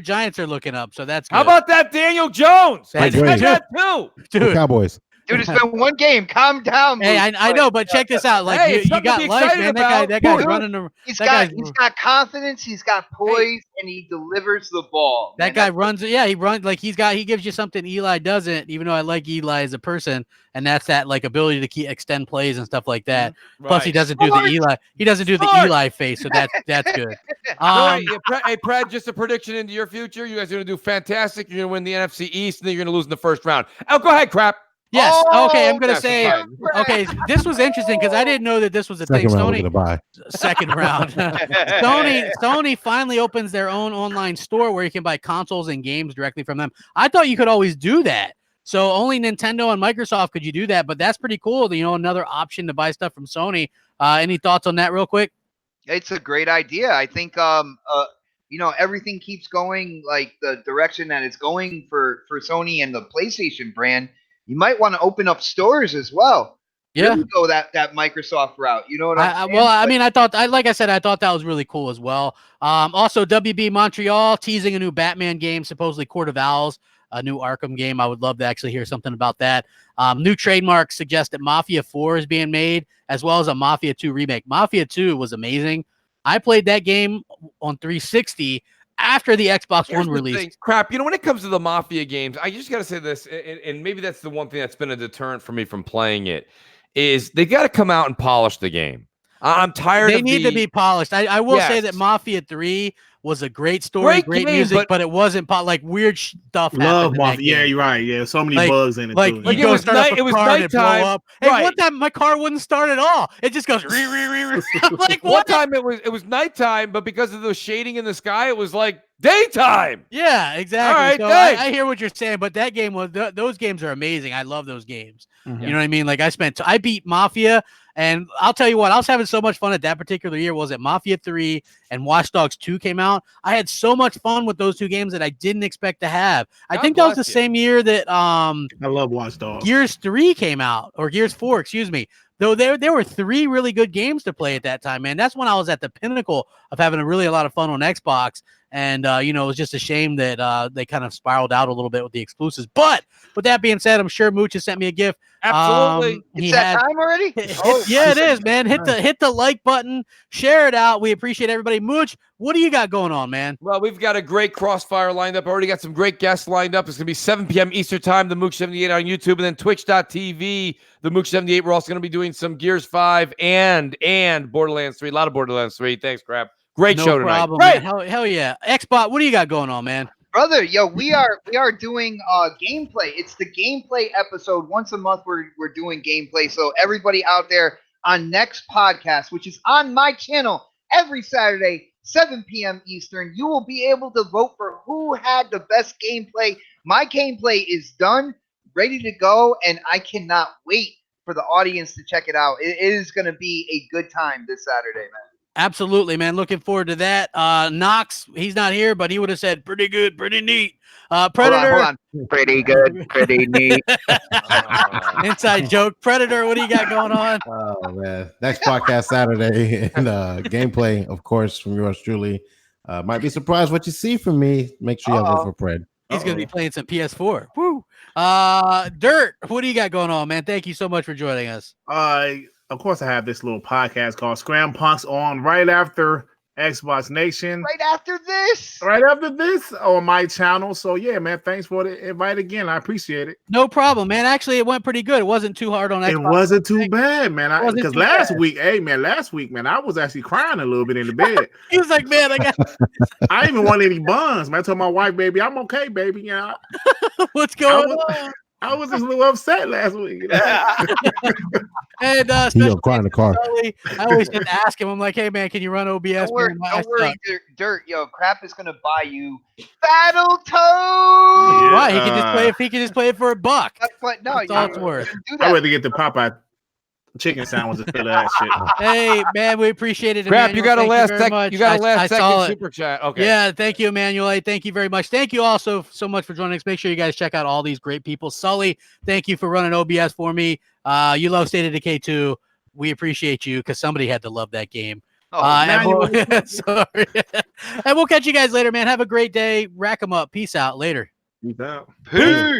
Giants are looking up, so that's good. How about that, Daniel Jones? That's good. That too. Dude. Cowboys. Dude, it's been one game. Calm down. Hey, I know, but check this out. Like you got life, man. That guy's running. He's got confidence. He's got poise, and he delivers the ball. That guy runs. Yeah, he runs like he gives you something Eli doesn't. Even though I like Eli as a person, and that's that like ability to extend plays and stuff like that. Right. Plus, he doesn't do the Eli. He doesn't do the Eli face, so that's good. Hey, Brad, just a prediction into your future. You guys are gonna do fantastic. You're gonna win the NFC East, and then you're gonna lose in the first round. Oh, go ahead, Crap. Yes. Okay. I'm gonna say. Okay. This was interesting because I didn't know that this was a thing. Second round. Sony finally opens their own online store where you can buy consoles and games directly from them. I thought you could always do that. So only Nintendo and Microsoft could you do that, but that's pretty cool. You know, another option to buy stuff from Sony. Any thoughts on that real quick? It's a great idea. I think you know, everything keeps going like the direction that it's going for Sony and the PlayStation brand. You might want to open up stores as well. Yeah, really go that Microsoft route. You know what I'm saying? Well, I mean, I thought that was really cool as well. Also, WB Montreal teasing a new Batman game, supposedly Court of Owls, a new Arkham game. I would love to actually hear something about that. New trademark suggests that Mafia 4 is being made, as well as a Mafia 2 remake. Mafia 2 was amazing. I played that game on 360 after the Xbox One release. Crap, you know, when it comes to the Mafia games, I just got to say this, and maybe that's the one thing that's been a deterrent for me from playing it, is they got to come out and polish the game. I'm tired They need to be polished. I will say that Mafia 3 was a great story, great game, music, but it wasn't like weird stuff. Love Mafia. Yeah, you're right. Yeah, so many bugs in it. Like, too. Like it was nighttime. Hey, one time my car wouldn't start at all. It just goes. Like one time it was nighttime, but because of the shading in the sky, it was like daytime. Yeah, exactly. All right, so I hear what you're saying, but that game was those games are amazing. I love those games. Mm-hmm. You know what I mean? Like I beat Mafia. And I'll tell you what, I was having so much fun at that particular year. Was it Mafia 3 and Watch Dogs 2 came out? I had so much fun with those two games that I didn't expect to have. I think that was the same year that I love Watch Dogs. Gears 3 came out, or Gears 4, excuse me. Though there were 3 really good games to play at that time, man. That's when I was at the pinnacle of having a lot of fun on Xbox. And, you know, it was just a shame that they kind of spiraled out a little bit with the exclusives. But with that being said, I'm sure Mooch has sent me a gift. Absolutely. It's that time already? Yeah, it is, man. Hit the like button, share it out. We appreciate everybody. Mooch, what do you got going on, man? Well, we've got a great crossfire lined up. Already got some great guests lined up. It's going to be 7 p.m. Eastern time, the Mooch78 on YouTube, and then twitch.tv, the Mooch78. We're also going to be doing some Gears 5 and Borderlands 3. A lot of Borderlands 3. Thanks, Crap. Great show tonight. No problem, man. Hell yeah. Xbot, what do you got going on, man? Brother, yo, we are doing gameplay. It's the gameplay episode. Once a month we're doing gameplay. So everybody out there on next podcast, which is on my channel every Saturday, 7 p.m. Eastern, you will be able to vote for who had the best gameplay. My gameplay is done, ready to go, and I cannot wait for the audience to check it out. It is going to be a good time this Saturday, man. Absolutely, man. Looking forward to that. Knox, he's not here, but he would have said pretty good, pretty neat. Predator. Hold on. Pretty good, pretty neat. Inside joke. Predator, what do you got going on? Oh, man. Next podcast Saturday and gameplay, of course, from yours truly. Might be surprised what you see from me. Make sure you vote for Pred. He's going to be playing some PS4. Woo. Dirt, what do you got going on, man? Thank you so much for joining us. Of course, I have this little podcast called Scram Punks on right after Xbox Nation. Right after this on my channel. So, yeah, man, thanks for the invite again. I appreciate it. No problem, man. Actually, it went pretty good. It wasn't too hard on Xbox. It wasn't too bad, man. Because last week, man, I was actually crying a little bit in the bed. He was like, man, I didn't even want any buns, man. I told my wife, baby, I'm okay, baby. You know, what's going on? I was just a little upset last week. You know? And he'll cry in the car. I always just ask him. I'm like, hey man, can you run OBS? Don't worry, Dirt. Yo, Crap is gonna buy you Battle Toad. Why? He can just play it for $1. No, that's all it's worth. I'd rather get the Popeye chicken sandwich instead of that shit. Hey man, we appreciate it. Crap, Emmanuel. you got a last second super chat. Okay. Yeah, thank you, Emmanuel. Thank you very much. Thank you also so much for joining us. Make sure you guys check out all these great people. Sully, thank you for running OBS for me. You love State of Decay 2. We appreciate you because somebody had to love that game. Sorry. And we'll catch you guys later, man. Have a great day. Rack 'em up. Peace out. Later. Peace out. Peace.